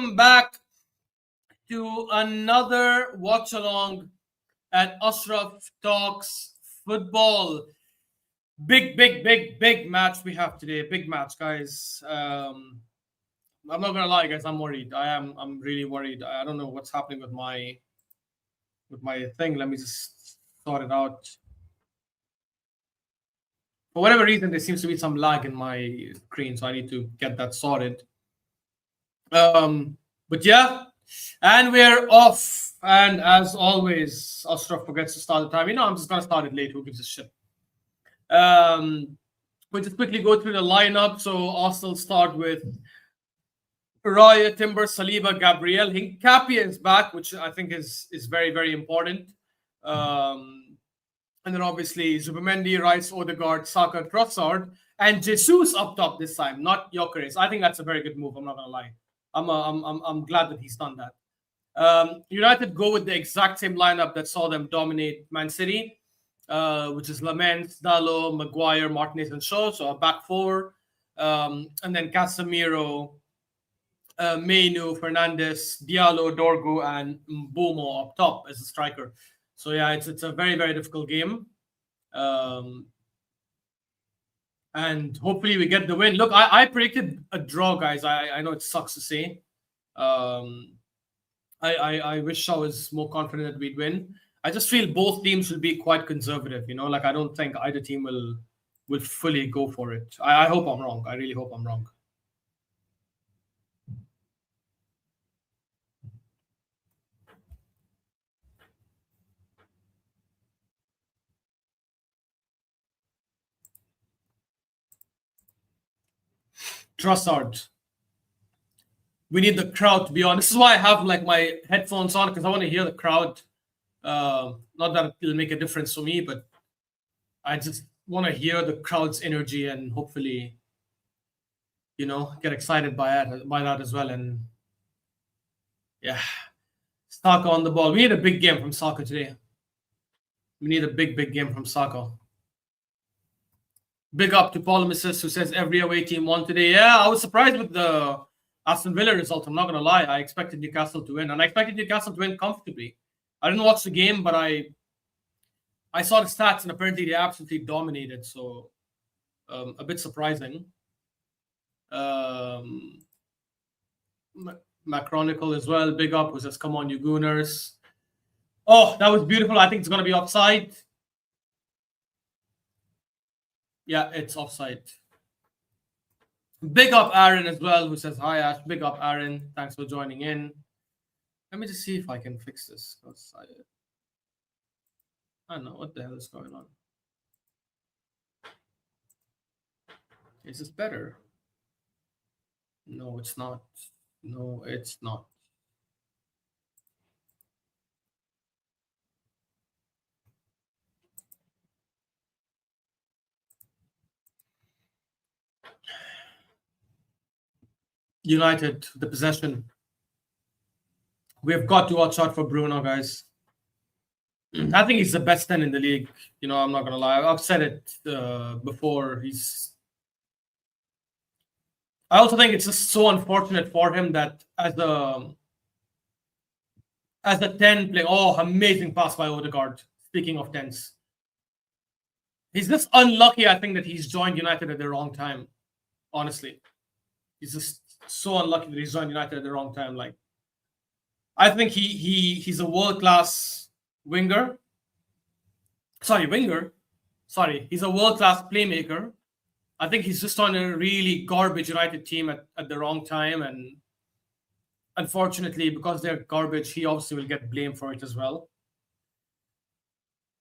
welcome back to another watch along at Ashraf Talks Football. Big match we have today. Big match, guys. I'm not gonna lie, guys. I'm worried. I'm really worried. I don't know what's happening with my thing. Let me just sort it out. For whatever reason, there seems to be some lag in my screen, so I need to get that sorted. But yeah, and we're off. And as always, Ashraf forgets to start the time. I'm just gonna start it late. Who gives a shit? We'll just quickly go through the lineup. So Arsenal start with Raya, Timber, Saliba, Gabriel. Hincapie is back, which I think is very important. And then obviously Zubimendi, Rice, Odegaard, Saka, Trossard, and Jesus up top this time, not Gyökeres. I think that's a very good move. I'm not gonna lie. I'm glad that he's done that. United go with the exact same lineup that saw them dominate Man City, which is Lamens, Dalot, Maguire, Martinez, and Shaw. So a back four, and then Casemiro, Mainu, Fernandes, Diallo, Dorgu, and Mbomo up top as a striker. So yeah, it's a very difficult game, and hopefully we get the win. Look, I predicted a draw, guys. I know it sucks to say. I wish I was more confident that we'd win. I just feel both teams will be quite conservative. Like I don't think either team will fully go for it. I hope I'm wrong. I really hope I'm wrong. Trossard. We need the crowd to be on. This is why I have like my headphones on, because I want to hear the crowd. Not that it'll make a difference for me, but I just want to hear the crowd's energy and hopefully, get excited by that as well. And yeah, Saka on the ball. We need a big game from Saka today. We need a big game from Saka. Big up to Paul Mrs. who says every away team won today. Yeah, I was surprised with the Aston Villa result. I'm not going to lie. I expected Newcastle to win, and I expected Newcastle to win comfortably. I didn't watch the game, but I saw the stats, and apparently they absolutely dominated. So a bit surprising. Macronicle as well. Big up, who says, come on, you Gooners. Oh, that was beautiful. I think it's going to be offside. Yeah, it's offside. Big up Aaron as well, who says, hi, Ash. Big up Aaron. Thanks for joining in. Let me just see if I can fix this. I don't know what the hell is going on. Is this better? No, it's not. No, it's not. United, the possession. We've got to watch out for Bruno, guys. I think he's the best 10 in the league. I'm not going to lie. I've said it before. I also think it's just so unfortunate for him that as a 10 play, amazing pass by Odegaard. Speaking of 10s. He's just unlucky, I think, that he's joined United at the wrong time. Honestly. He's just so unlucky that he's joined United at the wrong time. Like, I think he's a world-class winger. He's a world-class playmaker. I think he's just on a really garbage United team at the wrong time. And unfortunately, because they're garbage, he obviously will get blamed for it as well.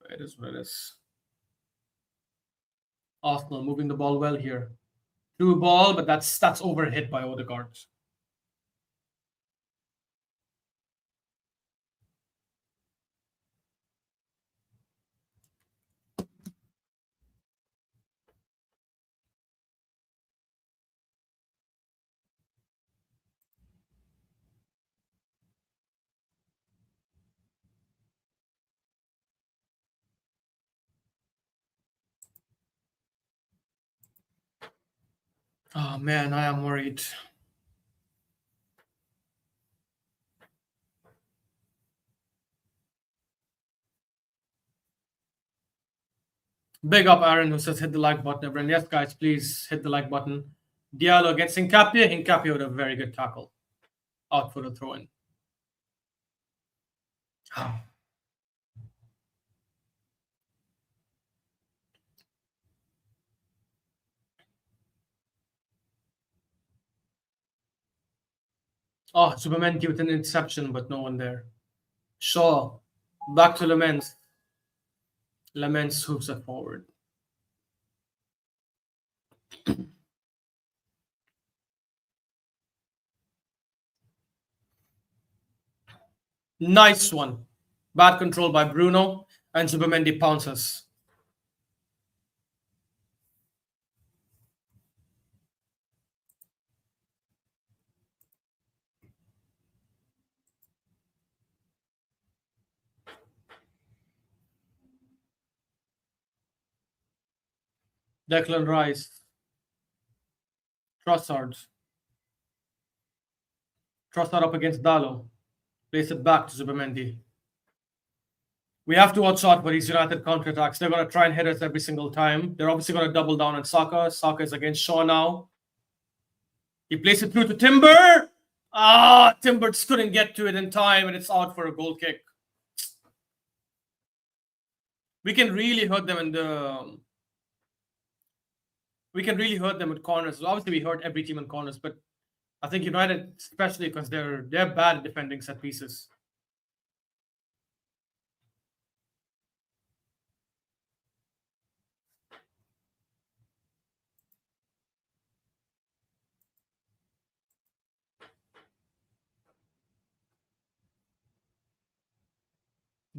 It is what it is. Arsenal moving the ball well here. Through ball, but that's overhit by Odegaard. Oh man, I am worried. Big up Aaron who says hit the like button. Everyone, yes, guys, please hit the like button. Diallo against Hincapie. Hincapie with a very good tackle. Out for the throw in. Oh, Zubimendi with an interception, but no one there. Shaw. Back to Lamens. Lamens hoops it forward. Nice one. Bad control by Bruno, and Zubimendi pounces. Declan Rice. Trossard. Trossard up against Dallo. Place it back to Zubimendi. We have to watch out for these United counterattacks. They're going to try and hit us every single time. They're obviously going to double down on Saka. Saka is against Shaw now. He plays it through to Timber. Timber just couldn't get to it in time, and it's out for a goal kick. We can really hurt them in the... We can really hurt them with corners. Obviously, we hurt every team in corners, but I think United, especially because they're bad at defending set pieces.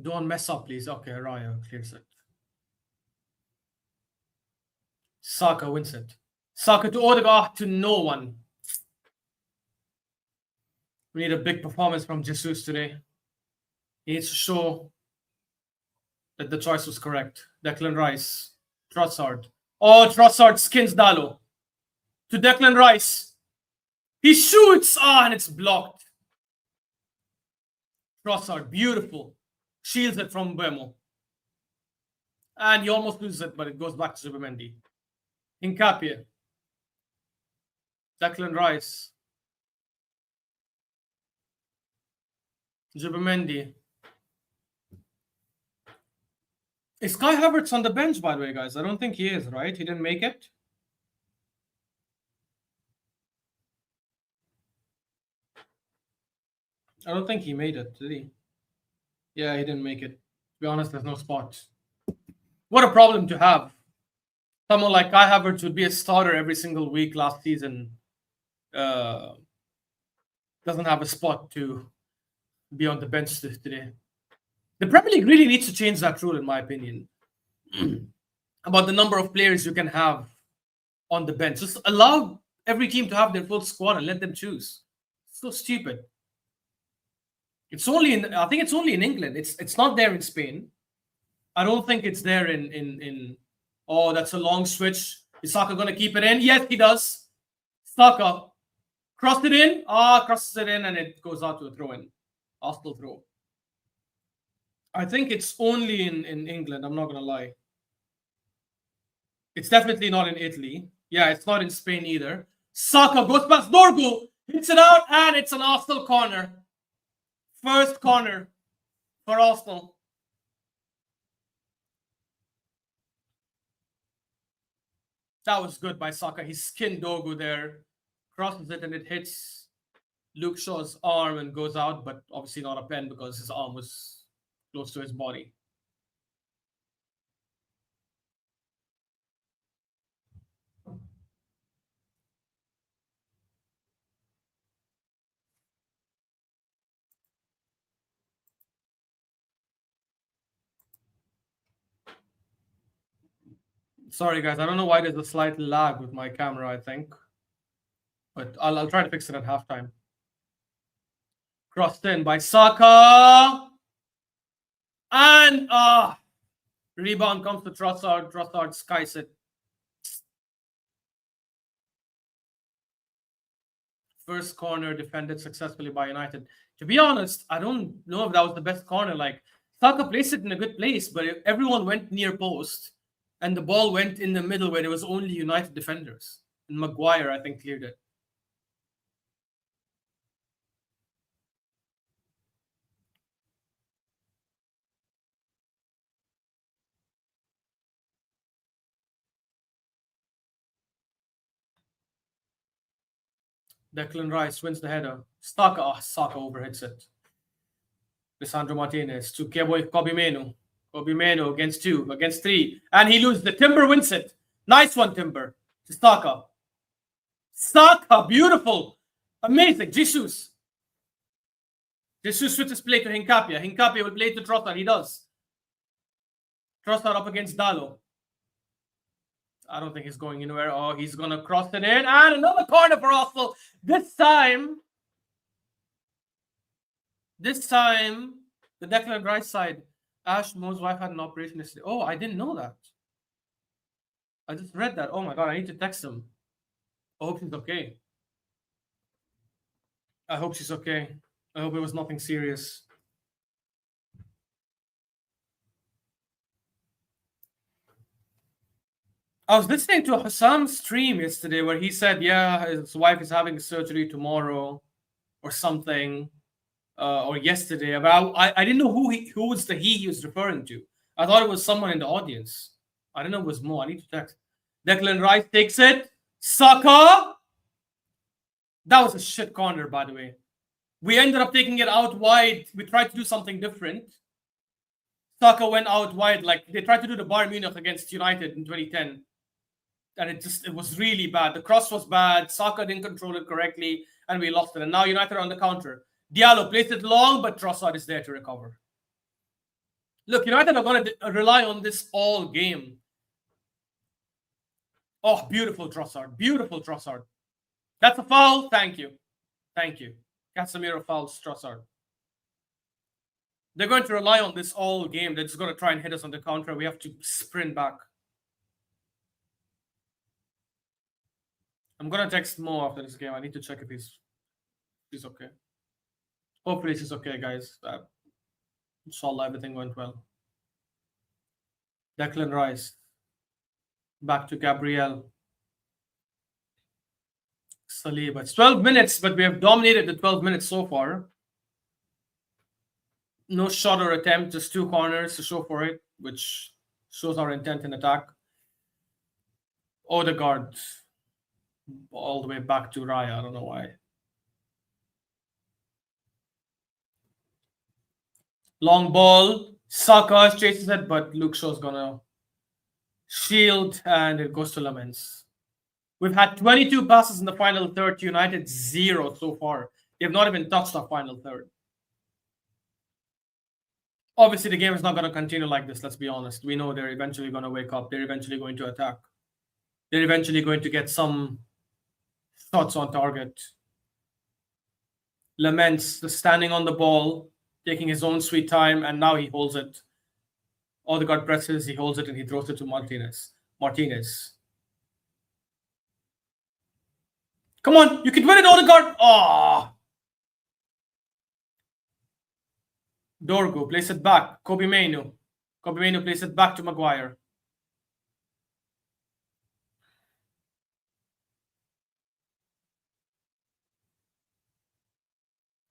Don't mess up, please. Okay, Raya clears it. Saka wins it. Saka to Odegaard to no one. We need a big performance from Jesus today. He needs to show that the choice was correct. Declan Rice. Trossard. Oh, Trossard skins Dallo. To Declan Rice. He shoots. And it's blocked. Trossard, beautiful. Shields it from Bemo. And he almost loses it, but it goes back to Zubimendi. Hincapie. Declan Rice. Zubimendi. Is Kai Havertz on the bench, by the way, guys? I don't think he is, right? He didn't make it? I don't think he made it, did he? Yeah, he didn't make it. To be honest, there's no spot. What a problem to have. Someone like Kai Havertz would be a starter every single week last season. Doesn't have a spot to be on the bench today. The Premier League really needs to change that rule, in my opinion, about the number of players you can have on the bench. Just allow every team to have their full squad and let them choose. It's so stupid. It's only in, I think it's only in England. It's not there in Spain. I don't think it's there in oh, that's a long switch. Is Saka going to keep it in? Yes, he does. Saka crossed it in. Crosses it in, and it goes out to a throw-in. Arsenal throw. I think it's only in England. I'm not going to lie. It's definitely not in Italy. Yeah, it's not in Spain either. Saka goes past Dorgu. Hits it out, and it's an Arsenal corner. First corner for Arsenal. That was good by Saka. He skinned Dorgu there. Crosses it, and it hits Luke Shaw's arm and goes out, but obviously not a pen because his arm was close to his body. Sorry, guys. I don't know why there's a slight lag with my camera, I think. But I'll try to fix it at halftime. Crossed in by Saka. And rebound comes to Trossard. Trossard skies it. First corner defended successfully by United. To be honest, I don't know if that was the best corner. Like, Saka placed it in a good place, but everyone went near post. And the ball went in the middle where there was only United defenders. And Maguire, I think, cleared it. Declan Rice wins the header. Saka overhits it. Lisandro Martinez to Kobe Menu. Kobe Menu against 2, against 3. And he loses. The Timber wins it. Nice one, Timber. To Saka. Saka, beautiful. Amazing. Jesus. Jesus switches play to Hincapie. Hincapie will play to Trossard. He does. Trossard up against Dalo. I don't think he's going anywhere. Oh, he's going to cross it in. And another corner for Arsenal. This time, the Declan Rice side. Ash Mo's wife had an operation yesterday. Oh, I didn't know that. I just read that. Oh my God, I need to text him. I hope she's okay. I hope she's okay. I hope it was nothing serious. I was listening to Hassam's stream yesterday where he said, yeah, his wife is having surgery tomorrow or something, or yesterday. But I didn't know who was the he was referring to. I thought it was someone in the audience. I don't know if it was Mo. I need to text. Declan Rice takes it. Saka. That was a shit corner, by the way. We ended up taking it out wide. We tried to do something different. Saka went out wide. Like they tried to do the Bayern Munich against United in 2010. And it was really bad. The cross was bad. Saka didn't control it correctly. And we lost it. And now United are on the counter. Diallo plays it long, but Trossard is there to recover. Look, United are going to rely on this all game. Oh, beautiful Trossard. Beautiful Trossard. That's a foul. Thank you. Thank you. Casemiro fouls Trossard. They're going to rely on this all game. They're just going to try and hit us on the counter. We have to sprint back. I'm going to text Mo after this game. I need to check if he's okay. Hopefully she's okay, guys. Inshallah, everything went well. Declan Rice. Back to Gabriel. Saliba. It's 12 minutes, but we have dominated the 12 minutes so far. No shot or attempt, just 2 corners to show for it, which shows our intent in attack. Odegaard. All the way back to Raya. I don't know why. Long ball. Saka chases it, but Luke Shaw's gonna shield, and it goes to Lamens. We've had 22 passes in the final third to United, 0 so far. They have not even touched our final third. Obviously, the game is not going to continue like this, let's be honest. We know they're eventually going to wake up. They're eventually going to attack. They're eventually going to get some shots on target. Lamens standing on the ball, taking his own sweet time, and now he holds it. Odegaard presses, he holds it, and he throws it to Martinez. Come on, you can win it, Odegaard. Oh. Dorgu plays it back. Kobe Menu plays it back to Maguire.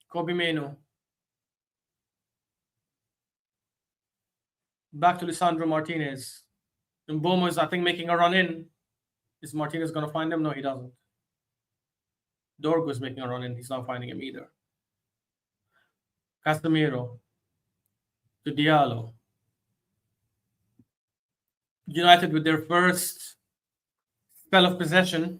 Kobe Menu. Back to Lisandro Martinez. Mbomo is, I think, making a run in. Is Martinez going to find him? No, he doesn't. Dorgu is making a run in. He's not finding him either. Casemiro to Diallo. United with their first spell of possession.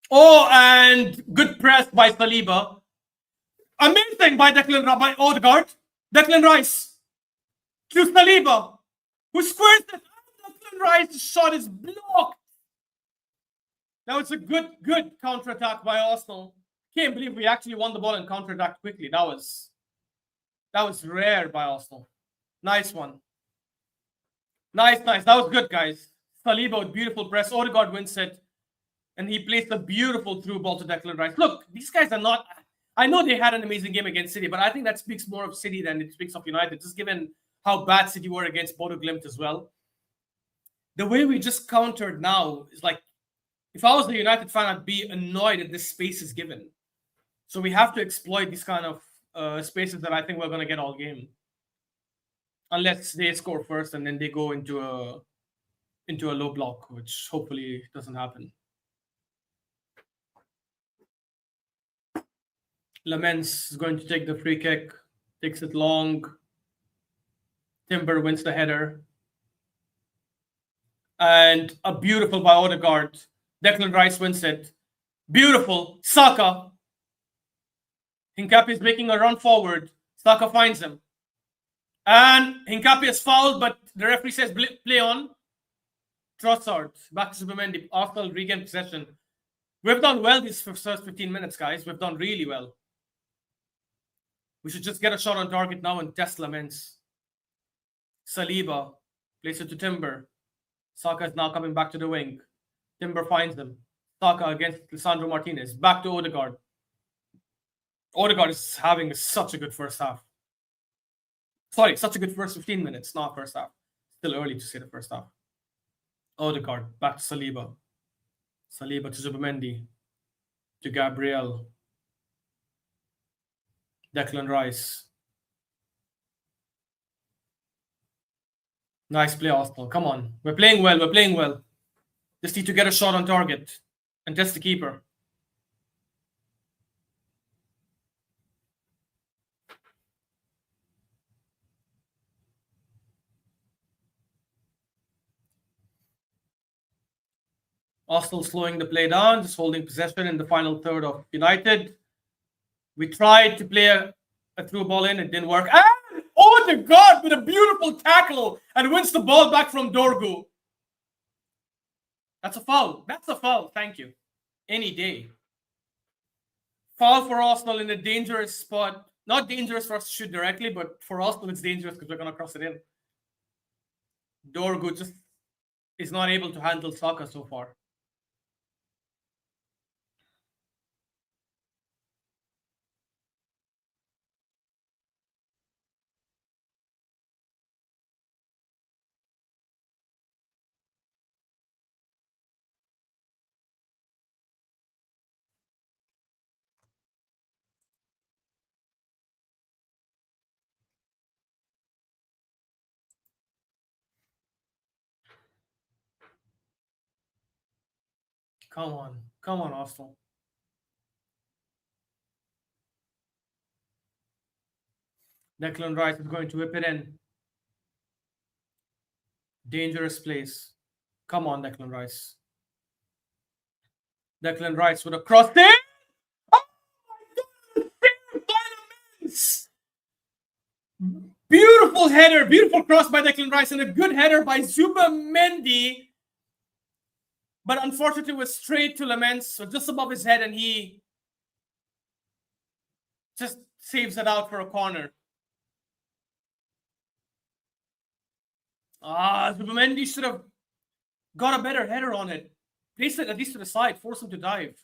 Oh, and good press by Saliba. Amazing by by Odegaard. Declan Rice to Saliba, who squares it. Declan Rice's shot is blocked. That was a good counter-attack by Arsenal. Can't believe we actually won the ball and counter-attacked quickly. That was rare by Arsenal. Nice one. Nice. That was good, guys. Saliba with beautiful press. Odegaard wins it. And he plays a beautiful through ball to Declan Rice. Look, these guys are not... I know they had an amazing game against City, but I think that speaks more of City than it speaks of United, just given how bad City were against Bodo Glimt as well. The way we just countered now is like, if I was a United fan, I'd be annoyed that this space is given. So we have to exploit these kind of spaces that I think we're going to get all game. Unless they score first and then they go into a low block, which hopefully doesn't happen. Lamens is going to take the free kick, takes it long. Timber wins the header. And a beautiful by Odegaard. Declan Rice wins it. Beautiful. Saka. Hincapié is making a run forward. Saka finds him. And Hincapié is fouled, but the referee says play on. Trossard. Back to Zubimendi. Arsenal regain possession. We've done well these first 15 minutes, guys. We've done really well. We should just get a shot on target now and test Lamens. Saliba. Plays it to Timber. Saka is now coming back to the wing. Timber finds him. Saka against Lisandro Martinez. Back to Odegaard. Odegaard is having such a good first half. Sorry, such a good first 15 minutes, not first half. Still early to say the first half. Odegaard, back to Saliba. Saliba to Zubimendi. To Gabriel. Declan Rice. Nice play, Arsenal. Come on. We're playing well. We're playing well. Just need to get a shot on target and test the keeper. Arsenal slowing the play down, just holding possession in the final third of United. We tried to play a through ball in. It didn't work. And Odegaard with a beautiful tackle and wins the ball back from Dorgu. That's a foul. That's a foul. Thank you. Any day. Foul for Arsenal in a dangerous spot. Not dangerous for us to shoot directly, but for Arsenal it's dangerous because we're going to cross it in. Dorgu just is not able to handle Saka so far. Come on, Arsenal. Declan Rice is going to whip it in. Dangerous place. Come on, Declan Rice. Declan Rice with a cross there. Oh my God! Beautiful header, beautiful cross by Declan Rice, and a good header by Zubimendi. But unfortunately, was straight to Lamens, so just above his head, and he just saves it out for a corner. Zubimendi should have got a better header on it. Place it at least to the side, force him to dive.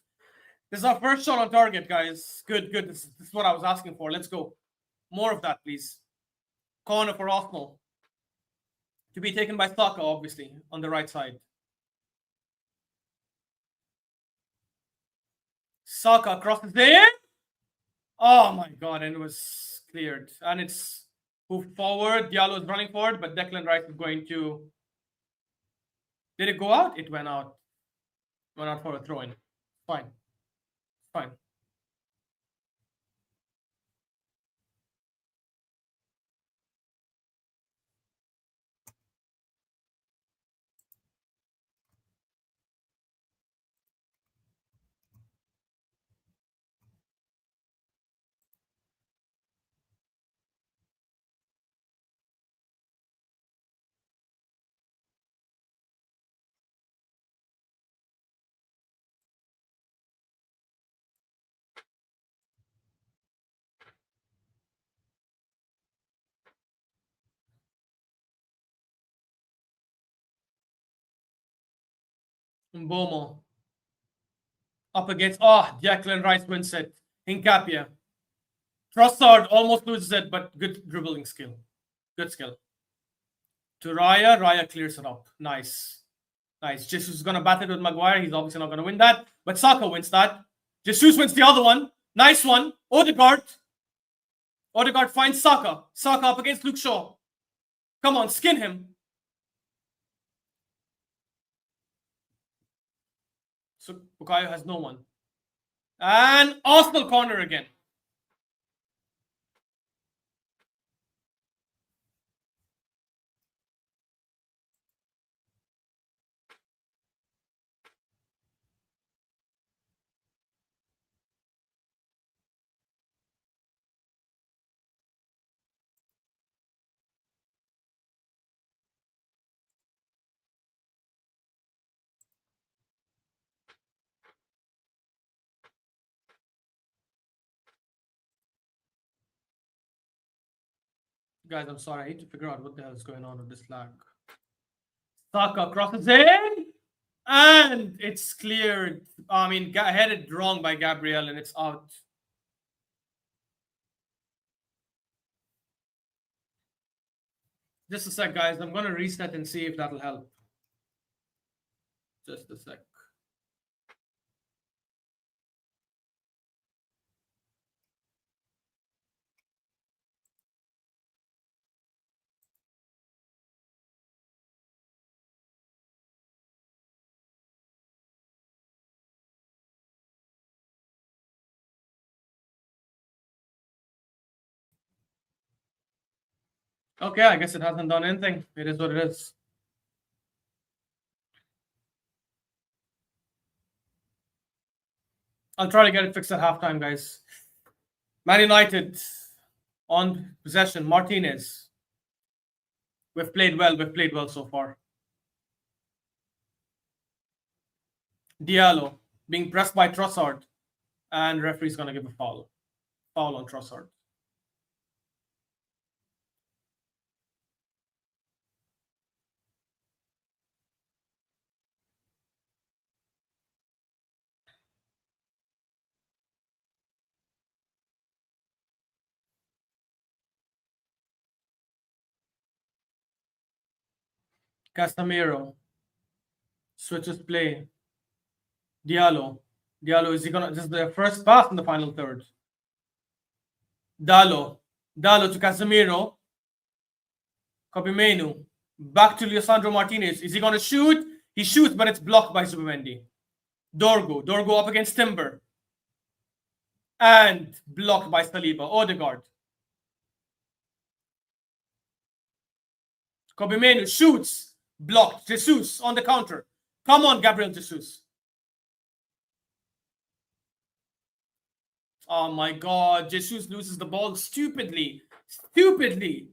This is our first shot on target, guys. Good. This is what I was asking for. Let's go. More of that, please. Corner for Arsenal. To be taken by Saka, obviously, on the right side. Saka crosses in. Oh my God, and it was cleared. And it's moved forward. Diallo is running forward, but Declan Rice is going to... Did it go out? It went out. Went out for a throw-in. Fine. Mbomo. Up against... Declan Rice wins it. Hincapié. Trossard almost loses it, but good dribbling skill. Good skill. To Raya. Raya clears it up. Nice. Nice. Jesus is going to bat it with Maguire. He's obviously not going to win that. But Saka wins that. Jesus wins the other one. Nice one. Odegaard. Odegaard finds Saka. Saka up against Luke Shaw. Come on, skin him. So Bukayo has no one. And Arsenal corner again. Guys, I'm sorry. I need to figure out what the hell is going on with this lag. Saka crosses in. And it's cleared. I mean, headed wrong by Gabriel, and it's out. Just a sec, guys. I'm going to reset and see if that'll help. Just a sec. Okay, I guess it hasn't done anything. It is what it is. I'll try to get it fixed at halftime, guys. Man United on possession. Martinez. We've played well. We've played well so far. Diallo being pressed by Trossard. And referee's going to give a foul. Foul on Trossard. Casemiro switches play. Diallo. Diallo, is he gonna? This is the first pass in the final third. Dallo to Casemiro. Copimenu. Back to Lisandro Martinez. Is he gonna shoot? He shoots, but it's blocked by Zubimendi. Dorgo up against Timber. And blocked by Saliba. Odegaard. Copimenu shoots. Blocked. Jesus on the counter. Come on, Gabriel Jesus. Oh my God. Jesus loses the ball stupidly. Stupidly.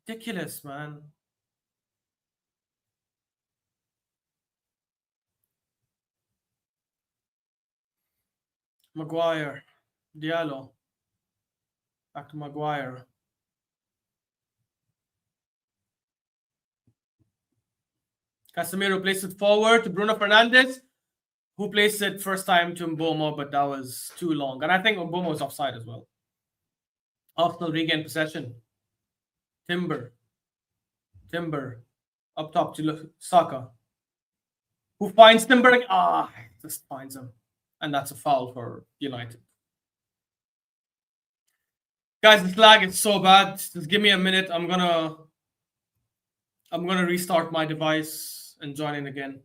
Ridiculous, man. Maguire. Diallo. Back to Maguire. Casemiro plays it forward to Bruno Fernandes, who placed it first time to Mbomo, but that was too long. And I think Mbomo was offside as well. Arsenal regain possession. Timber. Up top to Saka, who finds Timber. Just finds him. And that's a foul for United. Guys, this lag is so bad. Just give me a minute. I'm gonna restart my device and join in again.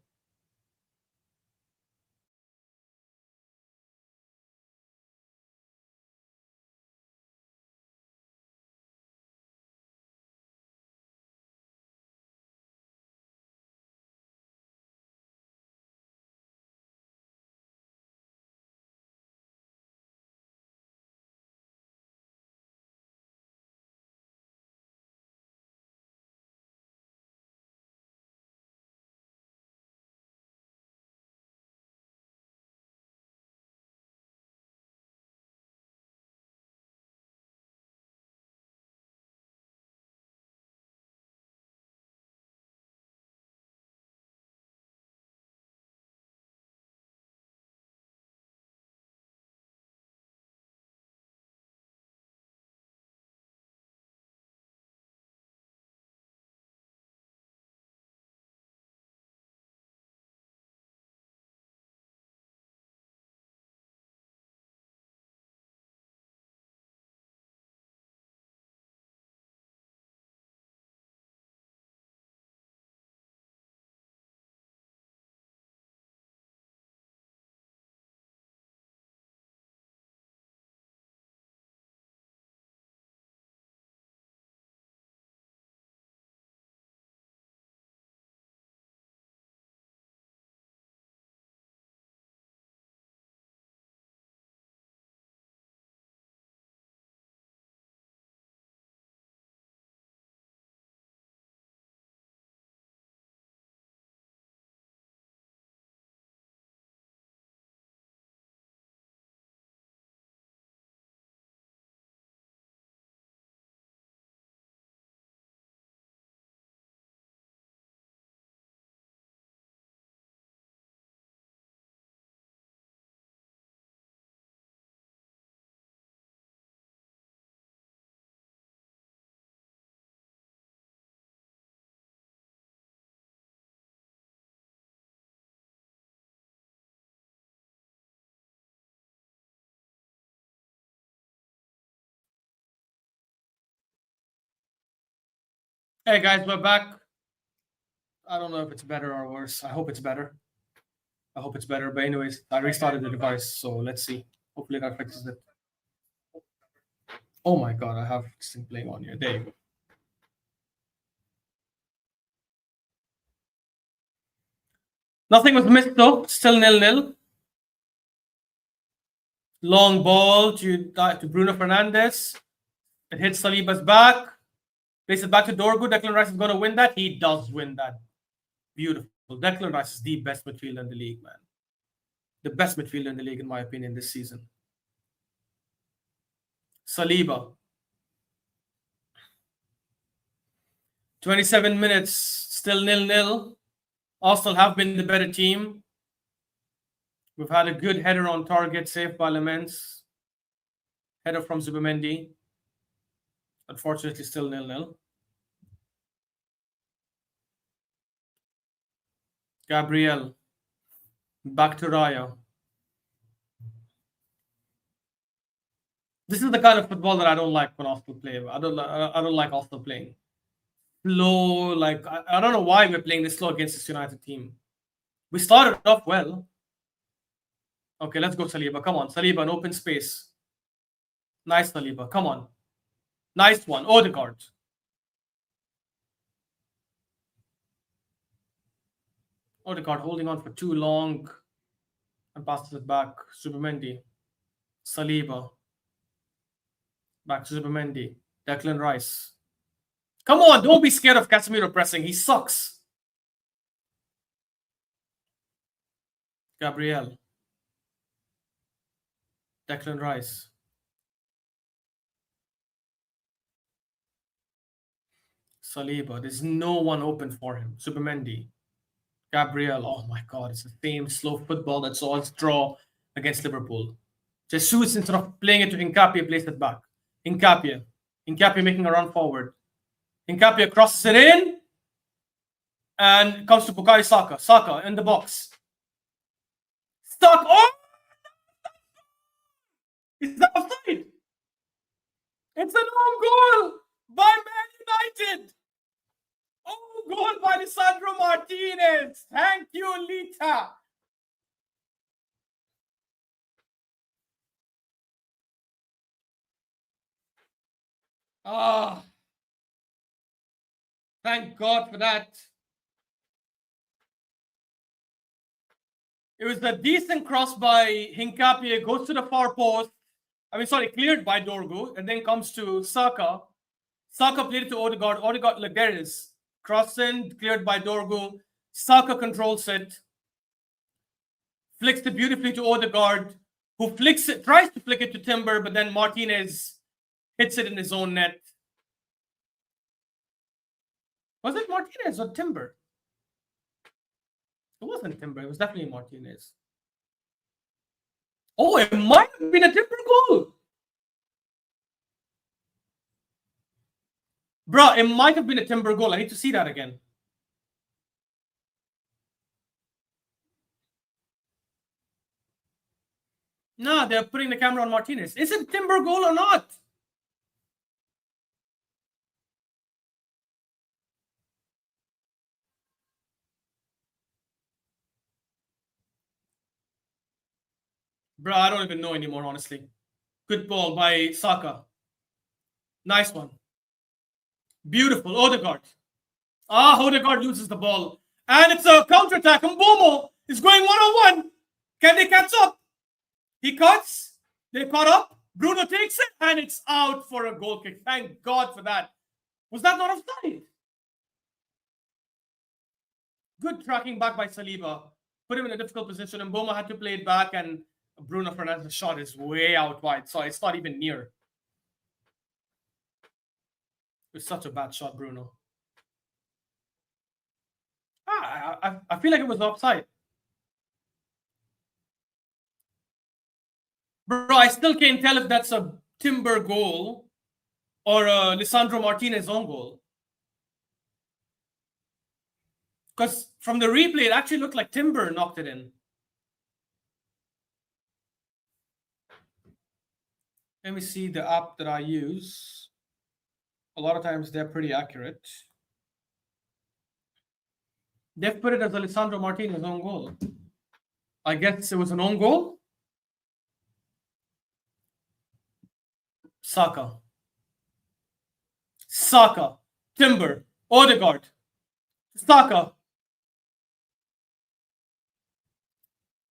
Hey guys, we're back. I don't know if it's better or worse. I hope it's better. I hope it's better. But anyways, I restarted the device, so let's see. Hopefully that fixes it. Oh my god, I have this thing playing on here. There you go. Nothing was missed though. Still 0-0. Long ball to Bruno Fernandes. It hits Saliba's back. Plays it back to Dorgu. Declan Rice is going to win that. He does win that. Beautiful. Declan Rice is the best midfielder in the league, man. The best midfielder in the league, in my opinion, this season. Saliba. 27 minutes. Still 0-0. Arsenal have been the better team. We've had a good header on target, saved by Lamens. Header from Zubimendi. Unfortunately, still 0-0. Gabriel. Back to Raya. This is the kind of football that I don't like when Arsenal play. I don't like Arsenal playing slow. Like I don't know why we're playing this slow against this United team. We started off well. Okay, let's go Saliba. Come on, Saliba, an open space. Nice, Saliba. Come on. Nice one. Odegaard. Odegaard holding on for too long and passes it back. Zubimendi. Saliba. Back to Zubimendi. Declan Rice. Come on, don't be scared of Casemiro pressing. He sucks. Gabriel. Declan Rice. Saliba. There's no one open for him. Zubimendi. Gabriel. Oh my god, it's the same slow football that saw us draw against Liverpool. Jesus, instead of playing it to Hincapié, plays it back. Hincapié making a run forward. Hincapié crosses it in and comes to Bukayo Saka. Saka in the box. Stuck. Oh! Is that offside? It's an own goal by Man United. Own goal by Lisandro Martinez. Thank you, Lita. Ah. Thank God for that. It was a decent cross by Hincapié, goes to the far post. Cleared by Dorgu, and then comes to Saka. Saka played it to Odegaard. Odegaard, look, there it is. Cross in, cleared by Dorgu. Saka controls it. Flicks it beautifully to Odegaard, who tries to flick it to Timber, but then Martinez hits it in his own net. Was it Martinez or Timber? It wasn't Timber. It was definitely Martinez. Oh, it might have been a Timber goal. Bro, it might have been a Timber goal. I need to see that again. No, they're putting the camera on Martinez. Is it Timber goal or not? Bro, I don't even know anymore, honestly. Good ball by Saka. Nice one. Beautiful. Odegaard. Odegaard loses the ball. And it's a counter-attack. Mbomo is going one-on-one. Can they catch up? He cuts. They caught up. Bruno takes it. And it's out for a goal kick. Thank God for that. Was that not offside? Good tracking back by Saliba. Put him in a difficult position. Mbomo had to play it back. And Bruno Fernandes' shot is way out wide. So it's not even near. It was such a bad shot, Bruno. I feel like it was offside. Bro, I still can't tell if that's a Timber goal or a Lisandro Martinez own goal. Because from the replay, it actually looked like Timber knocked it in. Let me see the app that I use. A lot of times they're pretty accurate. They've put it as Alessandro Martinez own goal. I guess it was an own goal. Saka. Timber. Odegaard. Saka.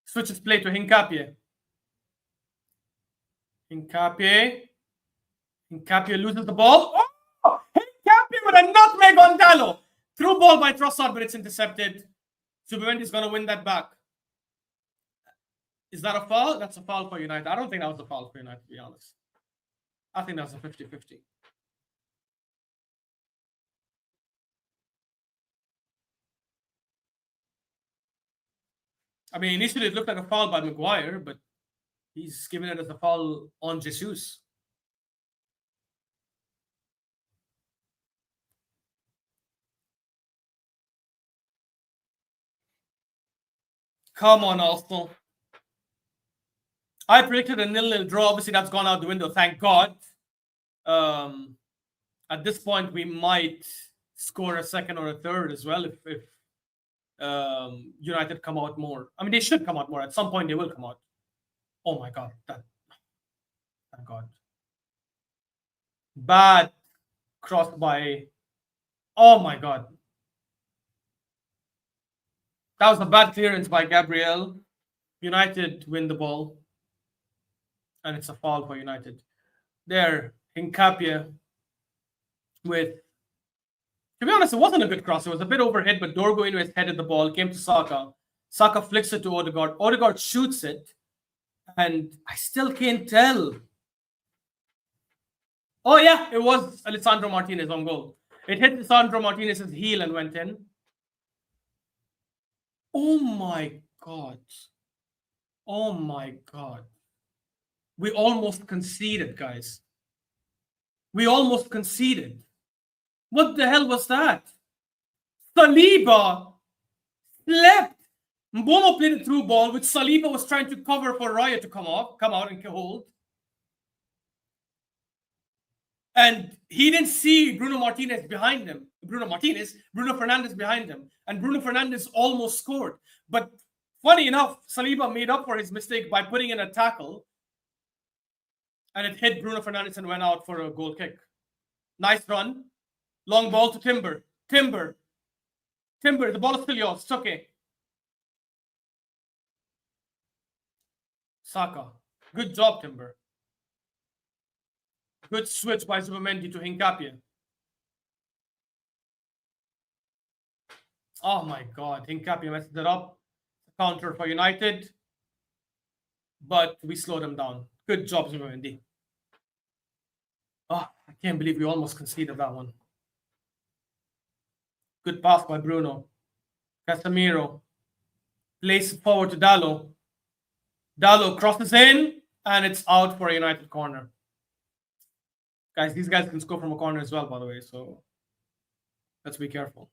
Switches play to Hincapie. Hincapie loses the ball. Oh! Hincapie with a nutmeg on Dallo. Through ball by Trossard, but it's intercepted. Zubimendi's going to win that back. Is that a foul? That's a foul for United. I don't think that was a foul for United, to be honest. I think that's a 50-50. I mean, initially it looked like a foul by Maguire, but he's given it as a foul on Jesus. Come on, Arsenal. I predicted a 0-0 draw. Obviously, that's gone out the window. Thank God. At this point, we might score a second or a third as well if United come out more. I mean, they should come out more. At some point, they will come out. Oh my God. Thank God. Bad cross by... Oh my God. That was a bad clearance by Gabriel. United win the ball. And it's a foul for United. There, Hincapie with... To be honest, it wasn't a good cross. It was a bit overhit, but Dorgo Innes headed the ball, came to Saka. Saka flicks it to Odegaard. Odegaard shoots it. And I still can't tell. Oh, yeah, it was Alessandro Martinez on goal. It hit Alessandro Martinez's heel and went in. Oh, my God. Oh, my God. We almost conceded, guys. We almost conceded. What the hell was that? Saliba slept. Mbomo played a through ball, which Saliba was trying to cover for Raya to come out and hold. And he didn't see Bruno Fernandes behind him. And Bruno Fernandes almost scored. But funny enough, Saliba made up for his mistake by putting in a tackle. And it hit Bruno Fernandes and went out for a goal kick. Nice run. Long ball to Timber. Timber, the ball is still yours. It's okay. Saka. Good job, Timber. Good switch by Zubimendi to Hincapie. Oh my God. Hincapie messed it up. Counter for United. But we slowed him down. Good job, Zubimendi. Oh, I can't believe we almost conceded that one. Good pass by Bruno. Casemiro plays it forward to Dallo. Dallo crosses in, and it's out for a United corner. Guys, these guys can score from a corner as well, by the way, so let's be careful.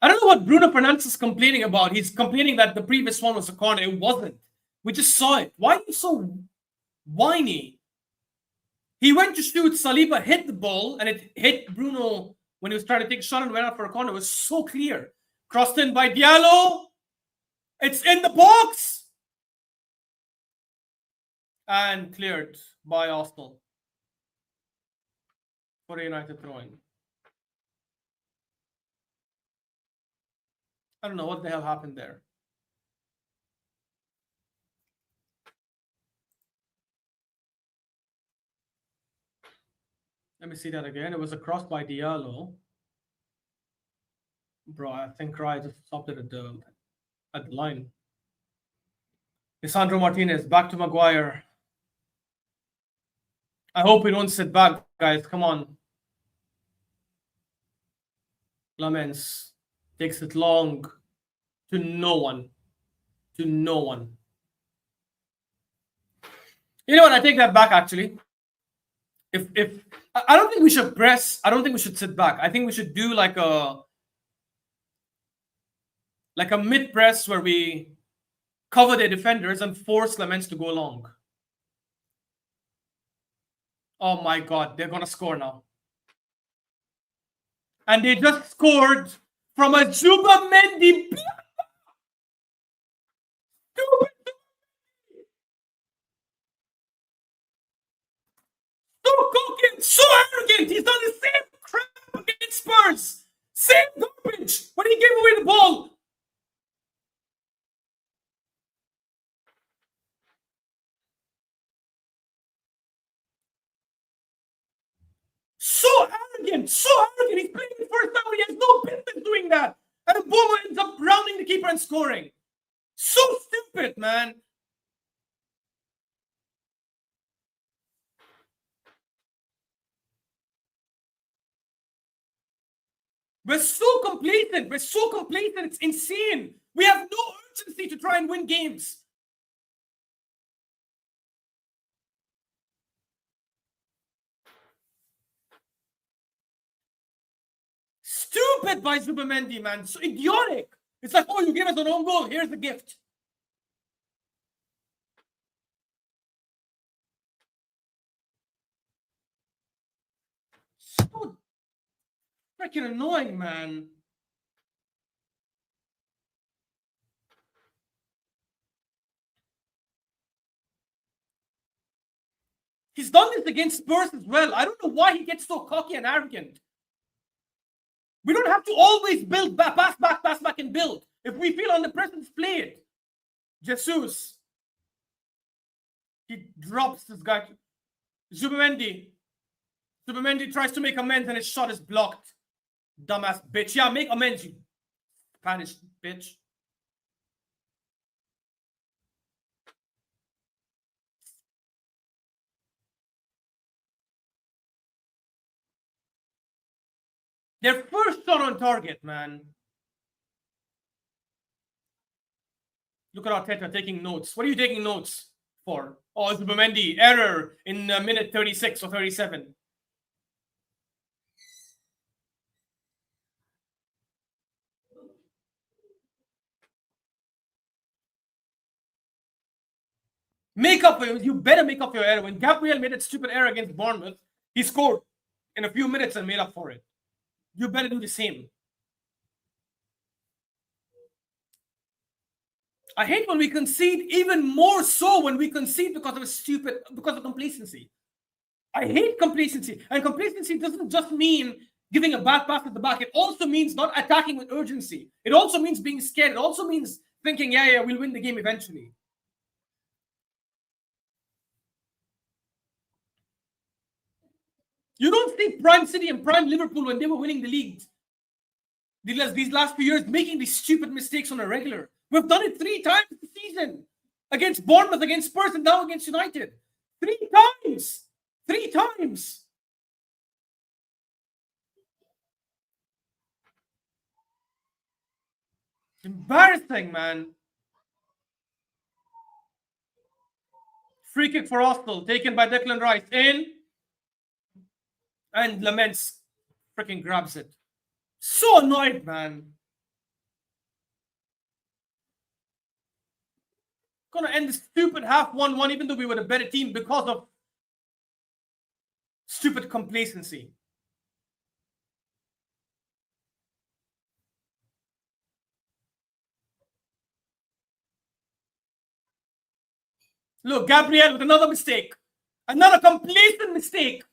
I don't know what Bruno Fernandes is complaining about. He's complaining that the previous one was a corner. It wasn't. We just saw it. Why are you so whiny? He went to shoot. Saliba hit the ball, and it hit Bruno when he was trying to take a shot and went out for a corner. It was so clear. Crossed in by Diallo. It's in the box. And cleared by Arsenal for a United throw-in. I don't know what the hell happened there. Let me see that again. It was a cross by Diallo. Bro, I think Raya just stopped it at the line. Lisandro Martinez, back to Maguire. I hope we don't sit back, guys. Come on. Lamens takes it long to no one. You know what? I take that back, actually. If I don't think we should press. I don't think we should sit back. I think we should do like a mid press where we cover their defenders and force Clemens to go long. Oh my God, they're gonna score now. And they just scored from a Zubamendi. So cocky, so arrogant. He's done the same crap against Spurs. Same garbage when he gave away the ball. So arrogant, so arrogant. He's playing the first time when he has no business doing that. And Bomo ends up rounding the keeper and scoring. So stupid, man. We're so complacent. We're so complacent. It's insane. We have no urgency to try and win games. Stupid by Zubamendi, man. So idiotic. It's like, oh, you gave us an own goal. Here's the gift. So freaking annoying, man. He's done this against Spurs as well. I don't know why he gets so cocky and arrogant. We don't have to always build pass back, and build. If we feel under pressure, play it. Jesus. He drops this guy. Zubamendi. Zubamendi tries to make amends and his shot is blocked. Dumbass bitch. Yeah, make amends, you Spanish bitch. Their first shot on target, man. Look at Arteta taking notes. What are you taking notes for? Oh, Zubamendi, error in minute 36 or 37. Make up, you better make up your error. When Gabriel made that stupid error against Bournemouth, he scored in a few minutes and made up for it. You better do the same. I hate when we concede, even more so when we concede because of complacency. I hate complacency. And complacency doesn't just mean giving a bad pass at the back. It also means not attacking with urgency. It also means being scared. It also means thinking, yeah, we'll win the game eventually. You don't see Prime City and Prime Liverpool when they were winning the league these last few years making these stupid mistakes on a regular. We've done it 3 times this season. Against Bournemouth, against Spurs, and now against United. 3 times. 3 times. Embarrassing, man. Free kick for Arsenal, taken by Declan Rice. In. And Laments freaking grabs it. So annoyed, man. Gonna end the stupid half 1-1, even though we were a better team because of stupid complacency. Look, Gabriel with another mistake. Another complacent mistake.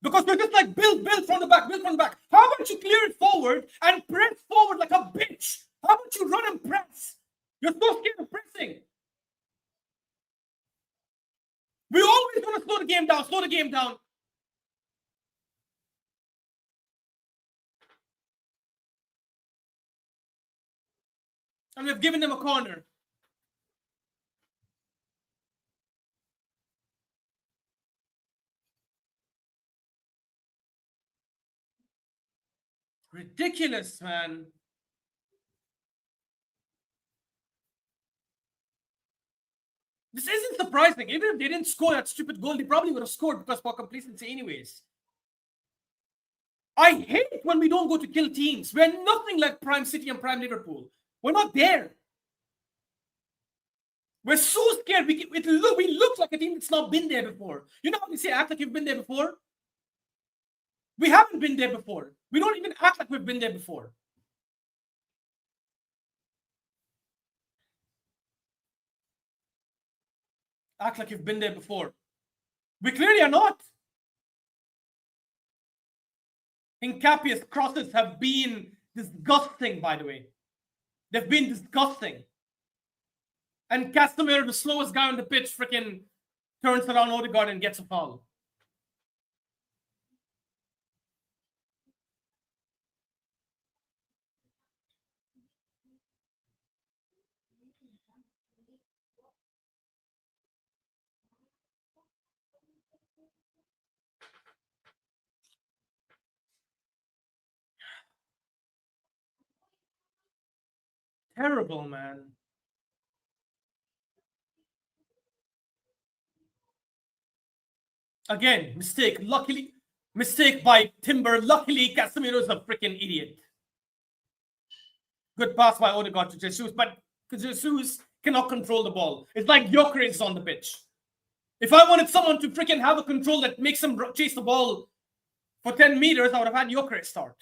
Because we're just like, build from the back, build from the back. How about you clear it forward and press forward like a bitch? How about you run and press? You're so scared of pressing. We always want to slow the game down. And we've given them a corner. Ridiculous, man. This isn't surprising. Even if they didn't score that stupid goal, they probably would have scored because for complacency anyways. I hate when we don't go to kill teams. We're nothing like Prime City and Prime Liverpool. We're not there. We're so scared. We look like a team that's not been there before. You know how we say act like you've been there before? We haven't been there before. We don't even act like we've been there before. Act like you've been there before. We clearly are not. Hincapié's crosses have been disgusting, by the way. They've been disgusting. And Casemiro, the slowest guy on the pitch, freaking turns around Odegaard and gets a foul. Terrible, man. Again, mistake. Luckily, mistake by Timber. Luckily, Casemiro's a freaking idiot. Good pass by Odegaard to Jesus, but Jesus cannot control the ball. It's like Gyökeres is on the pitch. If I wanted someone to freaking have a control that makes him chase the ball for 10 meters, I would have had Gyökeres start.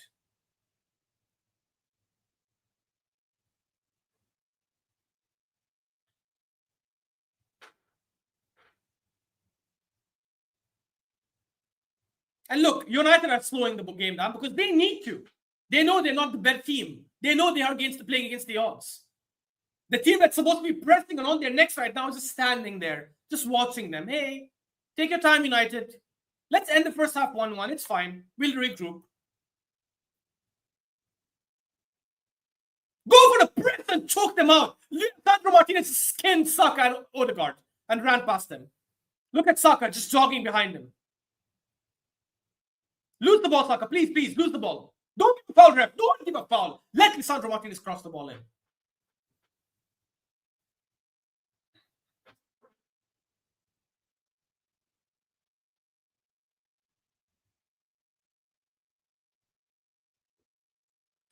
And look, United are slowing the game down because they need to. They know they're not the best team. They know they are playing against the odds. The team that's supposed to be pressing on their necks right now is just standing there, just watching them. Hey, take your time, United. Let's end the first half 1-1. It's fine. We'll regroup. Go for the press and choke them out. Sandro Martinez skinned Saka and Odegaard and ran past them. Look at Saka just jogging behind him. Lose the ball, Saka. Please, please, lose the ball. Don't give a foul, ref. Don't give a foul. Let Lisandro Martinez cross the ball in.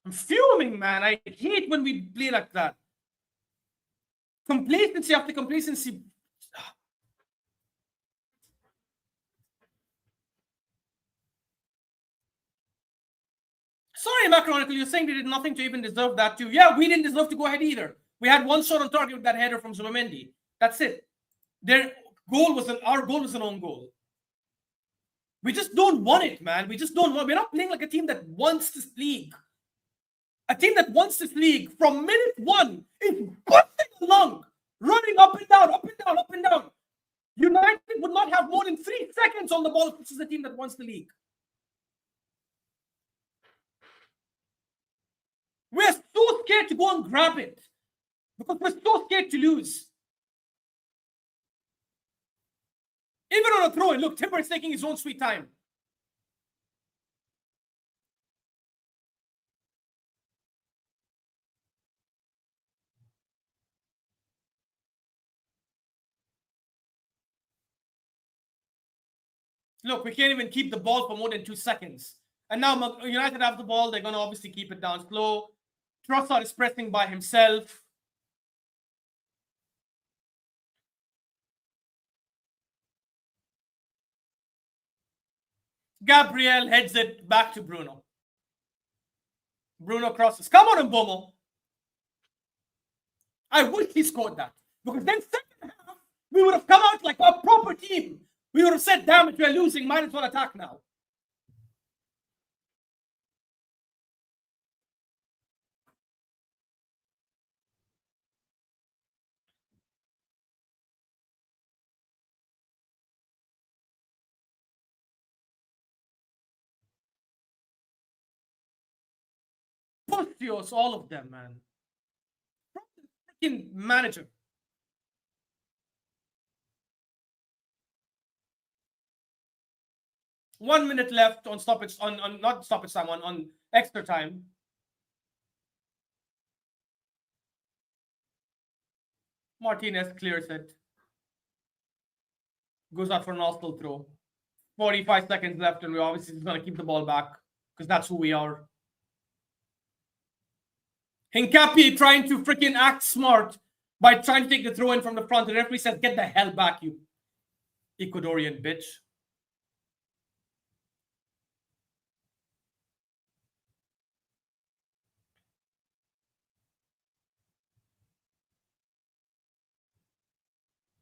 I'm fuming, man. I hate when we play like that. Complacency after complacency. Sorry, Macronicle, you're saying they did nothing to even deserve that too. Yeah, we didn't deserve to go ahead either. We had one shot on target with that header from Zubimendi. That's it. Our goal was an own goal. We just don't want it, man. We just don't want. We're not playing like a team that wants this league. A team that wants this league from minute one is busting along, running up and down, up and down, up and down. United would not have more than 3 seconds on the ball if this is a team that wants the league. We're so scared to go and grab it because we're so scared to lose. Even on a throw-in, look, Timber is taking his own sweet time. Look, we can't even keep the ball for more than 2 seconds. And now United have the ball. They're going to obviously keep it down slow. Trossard is pressing by himself. Gabriel heads it back to Bruno. Bruno crosses. Come on, Mbomo. I wish he scored that. Because then second half, we would have come out like a proper team. We would have said, damn it, we're losing. Might as well attack now. Pustios, all of them, man. From the freaking manager. One minute left on stoppage, on not stoppage time, on extra time. Martinez clears it. Goes out for an Arsenal throw. 45 seconds left, and we're obviously just going to keep the ball back because that's who we are. Hincapié trying to freaking act smart by trying to take the throw in from the front. The referee says, "Get the hell back, you Ecuadorian bitch."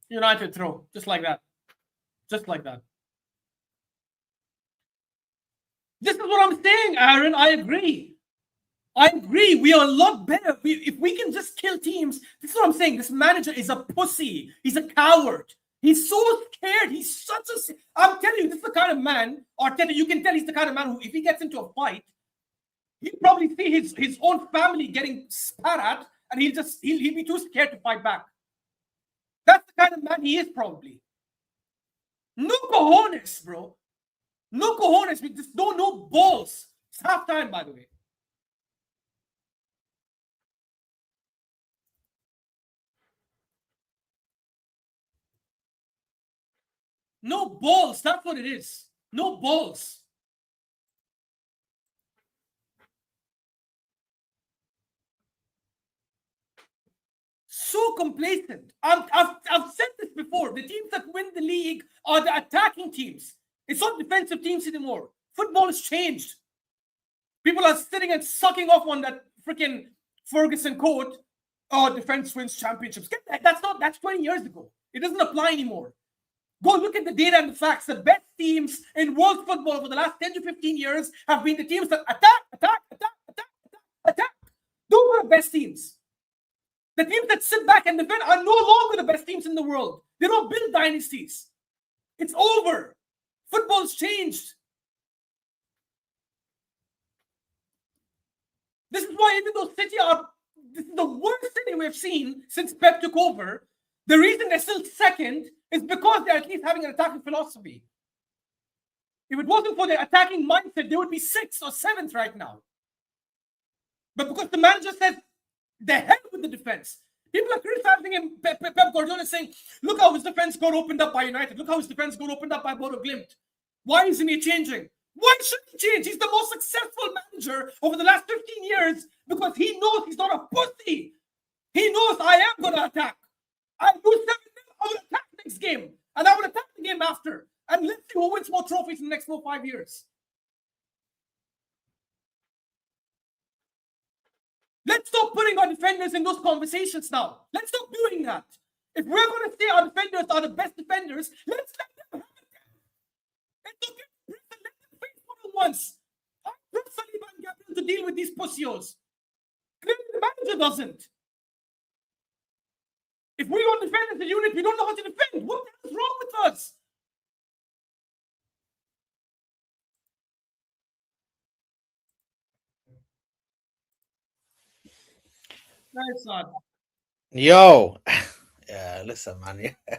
United throw, just like that. Just like that. This is what I'm saying, Aaron. I agree. I agree. We are a lot better. If we can just kill teams, this is what I'm saying. This manager is a pussy. He's a coward. He's so scared. He's such a. I'm telling you, this is the kind of man, Arteta, you can tell he's the kind of man who, if he gets into a fight, he'll probably see his own family getting spat at, and he'll be too scared to fight back. That's the kind of man he is, probably. No cojones, bro. No cojones. We just don't know balls. It's half time, by the way. No balls. That's what it is. No balls. So complacent. I've said this before. The teams that win the league are the attacking teams. It's not defensive teams anymore. Football has changed. People are sitting and sucking off on that freaking Ferguson quote. Oh, defense wins championships. That's 20 years ago. It doesn't apply anymore. Go look at the data and the facts. The best teams in world football over the last 10 to 15 years have been the teams that attack. Those are the best teams. The teams that sit back and defend are no longer the best teams in the world. They don't build dynasties. It's over. Football's changed. This is why even though City are the worst City we've seen since Pep took over, the reason they're still second is because they're at least having an attacking philosophy. If it wasn't for their attacking mindset, they would be 6th or 7th right now. But because the manager said, the hell with the defense. People are criticizing him. Pep Guardiola is saying, look how his defense got opened up by United. Look how his defense got opened up by Bodo Glimt. Why isn't he changing? Why should he change? He's the most successful manager over the last 15 years because he knows he's not a pussy. He knows I am going to attack. I lose 7-0, I will attack next game. And I will attack the game after. And let's see who wins more trophies in the next 4-5 years. Let's stop putting our defenders in those conversations now. Let's stop doing that. If we're going to say our defenders are the best defenders, let's let them have it. Let's let them face one-on-ones. I trust Saliba and Gabriel to deal with these pussios. Clearly the manager doesn't. If we don't defend as a unit, we don't know how to defend. What the hell is wrong with us? Nice one. Yo, yeah, listen, man. I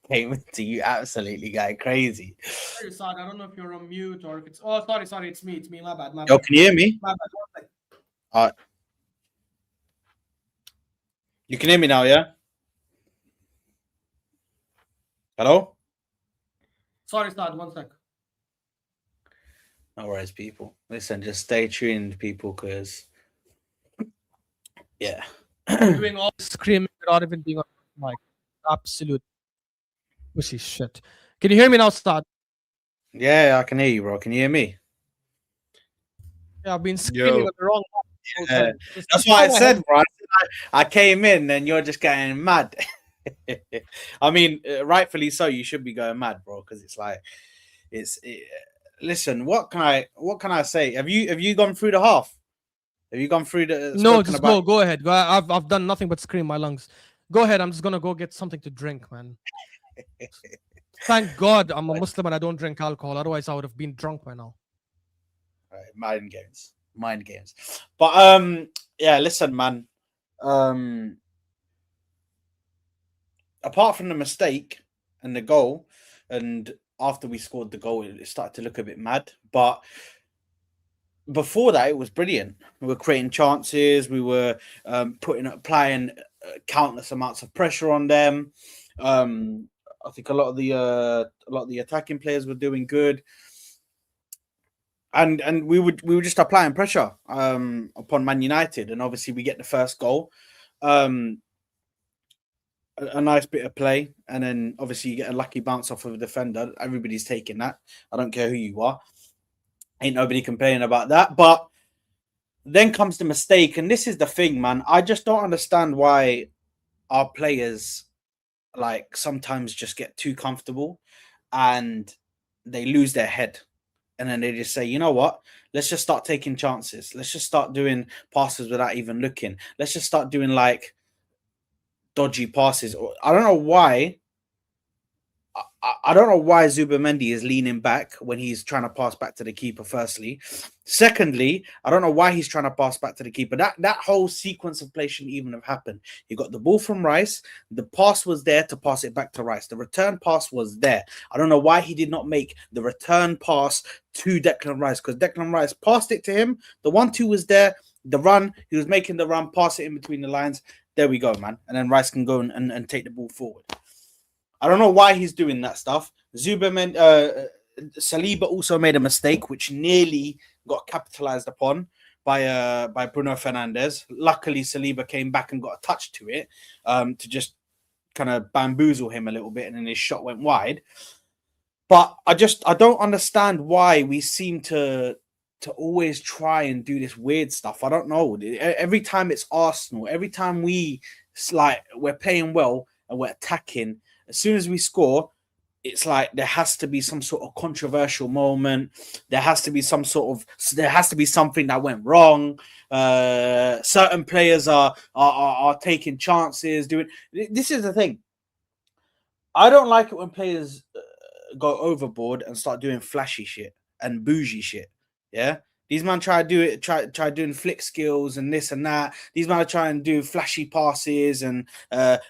came into you absolutely going crazy. Sorry, Saad. I don't know if you're on mute or if it's. Oh, sorry. It's me. My bad. Yo, can you hear me? My bad. You can hear me now, yeah? Hello? Sorry, Saad. 1 sec. No worries, people. Listen, just stay tuned, people, because yeah. Doing all screaming without even being on mic. Absolute pussy shit. Can you hear me now, Saad? Yeah, I can hear you, bro. Can you hear me? Yeah, I've been screaming on the wrong mic. Yeah. That's what I said, bro. I came in and you're just getting mad. I mean, rightfully so. You should be going mad, bro, because it's like, listen, what can I say? Have you gone through the half? Have you gone through the? No, just go ahead. I've done nothing but scream my lungs. Go ahead. I'm just gonna go get something to drink, man. Thank God I'm a Muslim and I don't drink alcohol. Otherwise, I would have been drunk by now. Right, mind games. But yeah, listen, man. Apart from the mistake and the goal, and after we scored the goal, it started to look a bit mad. But before that, it was brilliant. We were creating chances. We were applying countless amounts of pressure on them. I think a lot of the attacking players were doing good, and we were just applying pressure upon Man United, and obviously we get the first goal. Um, a nice bit of play, and then obviously you get a lucky bounce off of a defender. Everybody's taking that. I don't care who you are. Ain't nobody complaining about that. But then comes the mistake, and this is the thing, man. I just don't understand why our players like sometimes just get too comfortable and they lose their head. And then they just say, you know what? Let's just start taking chances. Let's just start doing passes without even looking. Let's just start doing like dodgy passes. I don't know why. I don't know why Zubamendi is leaning back when he's trying to pass back to the keeper. Firstly, secondly, I don't know why he's trying to pass back to the keeper. That whole sequence of play shouldn't even have happened. He got the ball from Rice. The pass was there to pass it back to Rice. The return pass was there. I don't know why he did not make the return pass to Declan Rice, because Declan Rice passed it to him. The 1-2 was there. The run, he was making the run, pass it in between the lines. There we go, man. And then Rice can go and take the ball forward. I don't know why he's doing that stuff. Saliba also made a mistake, which nearly got capitalized upon by Bruno Fernandes. Luckily, Saliba came back and got a touch to it to just kind of bamboozle him a little bit, and then his shot went wide. But I don't understand why we seem to always try and do this weird stuff. I don't know. Every time it's Arsenal, every time we're playing well and we're attacking, as soon as we score, it's like there has to be some sort of controversial moment. There has to be something that went wrong. Certain players are taking chances. This is the thing. I don't like it when players go overboard and start doing flashy shit and bougie shit. Yeah. These men try doing flick skills and this and that. These men are trying to do flashy passes and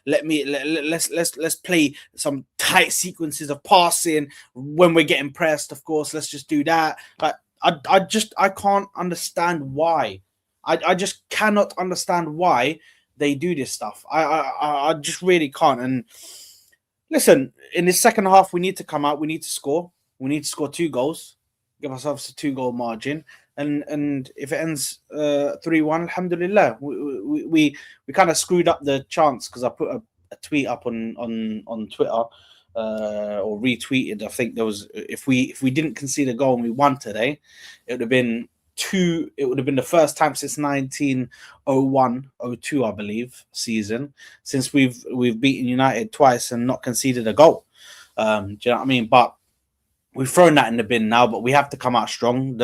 let's play some tight sequences of passing when we're getting pressed. Of course, let's just do that. Like I can't understand why. I just cannot understand why they do this stuff. I just really can't. And listen, in the second half, we need to come out. We need to score. We need to score 2 goals. Give ourselves a 2-goal margin. And if it ends 3-1, alhamdulillah. We kind of screwed up the chance because I put a tweet up on Twitter or retweeted. I think there was if we didn't concede a goal and we won today, it would have been the first time since 1901-02, I believe, season since we've beaten United twice and not conceded a goal. Do you know what I mean? But we've thrown that in the bin now, but we have to come out strong.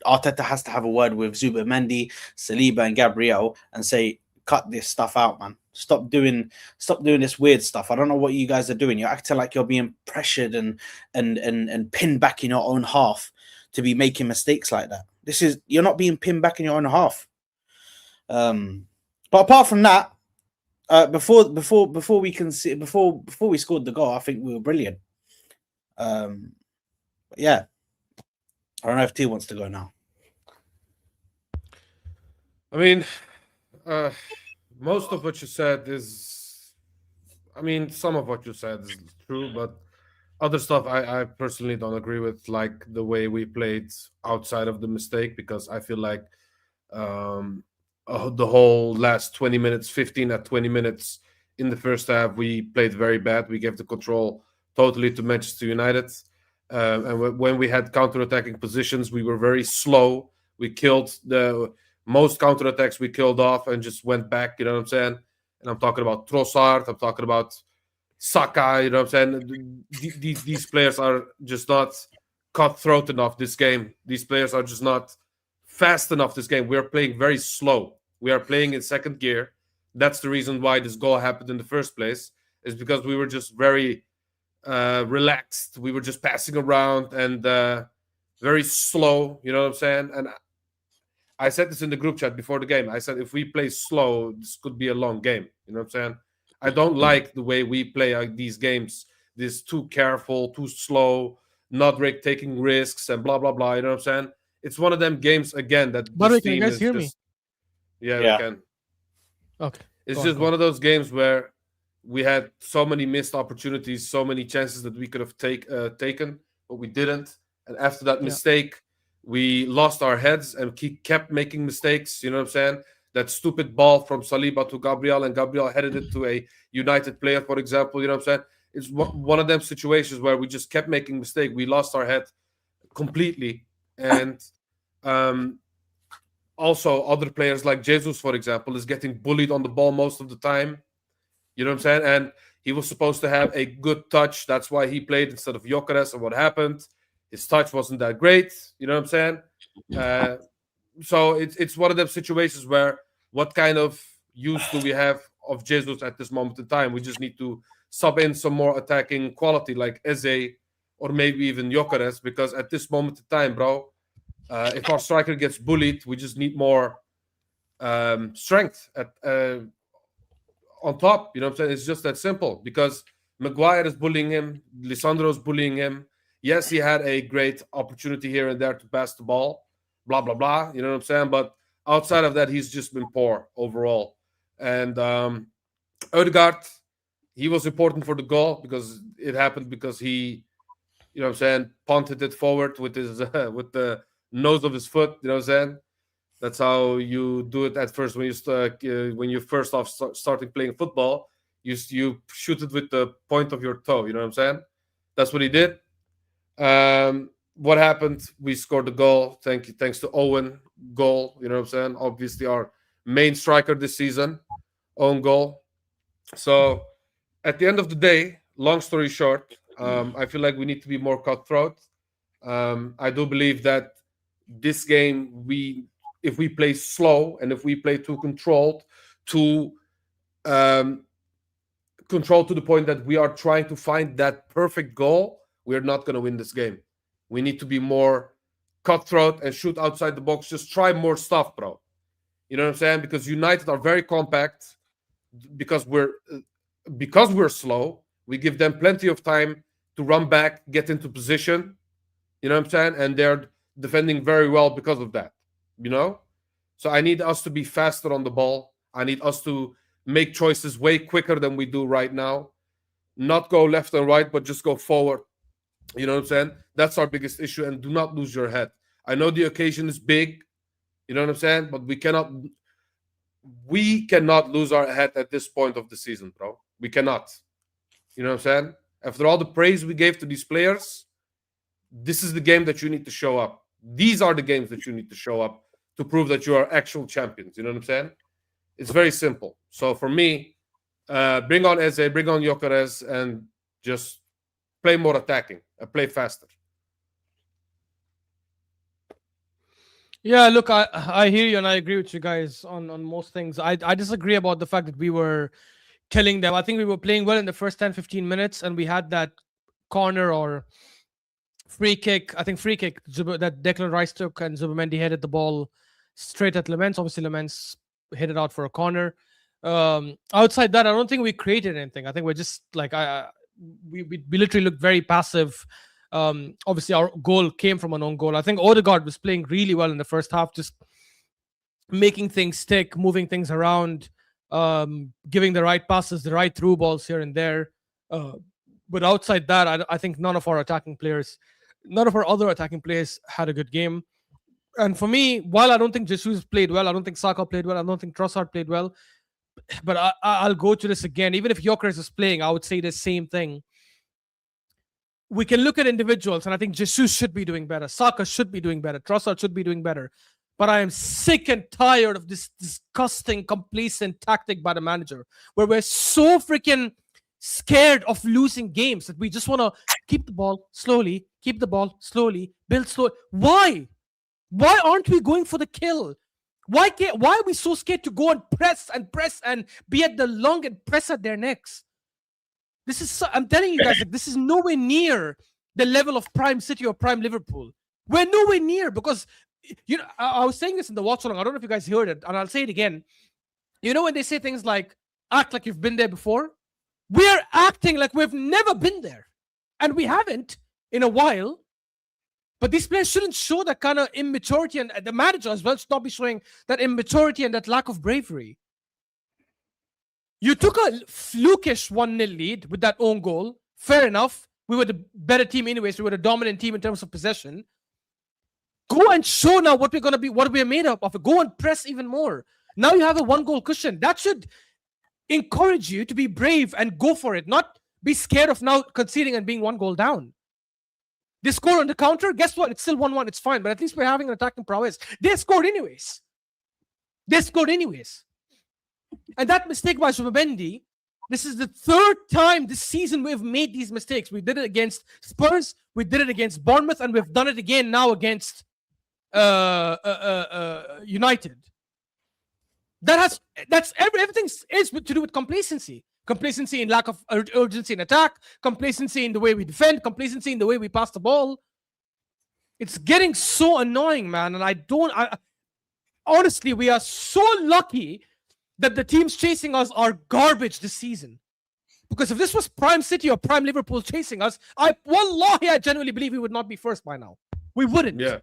Arteta has to have a word with Zubamendi, Saliba, and Gabriel and say, cut this stuff out, man. Stop doing this weird stuff. I don't know what you guys are doing. You're acting like you're being pressured and pinned back in your own half to be making mistakes like that. You're not being pinned back in your own half. But apart from that, before we scored the goal, I think we were brilliant. Yeah. I don't know if T wants to go now. I mean, most of what you said is, some of what you said is true, but other stuff I personally don't agree with, like the way we played outside of the mistake, because I feel like the whole last 20 minutes, 15 at 20 minutes in the first half, we played very bad. We gave the control totally to Manchester United. And when we had counter-attacking positions, we were very slow. We killed the most counter-attacks we killed off and just went back, you know what I'm saying? And I'm talking about Trossard, I'm talking about Saka, you know what I'm saying? These players are just not cutthroat enough this game. These players are just not fast enough this game. We are playing very slow. We are playing in second gear. That's the reason why this goal happened in the first place, is because we were just very relaxed. We were just passing around and very slow, you know what I'm saying? And I said this in the group chat before the game. I said, if we play slow, this could be a long game. You know what I'm saying? I don't like the way we play these games. This too careful, too slow, not taking risks and blah, blah, blah. You know what I'm saying? It's one of them games, again, that By the way, this can you team guys is hear just... me? Yeah, Yeah. we can. Okay. It's Go just on. one of those games where We had so many missed opportunities, so many chances that we could have taken, but we didn't. And after that mistake, we lost our heads and kept making mistakes. You know what I'm saying? That stupid ball from Saliba to Gabriel, and Gabriel headed it to a United player, for example. You know what I'm saying? It's one of them situations where we just kept making mistakes. We lost our head completely. And also, other players like Jesus, for example, is getting bullied on the ball most of the time. You know what I'm saying? And he was supposed to have a good touch. That's why he played instead of Gyökeres. And what happened? His touch wasn't that great. You know what I'm saying? So it's one of them situations where what kind of use do we have of Jesus at this moment in time? We just need to sub in some more attacking quality like Eze or maybe even Gyökeres, because at this moment in time, bro, if our striker gets bullied, we just need more strength on top. You know what I'm saying? It's just that simple, because Maguire is bullying him, Lisandro is bullying him. Yes, he had a great opportunity here and there to pass the ball, blah, blah, blah. You know what I'm saying? But outside of that, he's just been poor overall. And Odegaard, he was important for the goal because it happened because he, you know what I'm saying, punted it forward with his with the nose of his foot. You know what I'm saying? That's how you do it at first when you first off starting playing football. You shoot it with the point of your toe. You know what I'm saying? That's what he did. What happened? We scored the goal. Thanks to Owen goal. You know what I'm saying? Obviously, our main striker this season, own goal. So at the end of the day, long story short, I feel like we need to be more cutthroat. I do believe that this game, if we play slow and if we play too controlled, too controlled to the point that we are trying to find that perfect goal, we're not going to win this game. We need to be more cutthroat and shoot outside the box. Just try more stuff, bro. You know what I'm saying? Because United are very compact. Because we're slow, we give them plenty of time to run back, get into position. You know what I'm saying? And they're defending very well because of that. You know? So I need us to be faster on the ball. I need us to make choices way quicker than we do right now. Not go left and right, but just go forward. You know what I'm saying? That's our biggest issue. And do not lose your head. I know the occasion is big. You know what I'm saying? But we cannot lose our head at this point of the season, bro. We cannot. You know what I'm saying? After all the praise we gave to these players, this is the game that you need to show up. These are the games that you need to show up to prove that you are actual champions. You know what I'm saying? It's very simple. So for me, bring on Eze, bring on Gyökeres, and just play more attacking, play faster. Yeah, look, I hear you and I agree with you guys on most things. I disagree about the fact that we were killing them. I think we were playing well in the first 10-15 minutes, and we had that corner or free kick. I think free kick that Declan Rice took, and Zubimendi headed the ball straight at Lemens. Obviously, Lemens hit it out for a corner. Outside that, I don't think we created anything. I think we're just like we literally looked very passive. Obviously, our goal came from an own goal. I think Odegaard was playing really well in the first half, just making things stick, moving things around, giving the right passes, the right through balls here and there. But outside that, I think none of our other attacking players had a good game. And for me, while I don't think Jesus played well, I don't think Saka played well, I don't think Trossard played well, but I'll go to this again. Even if Gyökeres is playing, I would say the same thing. We can look at individuals, and I think Jesus should be doing better. Saka should be doing better. Trossard should be doing better. But I am sick and tired of this disgusting, complacent tactic by the manager, where we're so freaking scared of losing games that we just want to keep the ball slowly, build slow. Why? Why aren't we going for the kill? Why are we so scared to go and press and be at the long and press at their necks? I'm telling you guys, like, this is nowhere near the level of prime City or prime Liverpool. We're nowhere near, because you know, I was saying this in the Watchalong. I don't know if you guys heard it, and I'll say it again. You know, when they say things like act like you've been there before, we're acting like we've never been there, and we haven't in a while. But these players shouldn't show that kind of immaturity, and the manager as well should not be showing that immaturity and that lack of bravery. You took a flukish 1-0 lead with that own goal. Fair enough. We were the better team anyways. We were the dominant team in terms of possession. Go and show now what we're going to be, what we're made up of. Go and press even more. Now you have a 1-goal cushion. That should encourage you to be brave and go for it, not be scared of now conceding and being 1 goal down. They score on the counter. Guess what? It's still 1-1. It's fine. But at least we're having an attacking prowess. They scored anyways. And that mistake by Zubimendi, this is the 3rd time this season we've made these mistakes. We did it against Spurs, we did it against Bournemouth, and we've done it again now against United. Everything is to do with complacency. Complacency in lack of urgency in attack, complacency in the way we defend, complacency in the way we pass the ball. It's getting so annoying, man. And honestly, we are so lucky that the teams chasing us are garbage this season. Because if this was Prime City or Prime Liverpool chasing us, wallahi, I genuinely believe we would not be first by now. We wouldn't. Yeah.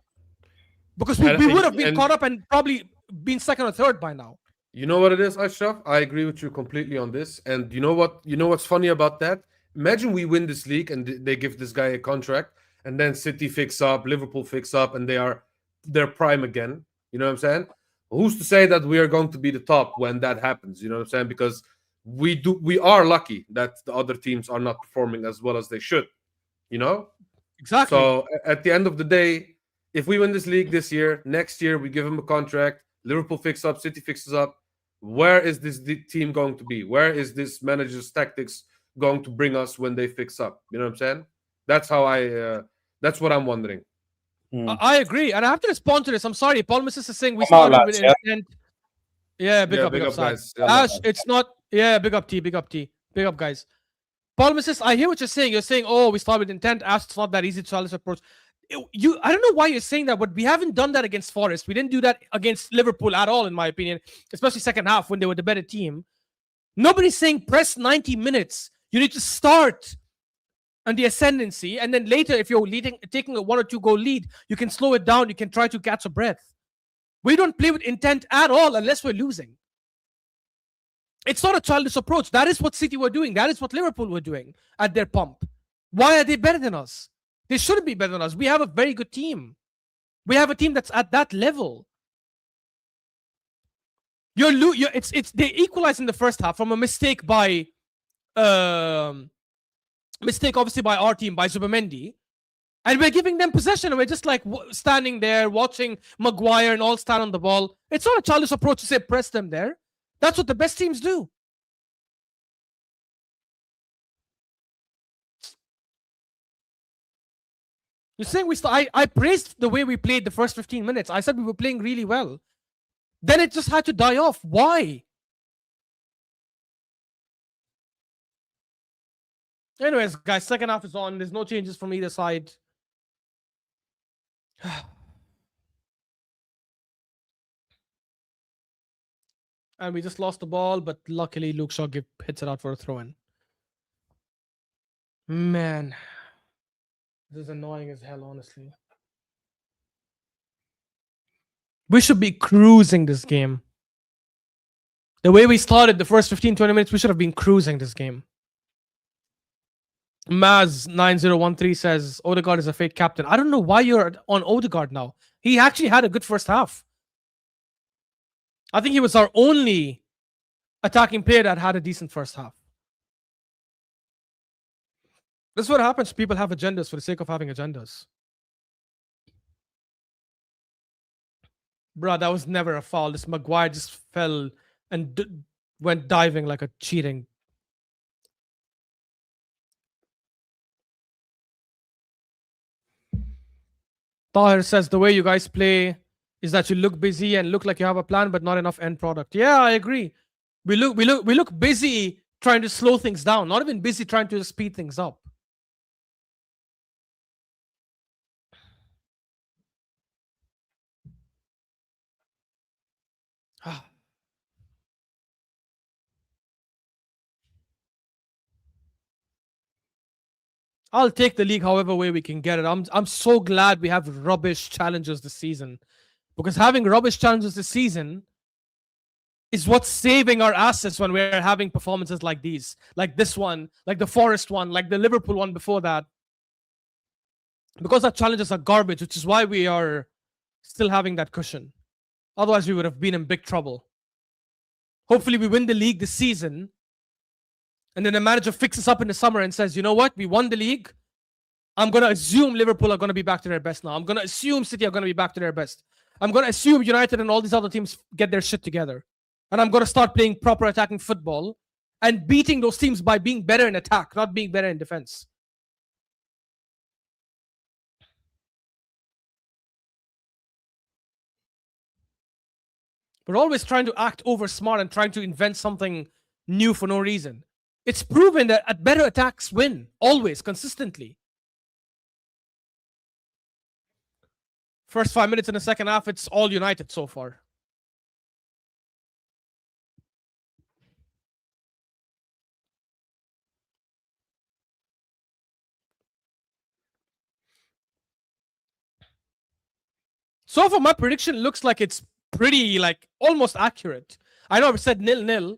Because we would have been caught up and probably been second or third by now. You know what it is, Ashraf? I agree with you completely on this. And you know what? You know what's funny about that? Imagine we win this league and they give this guy a contract, and then City fix up, Liverpool fix up, and they're prime again. You know what I'm saying? Who's to say that we are going to be the top when that happens? You know what I'm saying? Because we are lucky that the other teams are not performing as well as they should. You know? Exactly. So at the end of the day, if we win this league this year, next year we give him a contract, Liverpool fix up, City fixes up, where is this team going to be? Where is this manager's tactics going to bring us when they fix up? You know what I'm saying? That's how that's what I'm wondering. I agree, and I have to respond to this. I'm sorry, Paul Mrs. is saying we started with intent. Yeah, big up guys. Ash, it's not. Yeah, big up T, big up guys. Paul Mrs. I hear what you're saying. You're saying, oh, we started with intent. Ash, it's not that easy to challenge approach. I don't know why you're saying that, but we haven't done that against Forest. We didn't do that against Liverpool at all, in my opinion, especially second half when they were the better team. Nobody's saying press 90 minutes. You need to start on the ascendancy, and then later, if you're taking a 1 or 2 goal lead, you can slow it down. You can try to catch a breath. We don't play with intent at all unless we're losing. It's not a childish approach. That is what City were doing. That is what Liverpool were doing at their pump. Why are they better than us? They shouldn't be better than us. We have a very good team. We have a team that's at that level. They equalized in the first half from a mistake by obviously by our team, by Zubimendi, and we're giving them possession, and we're just like standing there watching Maguire and all stand on the ball. It's not a childish approach to say press them there. That's what the best teams do. You're saying I praised the way we played the first 15 minutes. I said we were playing really well. Then it just had to die off. Why? Anyways, guys, second half is on. There's no changes from either side. And we just lost the ball, but luckily Luke Shaw hits it out for a throw-in. Man. This is annoying as hell, honestly. We should be cruising this game. The way we started the first 15-20 minutes, we should have been cruising this game. Maz9013 says Odegaard is a fake captain. I don't know why you're on Odegaard now. He actually had a good first half. I think he was our only attacking player that had a decent first half. This is what happens. People have agendas for the sake of having agendas. Bruh, that was never a foul. This Maguire just fell and went diving like a cheating. Tahir says the way you guys play is that you look busy and look like you have a plan, but not enough end product. Yeah, I agree. We look busy trying to slow things down, not even busy trying to speed things up. I'll take the league however way we can get it. I'm so glad we have rubbish challenges this season. Because having rubbish challenges this season is what's saving our assets when we're having performances like these, like this one, like the Forest one, like the Liverpool one before that. Because our challenges are garbage, which is why we are still having that cushion. Otherwise, we would have been in big trouble. Hopefully, we win the league this season, and then the manager fixes up in the summer and says, you know what, we won the league. I'm going to assume Liverpool are going to be back to their best now. I'm going to assume City are going to be back to their best. I'm going to assume United and all these other teams get their shit together. And I'm going to start playing proper attacking football and beating those teams by being better in attack, not being better in defense. We're always trying to act over smart and trying to invent something new for no reason. It's proven that at better attacks win, always, consistently. First 5 minutes in the second half, it's all United so far. So far, my prediction looks like it's pretty, like, almost accurate. I know I've said 0-0,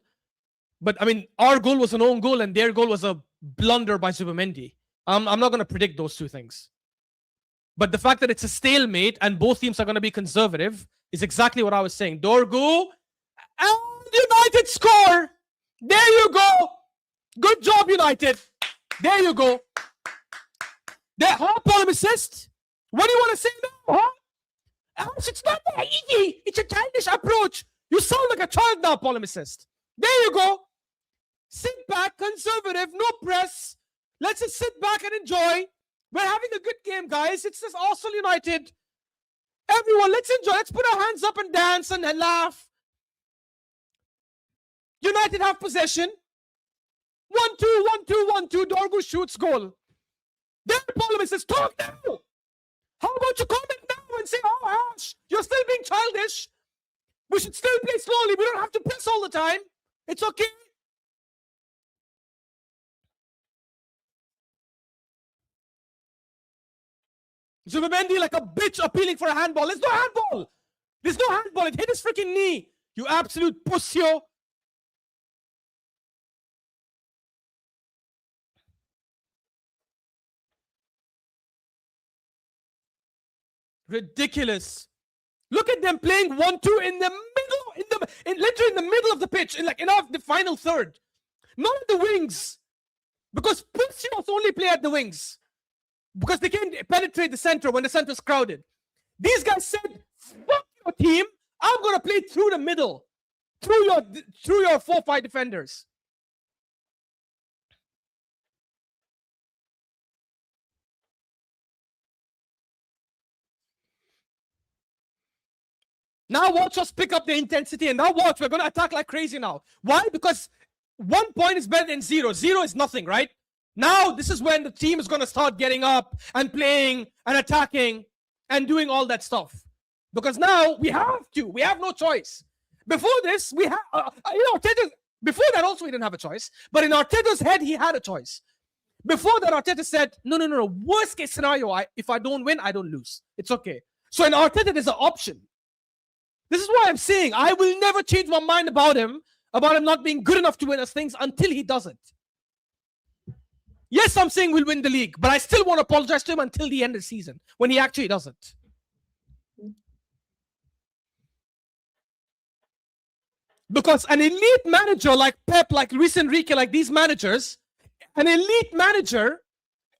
but I mean, our goal was an own goal and their goal was a blunder by Zubimendi. I'm not going to predict those two things. But the fact that it's a stalemate and both teams are going to be conservative is exactly what I was saying. Dorgu and United score. There you go. Good job, United. There you go. Paul assist. What do you want to say now, huh? It's not that easy. It's a childish approach. You sound like a child now, polemicist. There you go. Sit back, conservative, no press. Let's just sit back and enjoy. We're having a good game, guys. It's just Arsenal United. Everyone, let's enjoy. Let's put our hands up and dance and laugh. United have possession. 1-2, 1-2, 1-2. Dorgu shoots goal. Then polemicist, talk now. How about you comment now and say, oh, Ash, you're still being childish. We should still play slowly. We don't have to press all the time. It's okay. Zubimendi like a bitch appealing for a handball. There's no handball. There's no handball. It hit his freaking knee. You absolute pussyo. Ridiculous. Look at them playing 1-2 in the middle, literally in the middle of the pitch, in the final third. Not at the wings. Because pussios only play at the wings. Because they can't penetrate the center when the center is crowded. These guys said, fuck your team. I'm going to play through the middle. Through your 4-5 defenders. Now watch us pick up the intensity, and now watch, we're going to attack like crazy now. Why? Because 1 point is better than 0. 0 is nothing, right? Now this is when the team is going to start getting up and playing and attacking and doing all that stuff. Because now we have to. We have no choice. Before this, we have, Arteta, before that also we didn't have a choice. But in Arteta's head, he had a choice. Before that, Arteta said, no. Worst case scenario, if I don't win, I don't lose. It's okay. So in Arteta, there's an option. This is why I'm saying I will never change my mind about him not being good enough to win us things until he doesn't. Yes, I'm saying we'll win the league, but I still won't apologize to him until the end of the season when he actually doesn't. Because an elite manager like Pep, like Luis Enrique, like these managers, an elite manager,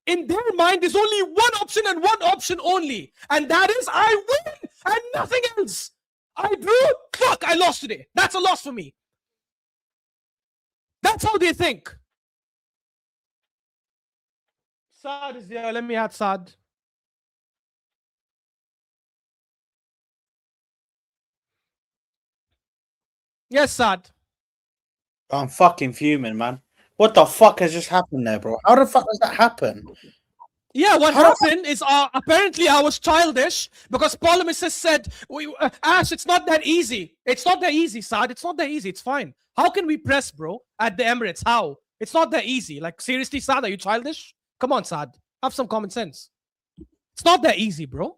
in their mind, there's only one option and one option only. And that is I win and nothing else. I drew, fuck, I lost today. That's a loss for me. That's how they think. Saad is there. Let me add Saad. Yes, Saad. I'm fucking fuming, man. What the fuck has just happened there, bro? How the fuck does that happen? Yeah, what happened is apparently I was childish because polemicist said, Ash, it's not that easy. It's not that easy, Saad. It's not that easy. It's fine. How can we press, bro, at the Emirates? How? It's not that easy. Like, seriously, Saad, are you childish? Come on, Saad. Have some common sense. It's not that easy, bro.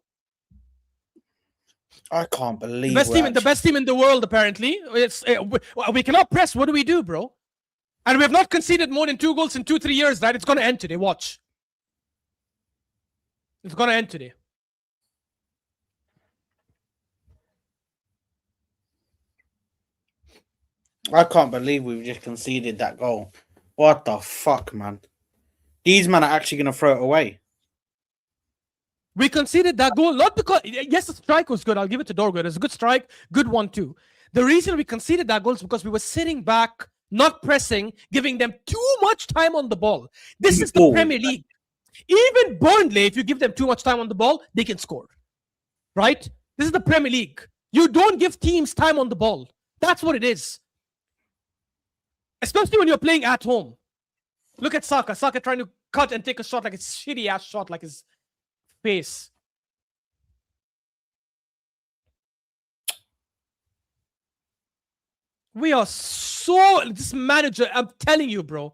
I can't believe The best team in the world, apparently. We cannot press. What do we do, bro? And we have not conceded more than 2 goals in 2-3 years, right? It's going to end today. Watch. It's going to end today. I can't believe we've just conceded that goal. What the fuck, man? These men are actually going to throw it away. We conceded that goal not because, yes, the strike was good. I'll give it to Dorgo. It was a good strike, good one too. The reason we conceded that goal is because we were sitting back, not pressing, giving them too much time on the ball. This is the Premier League. Even Burnley, if you give them too much time on the ball, they can score. Right? This is the Premier League. You don't give teams time on the ball. That's what it is. Especially when you're playing at home. Look at Saka. Saka trying to cut and take a shot like a shitty ass shot, like his face. We are so this manager. I'm telling you, bro.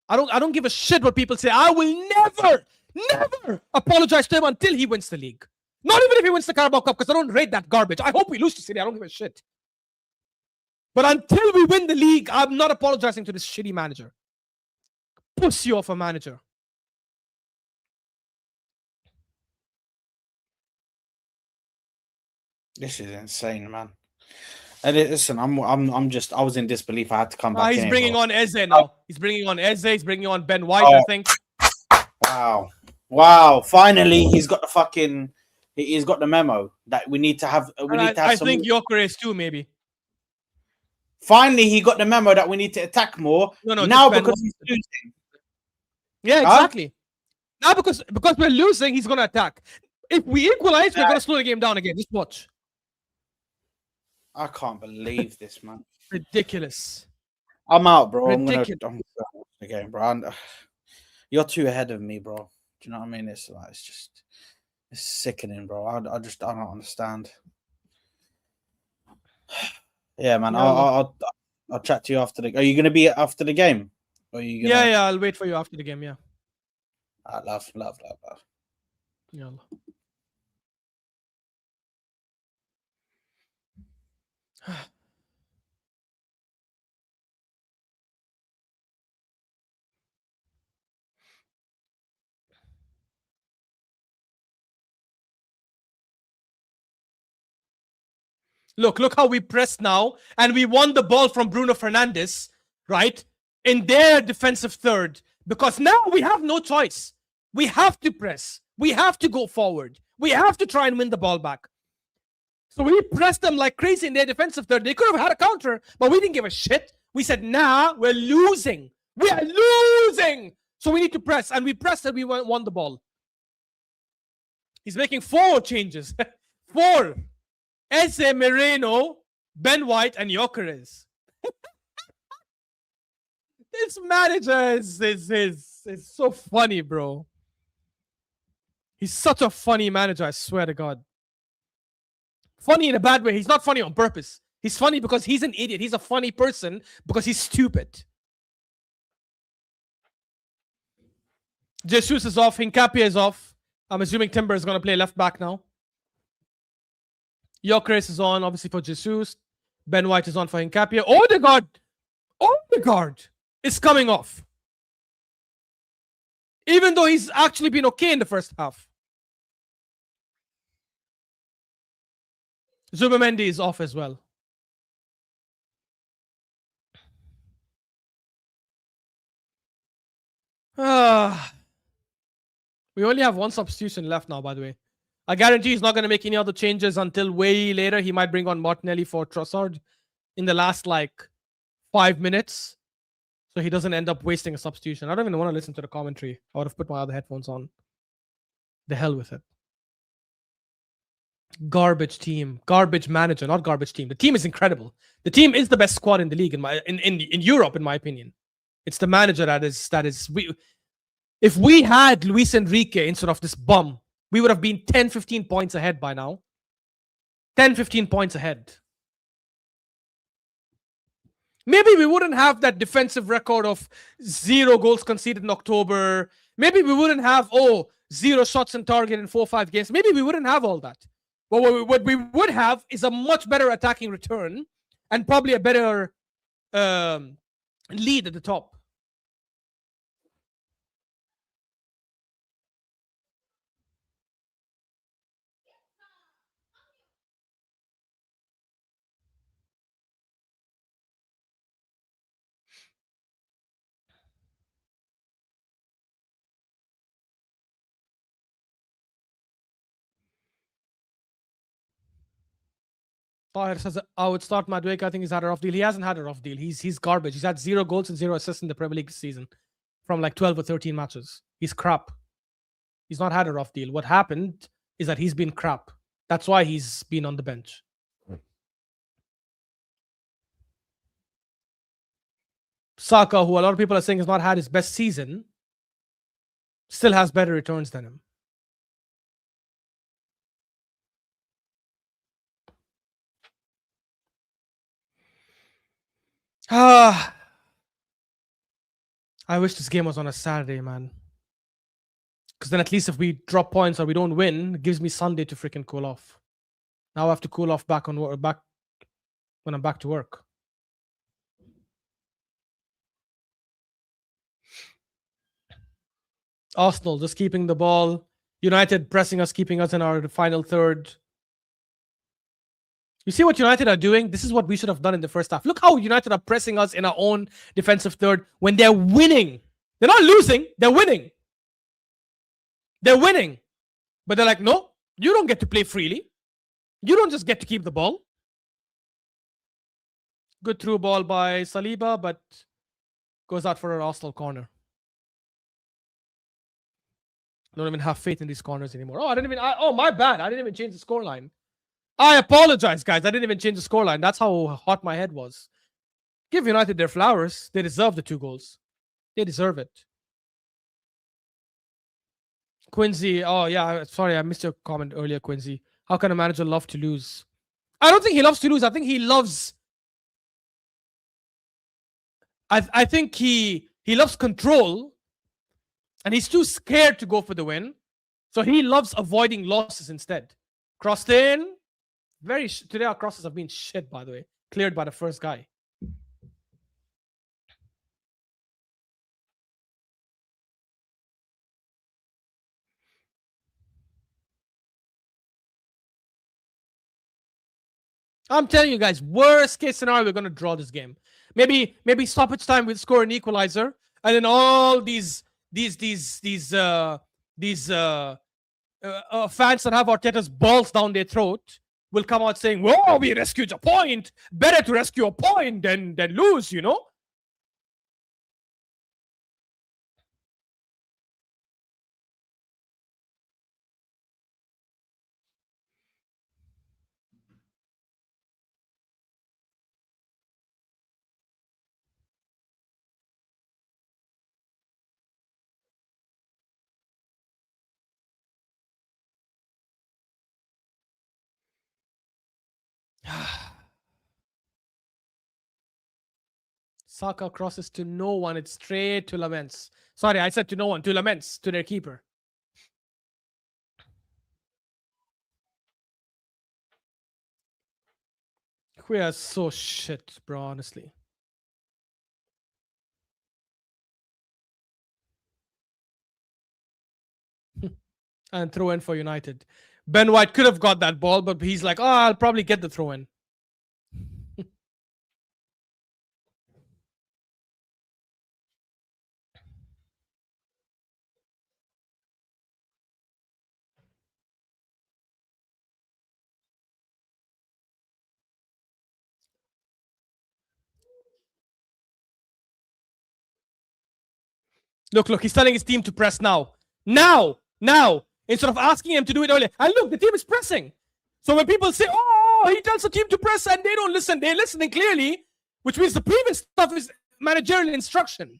I don't give a shit what people say. I will never apologize to him until he wins the league. Not even if he wins the Carabao Cup, because I don't rate that garbage. I hope we lose to City. I don't give a shit. But until we win the league, I'm not apologizing to this shitty manager. Pussy of a manager. This is insane, man. And listen, I was in disbelief. I had to come back. He's bringing on Eze now. He's bringing on Eze. He's bringing on Ben White, I think. Wow! Finally, he's got the memo that we need to have. I think Gyökeres too, maybe. Finally, he got the memo that we need to attack more. No, now because he's losing. Yeah, exactly. Now because we're losing, he's gonna attack. If we equalize, we're gonna slow the game down again. Just watch. I can't believe this, man. Ridiculous. I'm out, bro. Ridiculous. I'm gonna the game, bro. You're too ahead of me, bro. Do you know what I mean? It's sickening, bro. I don't understand. Yeah, man. I'll chat to you after the. Are you gonna be after the game? Or are you gonna... Yeah. I'll wait for you after the game. Yeah. I love. Yeah. Look how we pressed now, and we won the ball from Bruno Fernandes, right? In their defensive third, because now we have no choice. We have to press. We have to go forward. We have to try and win the ball back. So we pressed them like crazy in their defensive third. They could have had a counter, but we didn't give a shit. We said, nah, we're losing. We are losing. So we need to press. And we pressed and we won the ball. He's making 4 changes. 4. Eze, Moreno, Ben White, and Gyökeres. This manager is so funny, bro. He's such a funny manager, I swear to God. Funny in a bad way. He's not funny on purpose. He's funny because he's an idiot. He's a funny person because he's stupid. Jesus is off. Hincapié is off. I'm assuming Timber is going to play left back now. Gyökeres is on, obviously, for Jesus. Ben White is on for Hincapié. Odegaard is coming off. Even though he's actually been okay in the first half. Zubimendi is off as well. We only have 1 substitution left now, by the way. I guarantee he's not going to make any other changes until way later. He might bring on Martinelli for Trossard in the last, 5 minutes. So he doesn't end up wasting a substitution. I don't even want to listen to the commentary. I would have put my other headphones on. The hell with it. Garbage team. Garbage manager, not garbage team. The team is incredible. The team is the best squad in the league in Europe, in my opinion. It's the manager that is if we had Luis Enrique instead of this bum, we would have been 10-15 points ahead by now. 10-15 points ahead. Maybe we wouldn't have that defensive record of 0 goals conceded in October. Maybe we wouldn't have 0 shots on target in 4-5 games. Maybe we wouldn't have all that. what we would have is a much better attacking return and probably a better lead at the top. Tahir says, I would start Madueke. I think he's had a rough deal. He hasn't had a rough deal. He's garbage. He's had 0 goals and 0 assists in the Premier League this season from like 12 or 13 matches. He's crap. He's not had a rough deal. What happened is that he's been crap. That's why he's been on the bench. Saka, who a lot of people are saying has not had his best season, still has better returns than him. I wish this game was on a Saturday, man. Because then at least if we drop points or we don't win, it gives me Sunday to freaking cool off. Now I have to cool off back when I'm back to work. Arsenal just keeping the ball. United pressing us, keeping us in our final third. You see what United are doing? This is what we should have done in the first half. Look how United are pressing us in our own defensive third when they're winning. They're not losing, they're winning. They're winning. But they're like, no, you don't get to play freely. You don't just get to keep the ball. Good through ball by Saliba, but goes out for an Arsenal corner. I don't even have faith in these corners anymore. Oh, my bad. I didn't even change the scoreline. I apologize, guys. I didn't even change the scoreline. That's how hot my head was. Give United their flowers. They deserve the 2 goals. They deserve it. Quincy, oh yeah, sorry, I missed your comment earlier, Quincy. How can a manager love to lose? I don't think he loves to lose. I think he loves... I think he loves control, and he's too scared to go for the win. So he loves avoiding losses instead. Crossed in. Today our crosses have been shit, by the way. Cleared by the first guy. I'm telling you guys, worst case scenario, we're gonna draw this game. Maybe stoppage time we'll score an equalizer, and then all these fans that have Arteta's balls down their throat will come out saying, "Whoa, we rescued a point. Better to rescue a point than lose," you know. Saka crosses to no one. It's straight to Laments. Sorry, I said to no one. To Laments, to their keeper. We are so shit, bro, honestly. And throw in for United. Ben White could have got that ball, but he's like, oh, I'll probably get the throw in. Look, he's telling his team to press now. Now! Instead of asking him to do it earlier. And look, the team is pressing. So when people say, oh, he tells the team to press and they don't listen, they're listening clearly, which means the previous stuff is managerial instruction.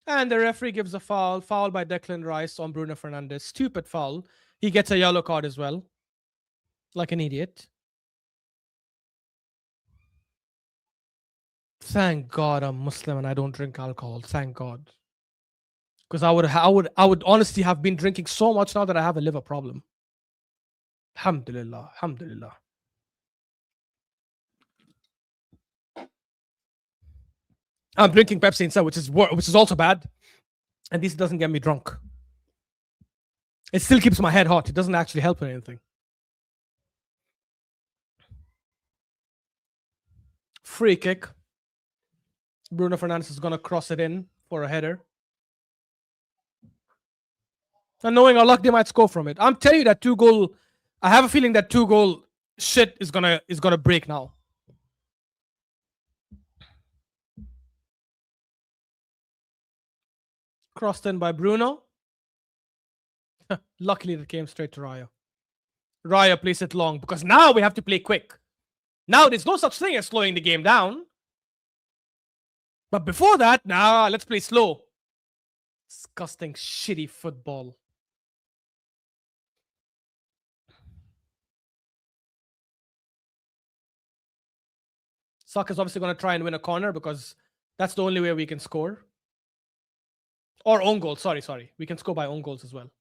And the referee gives a foul. Foul by Declan Rice on Bruno Fernandes. Stupid foul. He gets a yellow card as well. Like an idiot. Thank God I'm Muslim and I don't drink alcohol. Thank God. Because I would honestly have been drinking so much now that I have a liver problem. Alhamdulillah. Alhamdulillah. I'm drinking Pepsi instead, which is also bad. And this doesn't get me drunk. It still keeps my head hot. It doesn't actually help with anything. Free kick. Bruno Fernandes is going to cross it in for a header. And knowing our luck, they might score from it. I'm telling you that 2-goal. I have a feeling that 2-goal shit is gonna break now. Crossed in by Bruno. Luckily, it came straight to Raya. Raya plays it long because now we have to play quick. Now there's no such thing as slowing the game down. But before that, let's play slow. Disgusting, shitty football. Saka's obviously going to try and win a corner because that's the only way we can score. Or own goals. Sorry. We can score by own goals as well.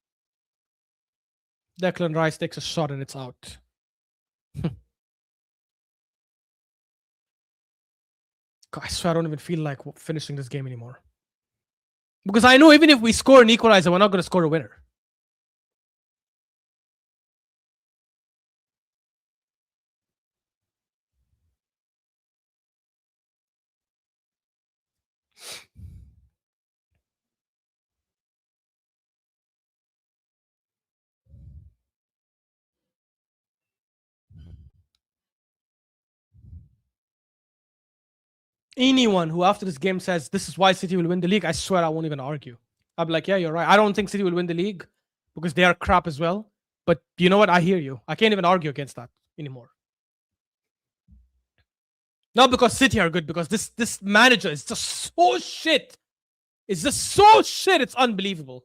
Declan Rice takes a shot and it's out. God, I swear I don't even feel like finishing this game anymore. Because I know even if we score an equalizer, we're not going to score a winner. Anyone who after this game says this is why City will win the league, I swear I won't even argue. I'll be like, yeah, you're right. I don't think City will win the league because they are crap as well. But you know what? I hear you. I can't even argue against that anymore. Not because City are good, because this manager is just so shit. It's just so shit. It's unbelievable.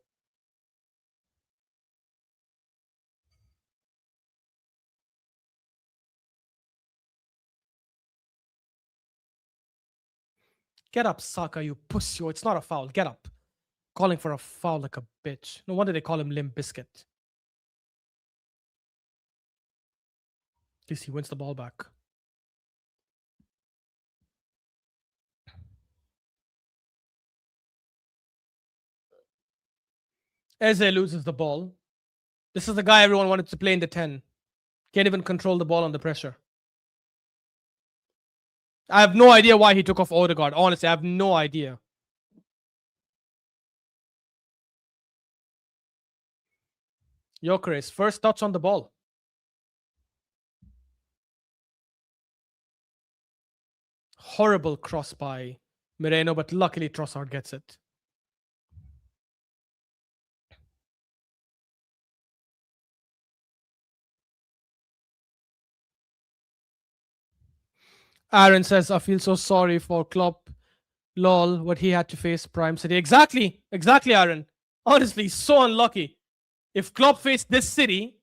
Get up, Saka, you pussy. It's not a foul. Get up. Calling for a foul like a bitch. No wonder they call him Limp Biscuit. At least he wins the ball back. Eze loses the ball. This is the guy everyone wanted to play in the 10. Can't even control the ball under pressure. I have no idea why he took off Odegaard. Honestly, I have no idea. Gyökeres, first touch on the ball. Horrible cross by Moreno, but luckily Trossard gets it. Aaron says, I feel so sorry for Klopp. Lol, what he had to face Prime City. Exactly, Aaron. Honestly, so unlucky. If Klopp faced this City,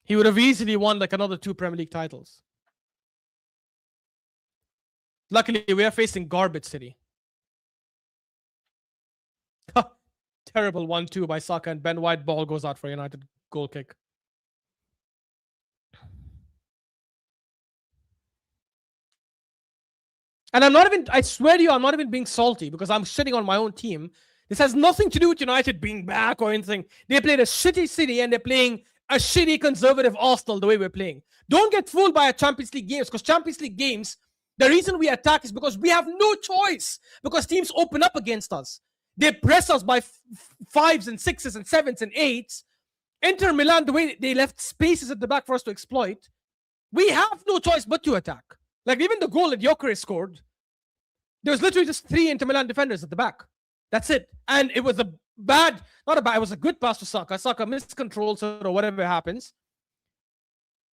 he would have easily won like another 2 Premier League titles. Luckily, we are facing garbage City. Terrible 1-2 by Saka, and Ben White ball goes out for United goal kick. And I swear to you, I'm not even being salty because I'm shitting on my own team. This has nothing to do with United being back or anything. They played a shitty City and they're playing a shitty conservative Arsenal the way we're playing. Don't get fooled by a Champions League games, because Champions League games, the reason we attack is because we have no choice, because teams open up against us. They press us by 5s and 6s and 7s and 8s. Inter Milan, the way they left spaces at the back for us to exploit, we have no choice but to attack. Like even the goal that Gyökeres scored, there was literally just 3 Inter Milan defenders at the back. That's it. And it was it was a good pass to Saka. Saka miscontrols it or whatever happens.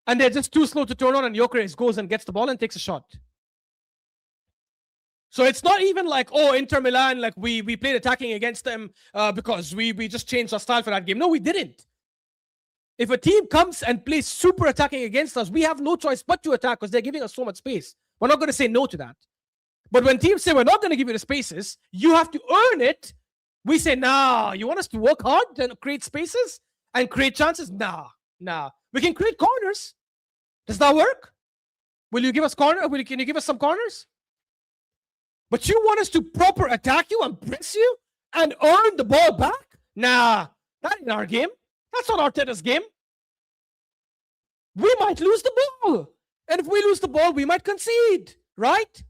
And they're just too slow to turn on, and Gyökeres goes and gets the ball and takes a shot. So it's not even like, oh, Inter Milan, like we played attacking against them because we just changed our style for that game. No, we didn't. If a team comes and plays super attacking against us, we have no choice but to attack because they're giving us so much space. We're not going to say no to that. But when teams say we're not going to give you the spaces, you have to earn it. We say, nah, you want us to work hard and create spaces and create chances? Nah. We can create corners. Does that work? Will you give us can you give us some corners? But you want us to proper attack you and press you and earn the ball back? Nah, that ain't our game. That's not Arteta's game. We might lose the ball. And if we lose the ball, we might concede, right?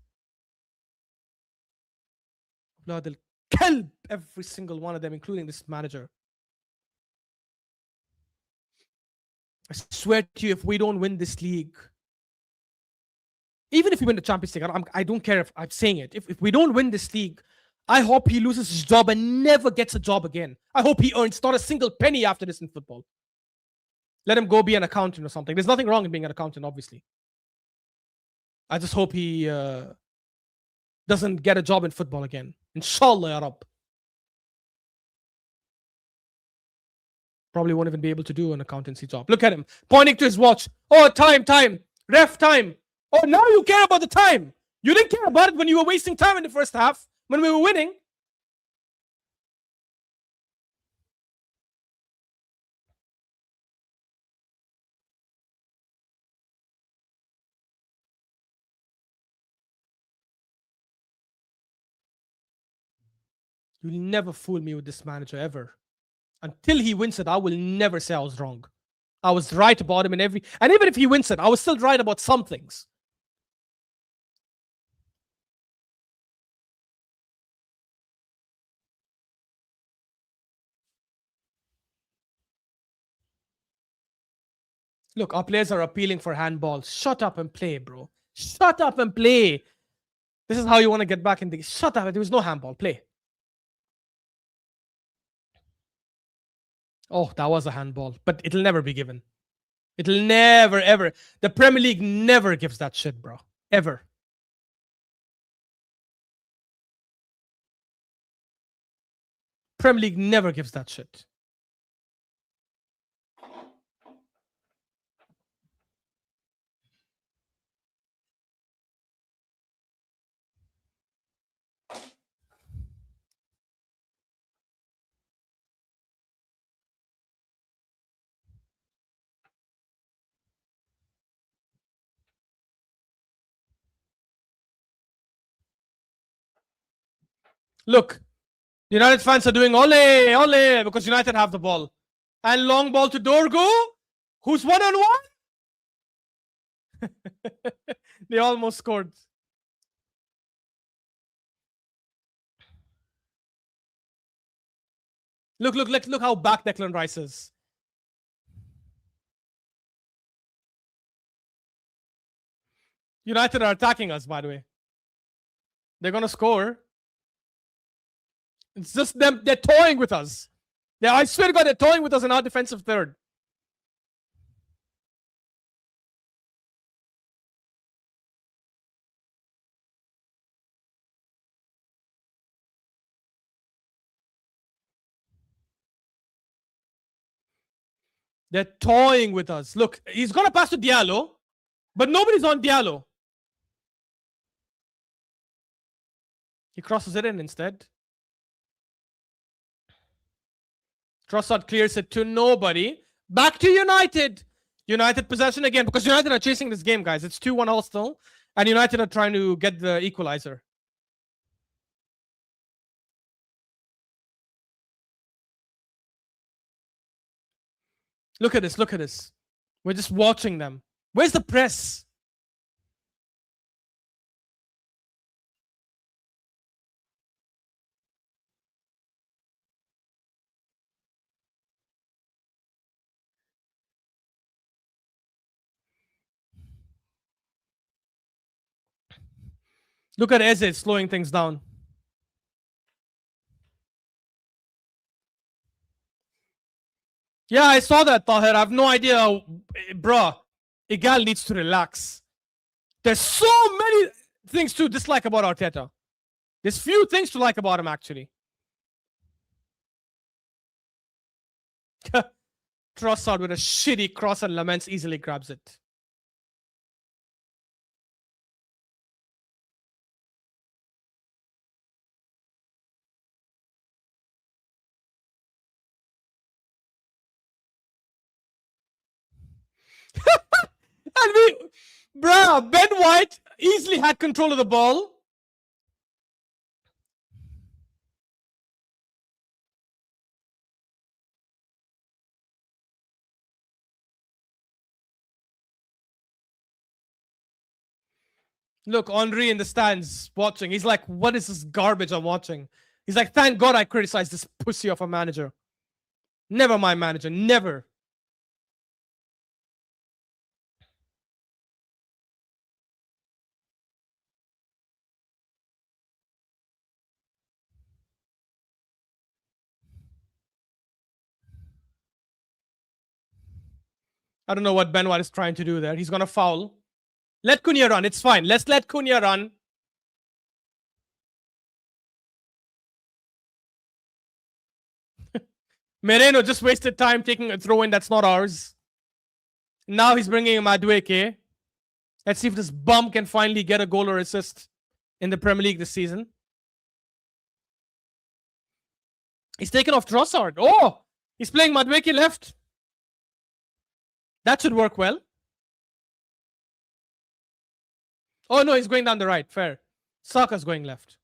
They'll kill every single one of them, including this manager. I swear to you, if we don't win this league, even if we win the Champions League, I don't care if I'm saying it. If we don't win this league, I hope he loses his job and never gets a job again. I hope he earns not a single penny after this in football. Let him go be an accountant or something. There's nothing wrong in being an accountant, obviously. I just hope he doesn't get a job in football again. Inshallah, ya Rab. Probably won't even be able to do an accountancy job. Look at him, pointing to his watch. Oh, time. Ref time. Oh, now you care about the time. You didn't care about it when you were wasting time in the first half, when we were winning. You'll never fool me with this manager, ever. Until he wins it, I will never say I was wrong. I was right about him in every... And even if he wins it, I was still right about some things. Look, our players are appealing for handballs. Shut up and play, bro. Shut up and play. This is how you want to get back in the... Shut up. There was no handball. Play. Oh, that was a handball. But it'll never be given. It'll never, ever. The Premier League never gives that shit, bro. Ever. Premier League never gives that shit. Look, United fans are doing ole because United have the ball. And long ball to Dorgo, who's one-on-one. They almost scored. Look how back Declan Rice is. United are attacking us, by the way. They're going to score. It's just them. They're toying with us. Yeah, I swear to God, they're toying with us in our defensive third. They're toying with us. Look, he's going to pass to Diallo, but nobody's on Diallo. He crosses it in instead. Trossard clears it to nobody. Back to United. United possession again because United are chasing this game, guys. It's 2-1 all still. And United are trying to get the equalizer. Look at this. Look at this. We're just watching them. Where's the press? Look at Eze slowing things down. Yeah, I saw that, Tahir. I have no idea. Bruh, Igal needs to relax. There's so many things to dislike about Arteta. There's few things to like about him, actually. Trossard with a shitty cross and Laments easily grabs it. And Ben White easily had control of the ball. Look, Henri in the stands watching. He's like, what is this garbage I'm watching? He's like, thank God I criticized this pussy of a manager. Never my manager, never. I don't know what Ben White is trying to do there. He's going to foul. Let Cunha run. It's fine. Let's let Cunha run. Moreno just wasted time taking a throw in that's not ours. Now he's bringing in Madueke. Let's see if this bum can finally get a goal or assist in the Premier League this season. He's taken off Trossard. Oh, he's playing Madueke left. That should work well. Oh, no, he's going down the right. Fair. Saka's going left.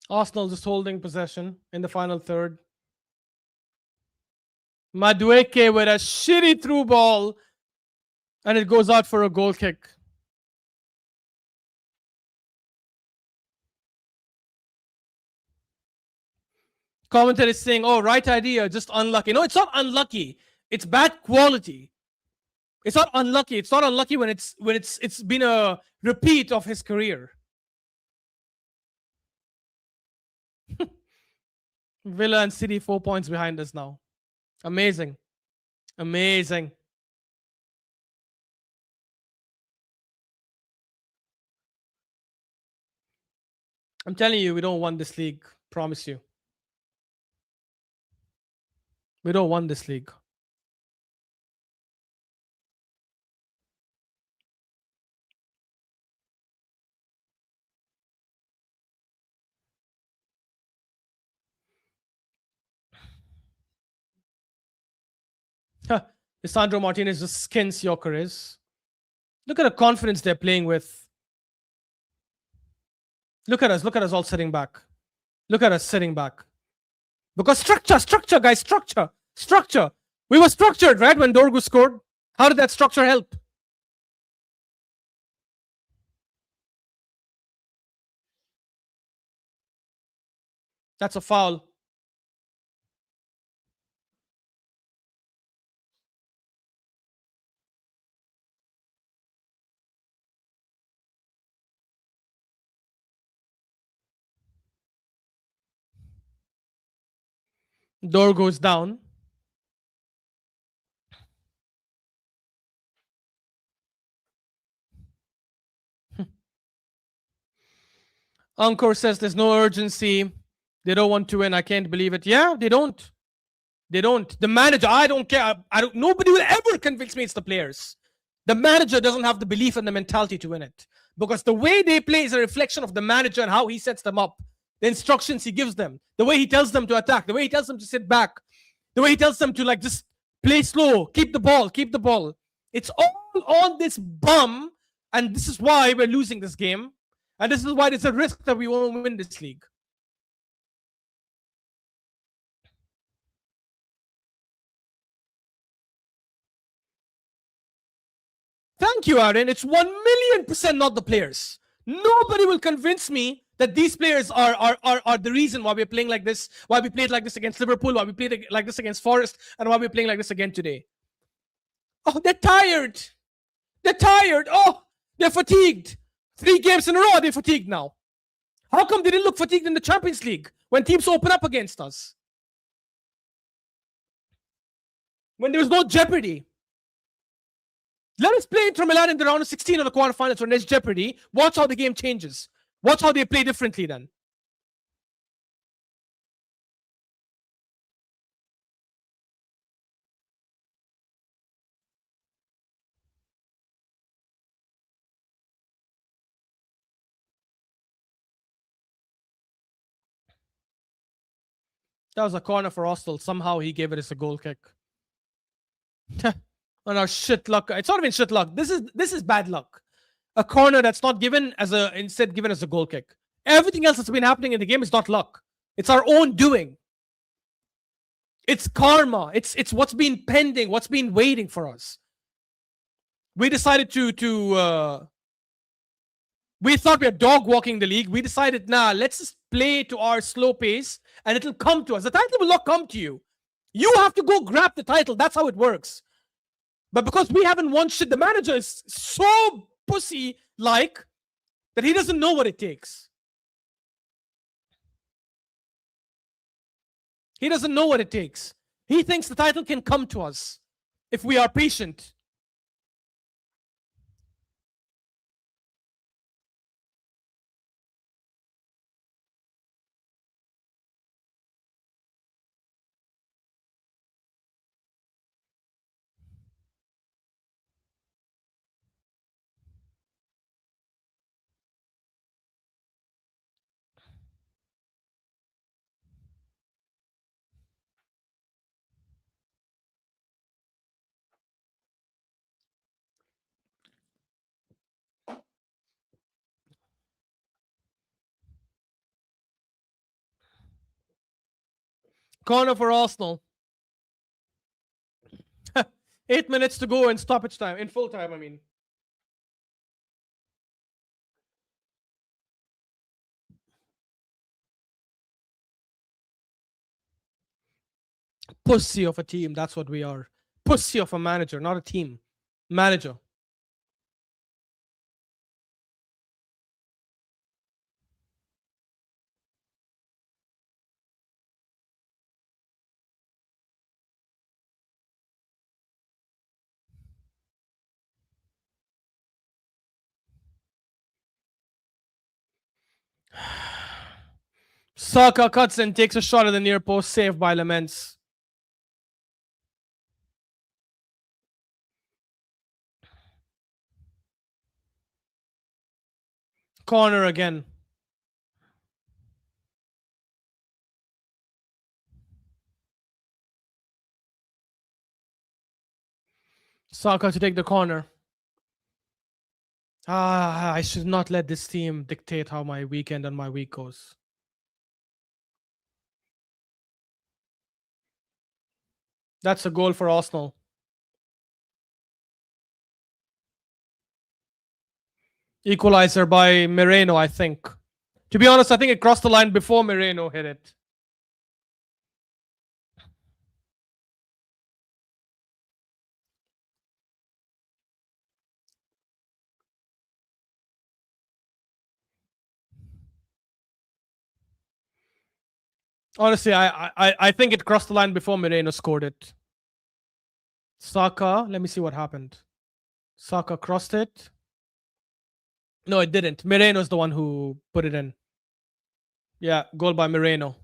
Arsenal just holding possession in the final third. Madueke with a shitty through ball. And it goes out for a goal kick. Commentator is saying, oh, right idea, just unlucky. No, it's not unlucky. It's bad quality. It's not unlucky. It's not unlucky when it's been a repeat of his career. Villa and City 4 points behind us now. Amazing. Amazing. I'm telling you, we don't want this league. Promise you. We don't want this league. Lisandro Martinez just skins Gyökeres. Look at the confidence they're playing with. Look at us all sitting back. Look at us sitting back. Because structure, guys, structure. We were structured, right, when Dorgu scored? How did that structure help? That's a foul. Door goes down. Encore says there's no urgency. They don't want to win. I can't believe it. Yeah, they don't. They don't. The manager, I don't care. I don't. Nobody will ever convince me it's the players. The manager doesn't have the belief and the mentality to win it, because the way they play is a reflection of the manager and how he sets them up, the instructions he gives them, the way he tells them to attack, the way he tells them to sit back, the way he tells them to like just play slow, keep the ball, keep the ball. It's all on this bum, and this is why we're losing this game, and this is why it's a risk that we won't win this league. Thank you, Aaron. It's 1,000,000% not the players. Nobody will convince me that these players are the reason why we're playing like this, why we played like this against Liverpool, why we played like this against Forest, and why we're playing like this again today. Oh, they're tired. They're tired. Oh, they're fatigued. 3 games in a row, they're fatigued now. How come they didn't look fatigued in the Champions League when teams open up against us? When there was no jeopardy. Let us play Inter Milan in the round of 16 of the quarterfinals when there's jeopardy. Watch how the game changes. Watch how they play differently then. That was a corner for Arsenal. Somehow he gave it as a goal kick. On our shit luck. It's not even shit luck. This is bad luck. A corner that's not given as instead given as a goal kick. Everything else that's been happening in the game is not luck. It's our own doing. It's karma. It's what's been pending, what's been waiting for us. We decided to we thought we were dog walking the league. We decided, nah, let's just play to our slow pace and it'll come to us. The title will not come to you. You have to go grab the title. That's how it works. But because we haven't won shit, the manager is so pussy-like that he doesn't know what it takes. He doesn't know what it takes. He thinks the title can come to us if we are patient. Corner for Arsenal. 8 minutes to go in stoppage time, in full time, I mean. Pussy of a team, that's what we are. Pussy of a manager, not a team. Manager. Saka cuts and takes a shot at the near post, saved by Laments. Corner again. Saka to take the corner. I should not let this team dictate how my weekend and my week goes. That's a goal for Arsenal. Equalizer by Moreno, I think. To be honest, I think it crossed the line before Moreno hit it. Honestly, I think it crossed the line before Moreno scored it. Saka, let me see what happened. Saka crossed it. No, it didn't. Moreno's the one who put it in. Yeah, goal by Moreno.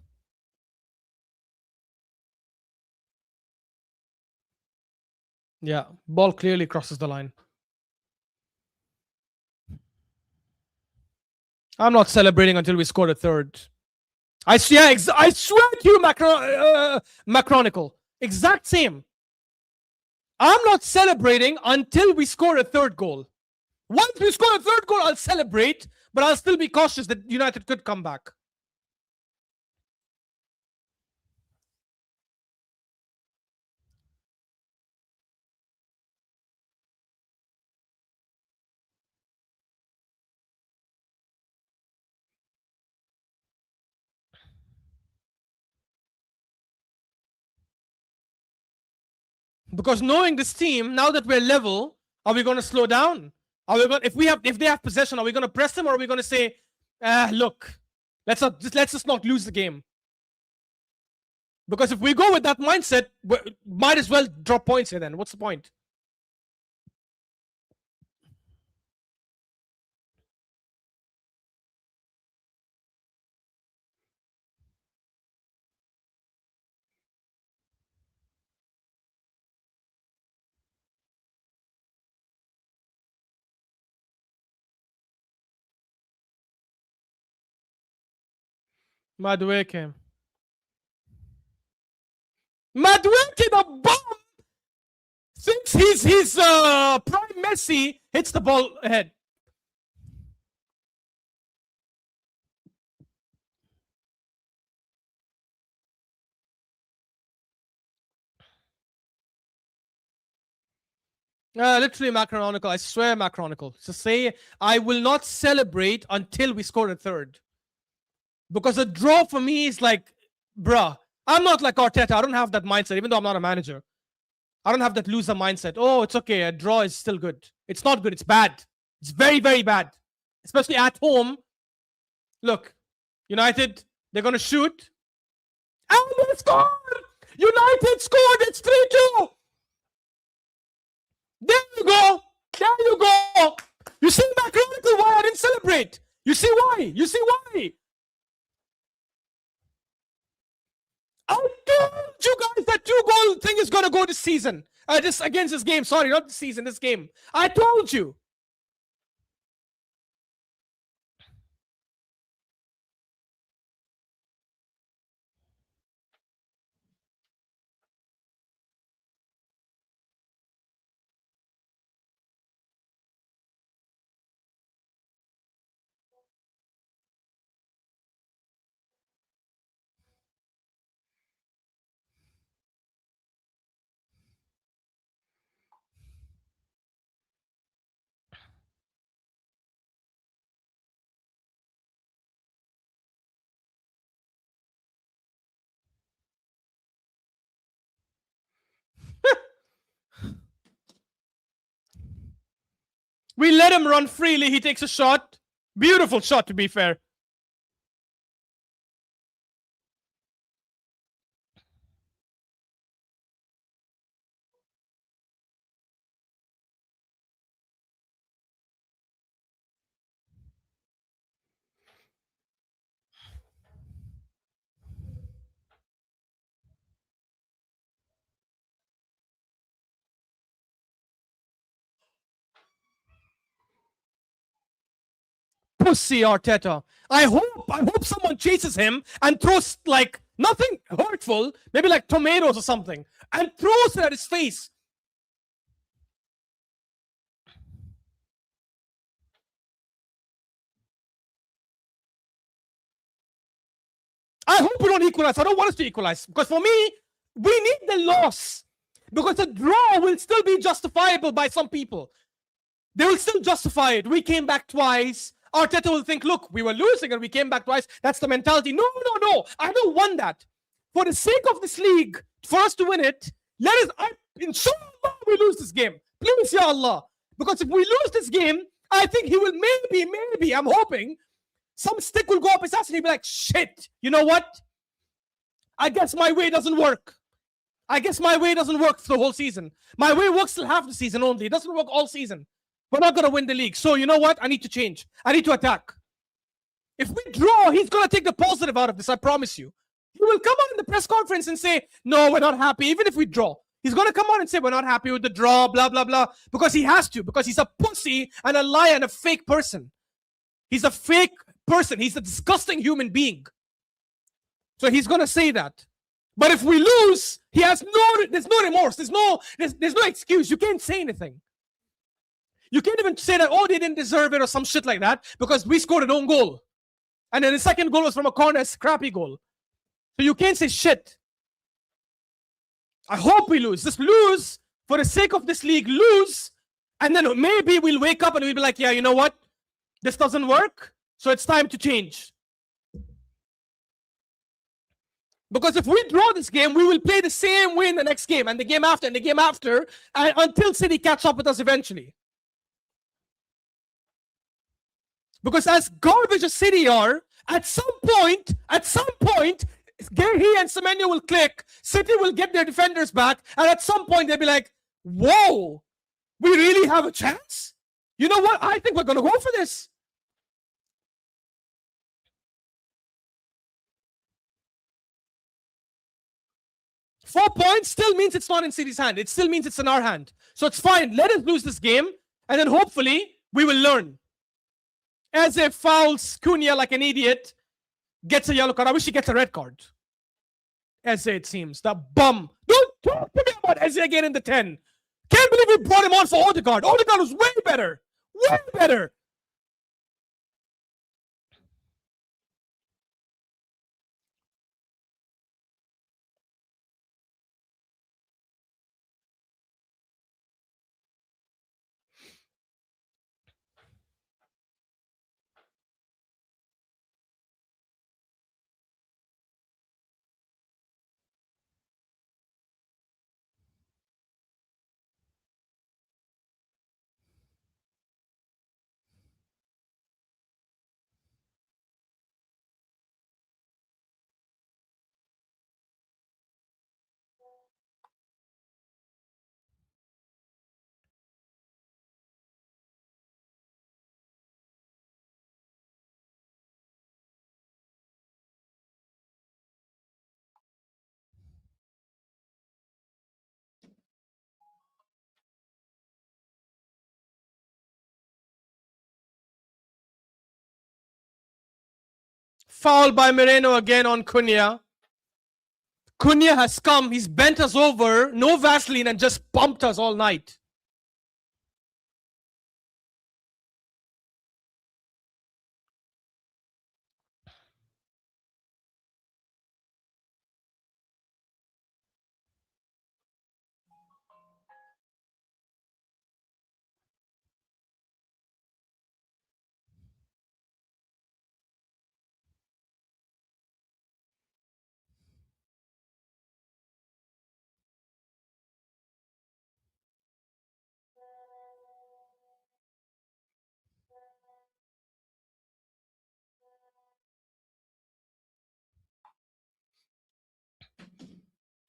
Yeah, ball clearly crosses the line. I'm not celebrating until we scored a third. I swear to you, Macronical. Exact same. I'm not celebrating until we score a third goal. Once we score a third goal, I'll celebrate, but I'll still be cautious that United could come back. Because knowing this team, now that we're level, are we going to slow down? Are we going if they have possession, are we going to press them, or are we going to say, look, let's just not lose the game? Because if we go with that mindset, we might as well drop points here then. What's the point? Madueke, the bomb thinks he's prime Messi, hits the ball ahead. Literally Macronical. I swear Macronical. So say I will not celebrate until we score a third. Because a draw for me is like, bruh, I'm not like Arteta. I don't have that mindset, even though I'm not a manager. I don't have that loser mindset. Oh, it's okay. A draw is still good. It's not good. It's bad. It's very, very bad. Especially at home. Look, United, they're going to shoot. And they scored! United scored! It's 3-2! There you go! There you go! You see Macronical why I didn't celebrate? You see why? You see why? I told you guys that 2-goal thing is going to go this season. Just against this game. Sorry, not this season, this game. I told you. We let him run freely. He takes a shot. Beautiful shot, to be fair. Pussy Arteta. I hope someone chases him and throws like nothing hurtful, maybe like tomatoes or something, and throws it at his face. I hope we don't equalize. I don't want us to equalize because for me, we need the loss because a draw will still be justifiable by some people. They will still justify it. We came back twice. Arteta will think, look, we were losing and we came back twice. That's the mentality. No. I don't want that. For the sake of this league, for us to win it, let us, inshallah, we lose this game. Please, Ya Allah. Because if we lose this game, I think he will maybe, I'm hoping, some stick will go up his ass and he'll be like, shit, you know what? I guess my way doesn't work. I guess my way doesn't work the whole season. My way works till half the season only. It doesn't work all season. We're not going to win the league. So you know what? I need to change. I need to attack. If we draw, he's going to take the positive out of this. I promise you. He will come on in the press conference and say, no, we're not happy. Even if we draw, he's going to come on and say, we're not happy with the draw, blah, blah, blah. Because he has to. Because he's a pussy and a liar and a fake person. He's a fake person. He's a disgusting human being. So he's going to say that. But if we lose, there's no remorse. There's no excuse. You can't say anything. You can't even say that, oh, they didn't deserve it or some shit like that because we scored an own goal. And then the second goal was from a corner, a scrappy goal. So you can't say shit. I hope we lose. Just lose for the sake of this league. Lose. And then maybe we'll wake up and we'll be like, yeah, you know what? This doesn't work. So it's time to change. Because if we draw this game, we will play the same way in the next game and the game after and the game after until City catch up with us eventually. Because as garbage as City are, at some point, Gehi and Semenyo will click, City will get their defenders back, and at some point they'll be like, whoa, we really have a chance? You know what? I think we're going to go for this. Four points still means it's not in City's hand. It still means it's in our hand. So it's fine. Let us lose this game, and then hopefully we will learn. Eze fouls Cunha like an idiot, gets a yellow card. I wish he gets a red card. Eze, it seems. The bum. Don't talk to me about Eze again in the 10. Can't believe we brought him on for Odegaard. Odegaard was way better. Way better. Foul by Moreno again on Cunha. Cunha has come. He's bent us over. No Vaseline and just pumped us all night.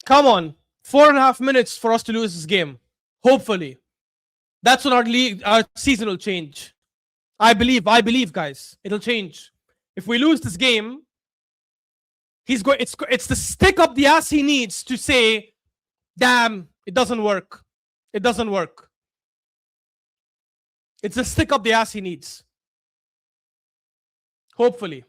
Come on. 4.5 minutes for us to lose this game. Hopefully. That's when our season will change. I believe, guys. It'll change. If we lose this game, it's the stick up the ass he needs to say, damn, it doesn't work. It doesn't work. It's the stick up the ass he needs. Hopefully.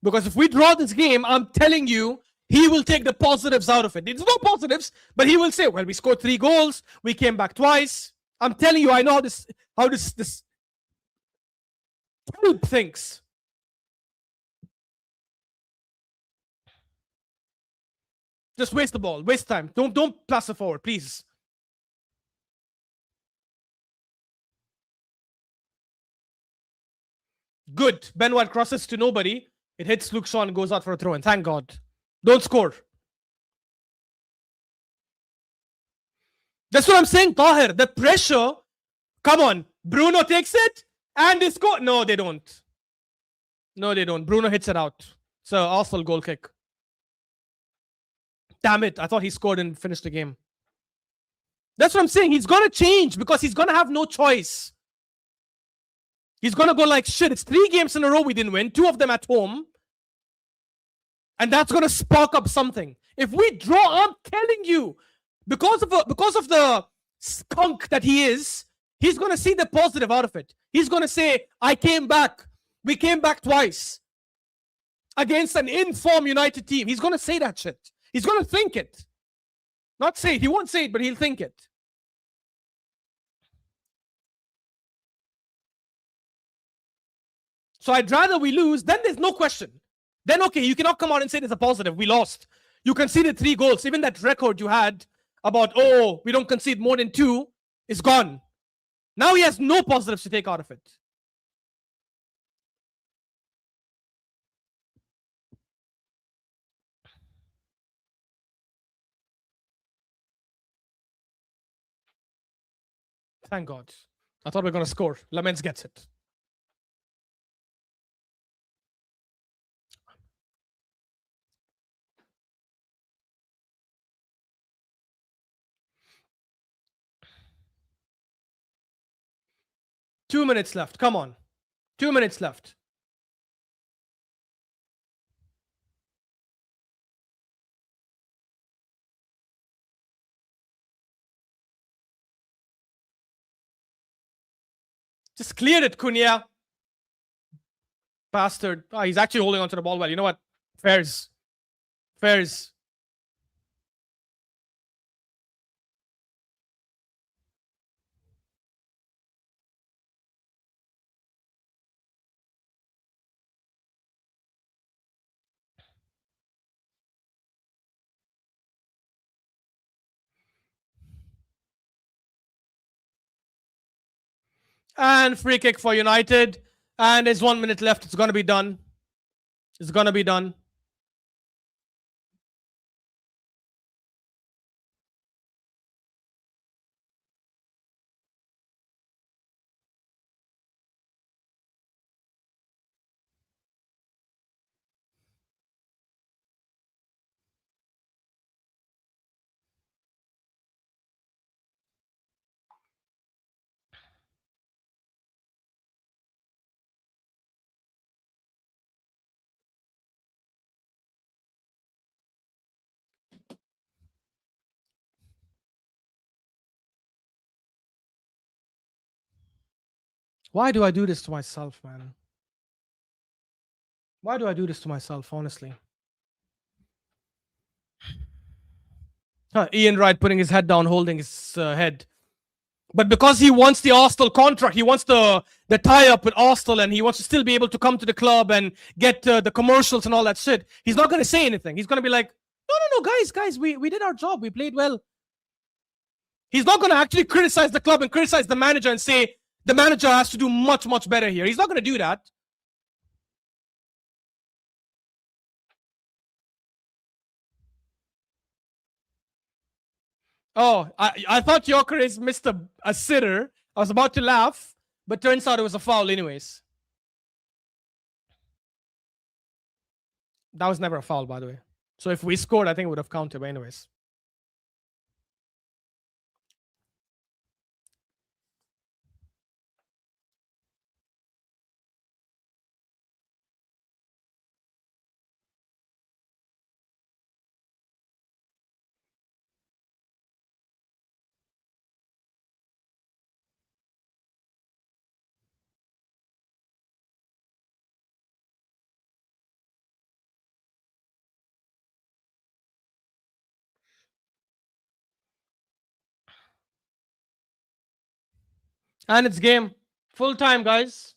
Because if we draw this game, I'm telling you, he will take the positives out of it. There's no positives, but he will say, well, we scored 3 goals. We came back twice. I'm telling you, I know how this help thinks. Just waste the ball. Waste time. Don't pass it forward, please. Good. Ben White crosses to nobody. It hits Luke Shaw and goes out for a throw in. Thank God. Don't score. That's what I'm saying, Tahir. The pressure. Come on. Bruno takes it and they score. No, they don't. No, they don't. Bruno hits it out. So Arsenal goal kick. Damn it. I thought he scored and finished the game. That's what I'm saying. He's going to change because he's going to have no choice. He's going to go like, shit, it's 3 games in a row we didn't win, 2 of them at home. And that's going to spark up something. If we draw, I'm telling you, because of the skunk that he is, he's going to see the positive out of it. He's going to say, I came back. We came back twice against an in-form United team. He's going to say that shit. He's going to think it. Not say it. He won't say it, but he'll think it. So I'd rather we lose. Then there's no question. Then, okay, you cannot come out and say there's a positive. We lost. You conceded 3 goals. Even that record you had about, oh, we don't concede more than 2 is gone. Now he has no positives to take out of it. Thank God. I thought we were going to score. Lamens gets it. Two minutes left. Come on. 2 minutes left. Just cleared it, Cunha. Bastard. Oh, he's actually holding onto the ball well. You know what? Fairs. Fairs. And free kick for United. And there's 1 minute left. It's going to be done. It's going to be done. Why do I do this to myself, man? Why do I do this to myself, honestly? Ian Wright putting his head down, holding his head. But because he wants the Arsenal contract, he wants the tie-up with Arsenal, and he wants to still be able to come to the club and get the commercials and all that shit, he's not going to say anything. He's going to be like, no, guys, we did our job. We played well. He's not going to actually criticize the club and criticize the manager and say the manager has to do much, much better here. He's not going to do that. Oh, I thought Gyökeres missed a sitter. I was about to laugh, but turns out it was a foul anyways. That was never a foul, by the way. So if we scored, I think it would have counted, but anyways. And it's game. Full time, guys.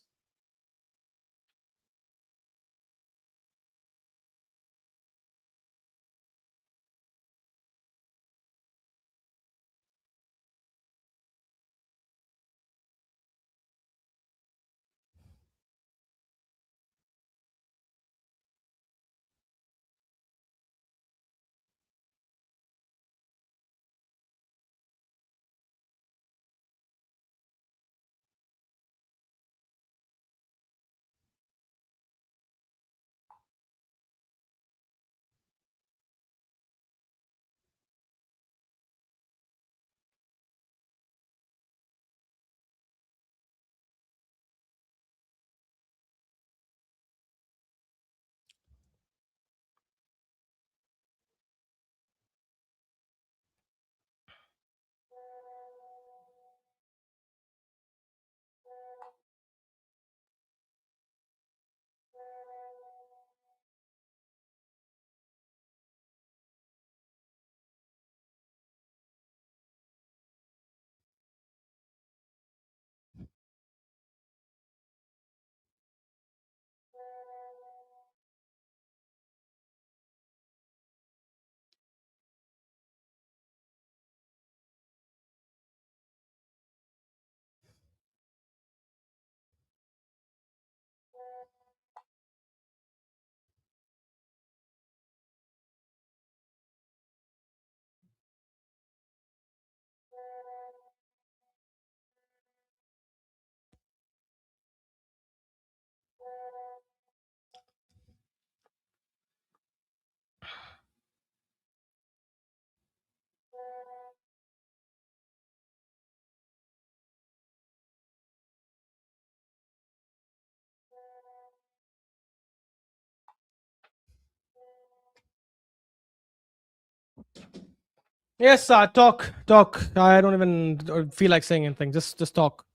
Yes, talk. I don't even feel like saying anything. Just talk.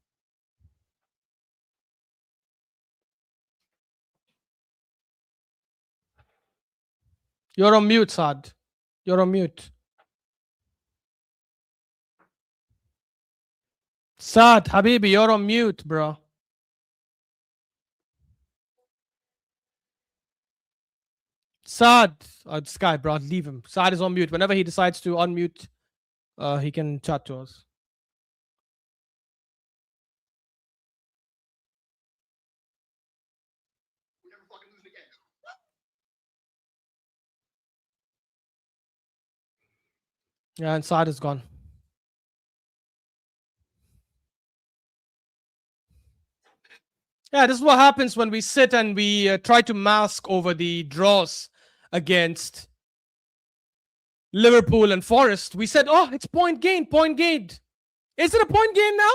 You're on mute, Saad. You're on mute. Saad, Habibi, you're on mute, bro. Saad, this guy, bro, leave him. Saad is on mute. Whenever he decides to unmute, he can chat to us. Yeah, and Saad is gone. Yeah, this is what happens when we sit and we try to mask over the draws against Liverpool and Forest. We said, oh, it's point gain, point gained. Is it a point gain now?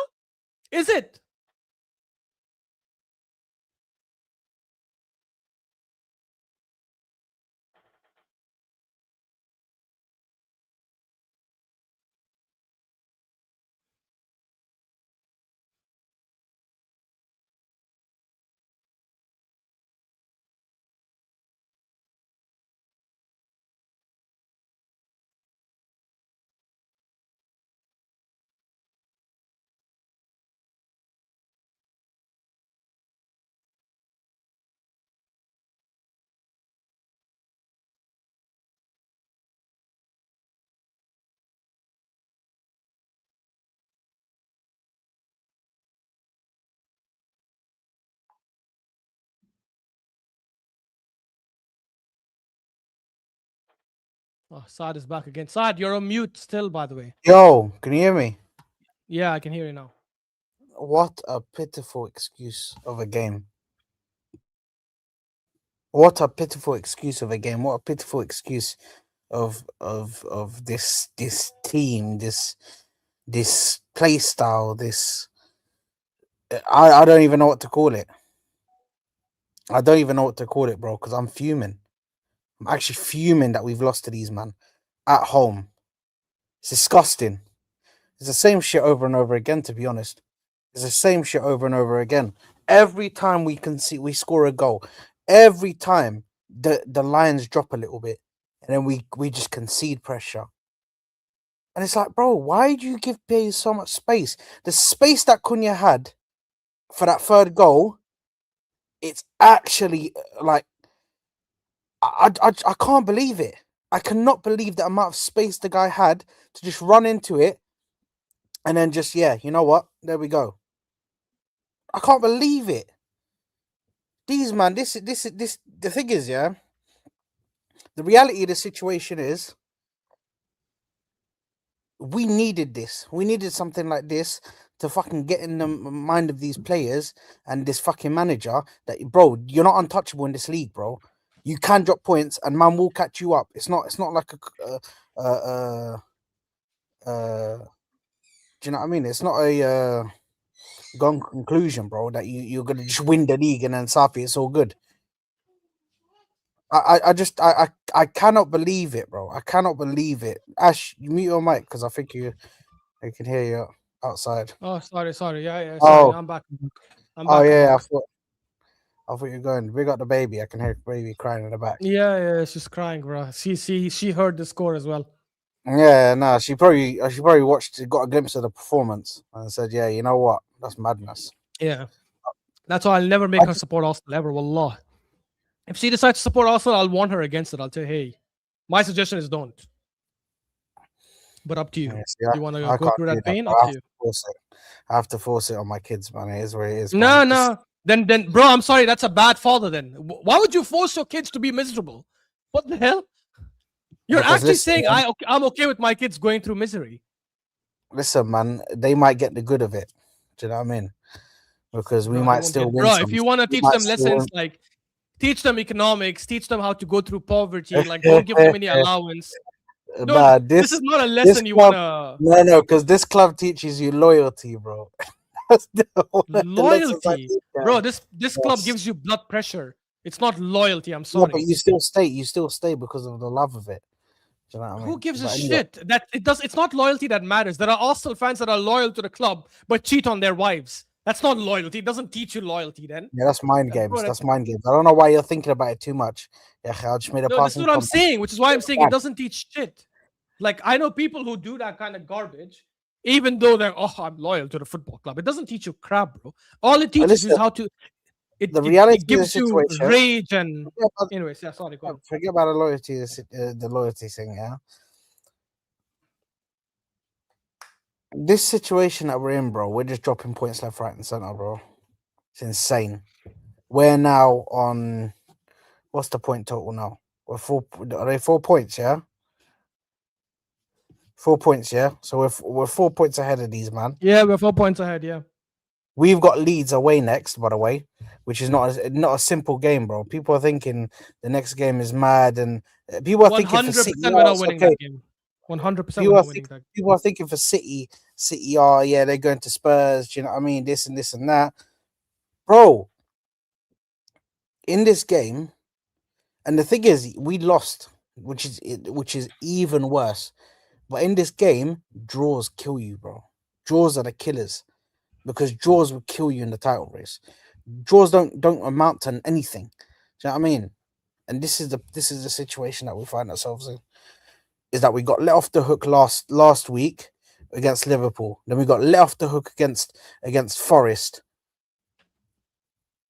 Is it? Oh, Saad is back again. Saad, you're on mute still, by the way. Yo, can you hear me? Yeah, I can hear you now. What a pitiful excuse of a game. What a pitiful excuse of a game. What a pitiful excuse of this team, this play style, this I don't even know what to call it. I don't even know what to call it, bro, because I'm fuming. I'm actually fuming that we've lost to these man at home. It's disgusting. It's the same shit over and over again, to be honest. It's the same shit over and over again. Every time we score a goal, every time the Lions drop a little bit, and then we just concede pressure. And it's like, bro, why do you give players so much space? The space that Cunha had for that third goal, it's actually like I can't believe it. I cannot believe the amount of space the guy had to just run into it and then just, yeah, you know what? There we go. I can't believe it. These man, this the thing is, yeah. The reality of the situation is we needed this. We needed something like this to fucking get in the mind of these players and this fucking manager that, bro, you're not untouchable in this league, bro. You can drop points and man will catch you up. It's not like do you know what I mean? It's not a gone conclusion, bro, that you're gonna just win the league and then Safi, it's all good. I cannot believe it, bro. I cannot believe it. Ash, you mute your mic because I think I can hear you outside. Oh, sorry. Yeah, sorry. I'm back. I'm back. Yeah, I thought you were going. We got the baby. I can hear the baby crying in the back. Yeah, she's crying, bro. She heard the score as well. Yeah, no, she probably watched, got a glimpse of the performance and said, "Yeah, you know what? That's madness." Yeah, that's why I'll never make her support Arsenal ever. Wallah. If she decides to support Arsenal, I'll warn her against it. I'll say, hey, my suggestion is don't. But up to you. Yeah, see, you want to go through that pain? Up to you. I have to force it on my kids, man. It is where it is. No. Then, bro, I'm sorry. That's a bad father. Then why would you force your kids to be miserable? What the hell? You're actually saying I'm okay with my kids going through misery. Listen, man, they might get the good of it. Do you know what I mean? Because we might still win. Bro, if you want to teach them lessons like teach them economics, teach them how to go through poverty, like don't give them any allowance. No, this is not a lesson you want to. No, because this club teaches you loyalty, bro. Loyalty, bro. This club gives you blood pressure. It's not loyalty. I'm sorry. No, but you still stay because of the love of it. Do you know what I mean? Who gives a But anyway, shit? That it does. It's not loyalty that matters. There are Arsenal fans that are loyal to the club but cheat on their wives. That's not loyalty. It doesn't teach you loyalty. Then Yeah, that's mind Bro, games. That's mind games. I don't know why you're thinking about it too much. Yeah, I just made a no, this is passing what I'm comment. saying, which is why I'm saying it doesn't teach shit. Like I know people who do that kind of garbage, even though they're I'm loyal to the football club. It doesn't teach you crap, bro. All it teaches you is listen, how to. It, the it, reality it of the gives you situation- rage and. Forget about- Anyways, yeah, sorry, go on. Forget about the loyalty thing. Yeah, this situation that we're in, bro, we're just dropping points left, right, and center, bro. It's insane. We're now on what's the point total now? We're 4. Are they 4 points? Yeah, 4 points. Yeah, so we're 4 points ahead of these, man. Yeah, we're 4 points ahead. Yeah. We've got Leeds away next, by the way, which is not a simple game, bro. People are thinking the next game is mad, and people are thinking for 100% City. we're not winning that game. 100% we're not winning that game. People are thinking for City. City are they're going to Spurs. Do you know what I mean? This and this and that, bro. In this game, and the thing is, we lost, which is even worse. But in this game, draws kill you, bro. Draws are the killers. Because draws will kill you in the title race. Draws don't amount to anything. Do you know what I mean? And this is the situation that we find ourselves in. Is that we got let off the hook last week against Liverpool. Then we got let off the hook against Forest.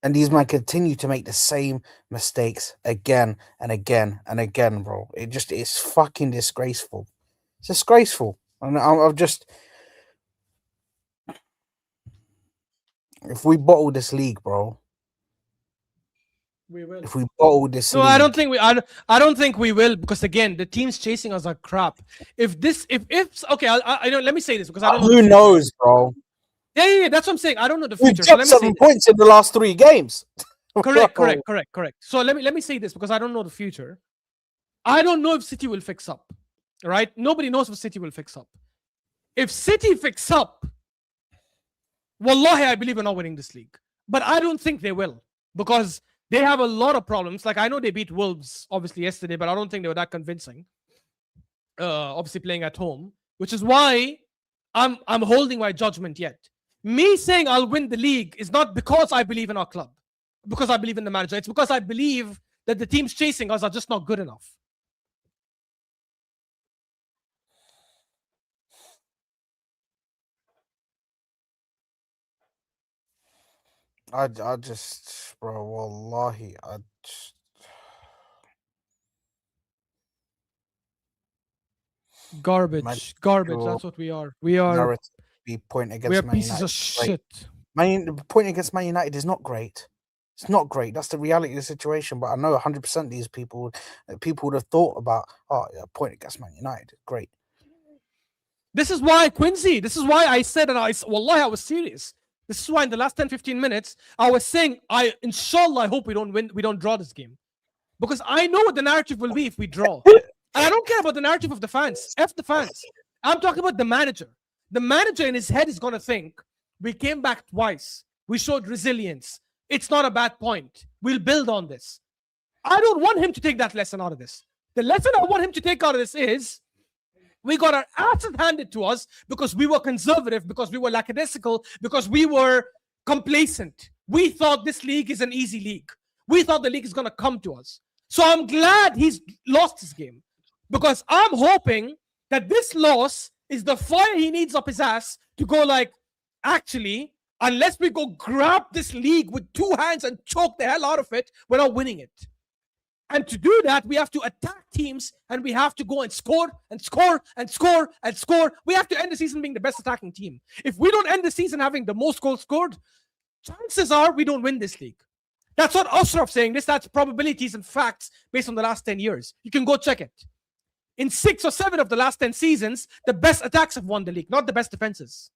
And these men continue to make the same mistakes again and again and again, bro. It's fucking disgraceful. It's disgraceful. And I've just. If we bottle this league, bro. We will. If we bottle this No, league, I don't think we. I don't think we will because again, the teams chasing us are crap. If okay, I don't. Let me say this because I don't know. Who knows, bro? Yeah. That's what I'm saying. I don't know the We've future. So let dropped me say 7 this. points in the last 3 games. Correct. So let me say this because I don't know the future. I don't know if City will fix up. Right? Nobody knows if City will fix up. If City fix up, wallahi, I believe we're not winning this league. But I don't think they will because they have a lot of problems. Like I know they beat Wolves obviously yesterday, but I don't think they were that convincing. Obviously playing at home, which is why I'm holding my judgment yet. Me saying I'll win the league is not because I believe in our club, because I believe in the manager. It's because I believe that the teams chasing us are just not good enough. I just, bro, wallahi, Garbage. Bro, That's what we are. We are. narrative be point against We are Man pieces United. of shit. The point against Man United is not great. It's not great. That's the reality of the situation. But I know 100% these people would have thought about, point against Man United. Great. This is why, Quincy, this is why I said, and wallahi, I was serious. This is why in the last 10, 15 minutes, I was saying, inshallah, I hope we don't draw this game. Because I know what the narrative will be if we draw. And I don't care about the narrative of the fans. F the fans. I'm talking about the manager. The manager in his head is going to think, we came back twice. We showed resilience. It's not a bad point. We'll build on this. I don't want him to take that lesson out of this. The lesson I want him to take out of this is, we got our asses handed to us because we were conservative, because we were lackadaisical, because we were complacent. We thought this league is an easy league. We thought the league is going to come to us. So I'm glad he's lost his game because I'm hoping that this loss is the fire he needs up his ass to go like, actually, unless we go grab this league with 2 hands and choke the hell out of it, we're not winning it. And to do that, we have to attack teams and we have to go and score and score and score and score. We have to end the season being the best attacking team. If we don't end the season having the most goals scored, chances are we don't win this league. That's what Ashraf's saying. That's probabilities and facts based on the last 10 years. You can go check it. In 6 or 7 of the last 10 seasons, the best attacks have won the league, not the best defenses.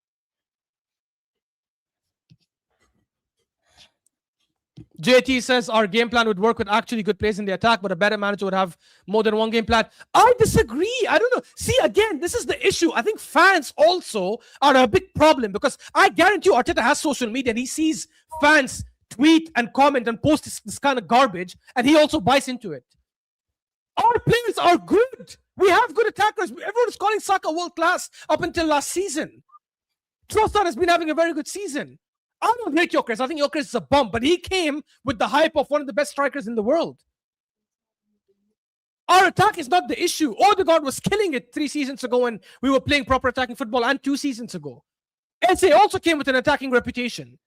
JT says our game plan would work with actually good plays in the attack, but a better manager would have more than one game plan. I disagree. I don't know. See, again, this is the issue. I think fans also are a big problem because I guarantee you Arteta has social media and he sees fans tweet and comment and post this kind of garbage and he also buys into it. Our players are good. We have good attackers. Everyone is calling Saka world class up until last season. Trossard has been having a very good season. I don't rate Gyökeres. I think Gyökeres is a bum, but he came with the hype of one of the best strikers in the world. Our attack is not the issue. Odegaard was killing it 3 seasons ago when we were playing proper attacking football, and 2 seasons ago. SA also came with an attacking reputation.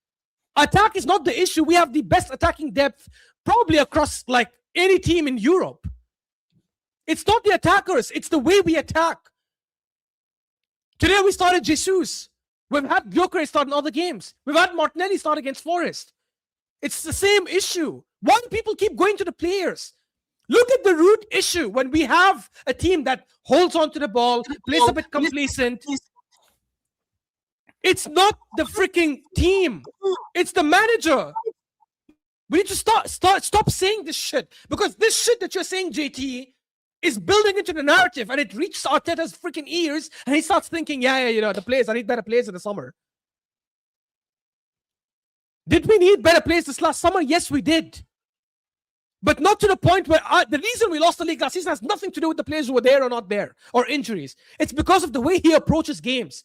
Attack is not the issue. We have the best attacking depth probably across like any team in Europe. It's not the attackers. It's the way we attack. Today we started Jesus. We've had Gyökeres start in other games. We've had Martinelli start against Forest. It's the same issue. Why do people keep going to the players? Look at the root issue. When we have a team that holds on to the ball, plays a bit complacent, it's not the freaking team. It's the manager. We need to stop saying this shit. Because this shit that you're saying, JT, is building into the narrative, and it reaches Arteta's freaking ears, and he starts thinking, yeah, the players, I need better players in the summer. Did we need better players this last summer? Yes, we did. But not to the point where the reason we lost the league last season has nothing to do with the players who were there or not there, or injuries. It's because of the way he approaches games.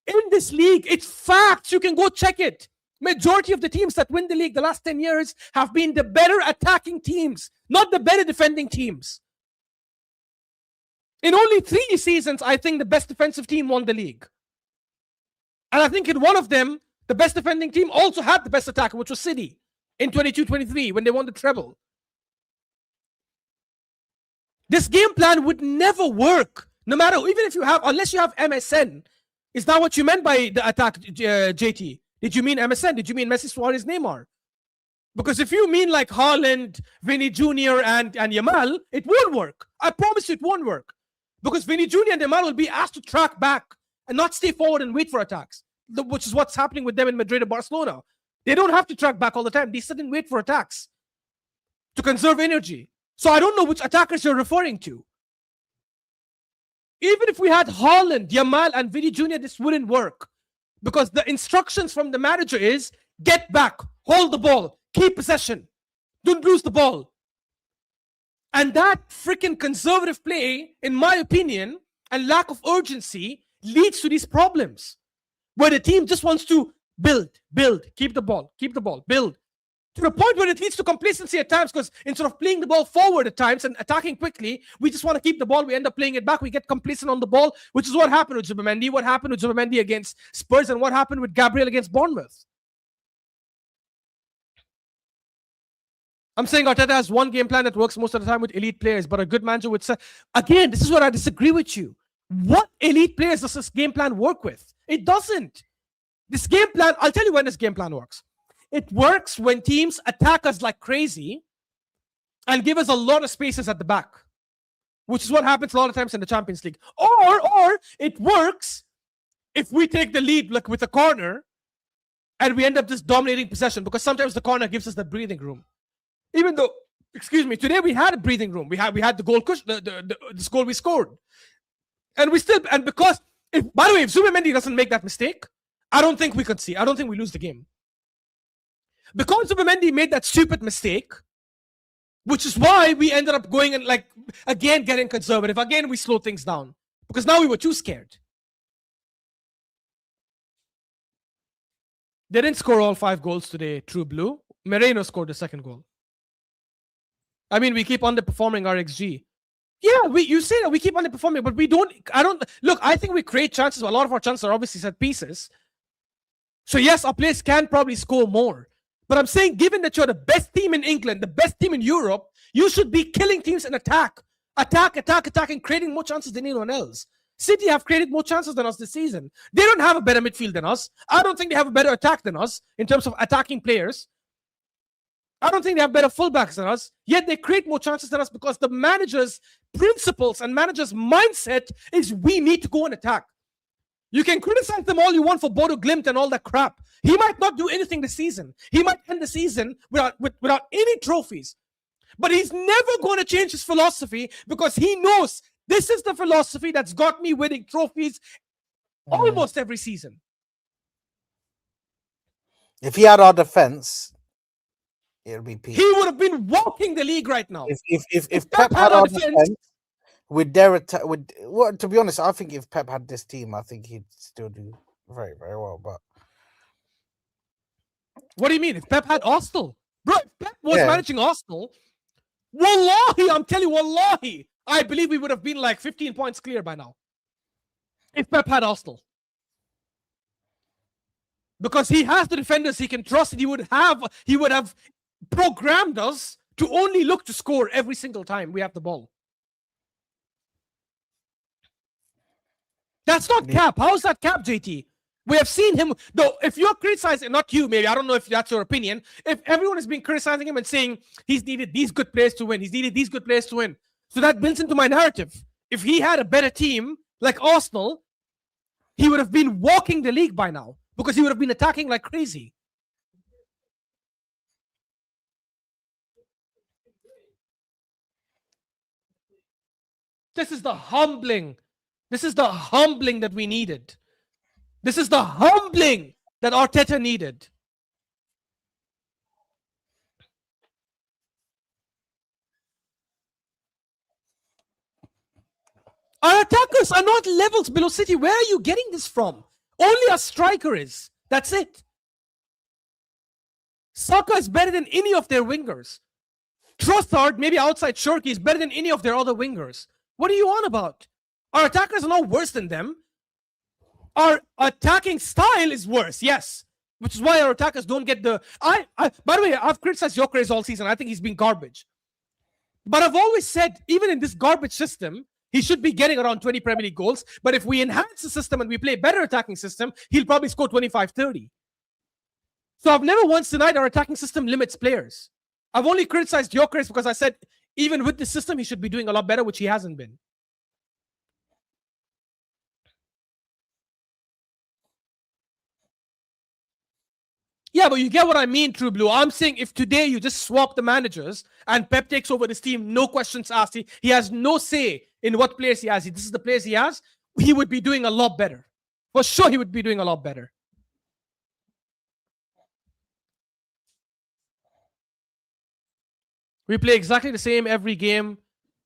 In this league, it's facts. You can go check it. Majority of the teams that win the league the last 10 years have been the better attacking teams, not the better defending teams. In only 3 seasons, I think the best defensive team won the league. And I think in one of them, the best defending team also had the best attacker, which was City in 22-23 when they won the treble. This game plan would never work, no matter, even if you have, unless you have MSN. Is that what you meant by the attack, JT? Did you mean MSN? Did you mean Messi, Suarez, Neymar? Because if you mean like Haaland, Vinny Jr. and Yamal, it won't work. I promise you it won't work. Because Vinny Jr. and Yamal will be asked to track back and not stay forward and wait for attacks, which is what's happening with them in Madrid and Barcelona. They don't have to track back all the time. They sit and wait for attacks to conserve energy. So I don't know which attackers you're referring to. Even if we had Haaland, Yamal, and Vinny Jr., this wouldn't work. Because the instructions from the manager is, get back, hold the ball, keep possession, don't lose the ball. And that freaking conservative play, in my opinion, and lack of urgency leads to these problems. Where the team just wants to build, keep the ball, build. To the point where it leads to complacency at times, because instead of playing the ball forward at times and attacking quickly, we just want to keep the ball. We end up playing it back. We get complacent on the ball, which is what happened with Zubimendi, what happened with Zubimendi against Spurs, and what happened with Gabriel against Bournemouth. I'm saying Arteta has one game plan that works most of the time with elite players, but a good manager would say, again, this is where I disagree with you. What elite players does this game plan work with? It doesn't. This game plan, I'll tell you when this game plan works. It works when teams attack us like crazy and give us a lot of spaces at the back, which is what happens a lot of times in the Champions League. Or it works if we take the lead like with a corner and we end up just dominating possession, because sometimes the corner gives us the breathing room. Even though, excuse me, today we had a breathing room. We had the goal cushion, this goal we scored. And because, by the way, if Zubimendi doesn't make that mistake, I don't think we lose the game. Because Zubimendi made that stupid mistake, which is why we ended up going and again getting conservative. Again, we slowed things down. Because now we were too scared. They didn't score all 5 goals today, True Blue. Moreno scored the second goal. I mean, we keep underperforming our XG. Yeah, you say that we keep underperforming, but I think we create chances. A lot of our chances are obviously set pieces. So yes, our players can probably score more. But I'm saying, given that you're the best team in England, the best team in Europe, you should be killing teams in attack, and creating more chances than anyone else. City have created more chances than us this season. They don't have a better midfield than us. I don't think they have a better attack than us in terms of attacking players. I don't think they have better fullbacks than us, yet they create more chances than us because the manager's principles and manager's mindset is we need to go and attack. You can criticize them all you want for Bodo Glimt and all that crap. He might not do anything this season. He might end the season without any trophies. But he's never going to change his philosophy because he knows this is the philosophy that's got me winning trophies almost every season. If he had our defense, it would be peak. He would have been walking the league right now. If Pep had our defense, with their attack, with well, to be honest, I think if Pep had this team, I think he'd still do very, very well. But What do you mean? If Pep had Arsenal, bro, if Pep was Yeah. managing Arsenal, wallahi, I'm telling you, wallahi, I believe we would have been like 15 points clear by now. If Pep had Arsenal. Because he has the defenders he can trust, and he would have programmed us to only look to score every single time we have the ball. That's not cap. How is that cap, JT? We have seen him, though. If you're criticizing, not you, maybe, I don't know if that's your opinion. If everyone has been criticizing him and saying he's needed these good players to win, he's needed these good players to win. So that builds into my narrative. If he had a better team like Arsenal, he would have been walking the league by now because he would have been attacking like crazy. This is the humbling. This is the humbling that we needed. This is the humbling that Arteta needed. Our attackers are not levels below City. Where are you getting this from? Only a striker is. That's it. Saka is better than any of their wingers. Trossard, maybe outside Shirky, is better than any of their other wingers. What are you on about? Our attackers are not worse than them. Our attacking style is worse, yes. Which is why our attackers don't get the... By the way, I've criticized Gyökeres all season. I think he's been garbage. But I've always said, even in this garbage system, he should be getting around 20 Premier League goals. But if we enhance the system and we play a better attacking system, he'll probably score 25, 30. So I've never once denied our attacking system limits players. I've only criticized Gyökeres because I said, even with the system, he should be doing a lot better, which he hasn't been. Yeah, but you get what I mean, True Blue. I'm saying if today you just swap the managers and Pep takes over this team, no questions asked, he has no say in what players he has. This is the players he has. He would be doing a lot better. For sure, he would be doing a lot better. We play exactly the same every game.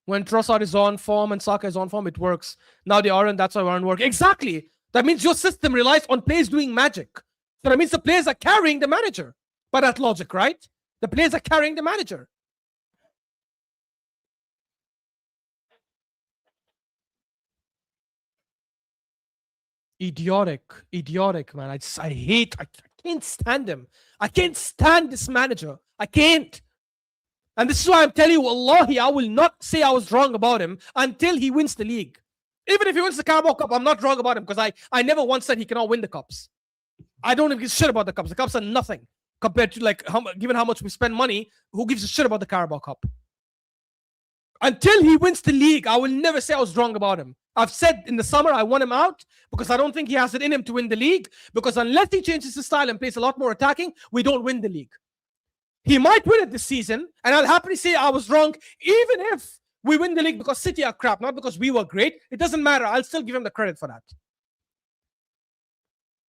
When Trossard is on form and Saka is on form, it works. Now they aren't, that's why we aren't working. Exactly. That means your system relies on players doing magic. So that means the players are carrying the manager. By that logic, right? The players are carrying the manager. Idiotic, man. I can't stand him. I can't stand this manager. I can't. And this is why I'm telling you, wallahi, I will not say I was wrong about him until he wins the league. Even if he wins the Carabao Cup, I'm not wrong about him because I never once said he cannot win the cups. I don't give a shit about the cups. The cups are nothing compared to, like, given how much we spend money, who gives a shit about the Carabao Cup? Until he wins the league, I will never say I was wrong about him. I've said in the summer I want him out because I don't think he has it in him to win the league, because unless he changes his style and plays a lot more attacking, we don't win the league. He might win it this season, and I'll happily say I was wrong, even if we win the league because City are crap, not because we were great. It doesn't matter. I'll still give him the credit for that.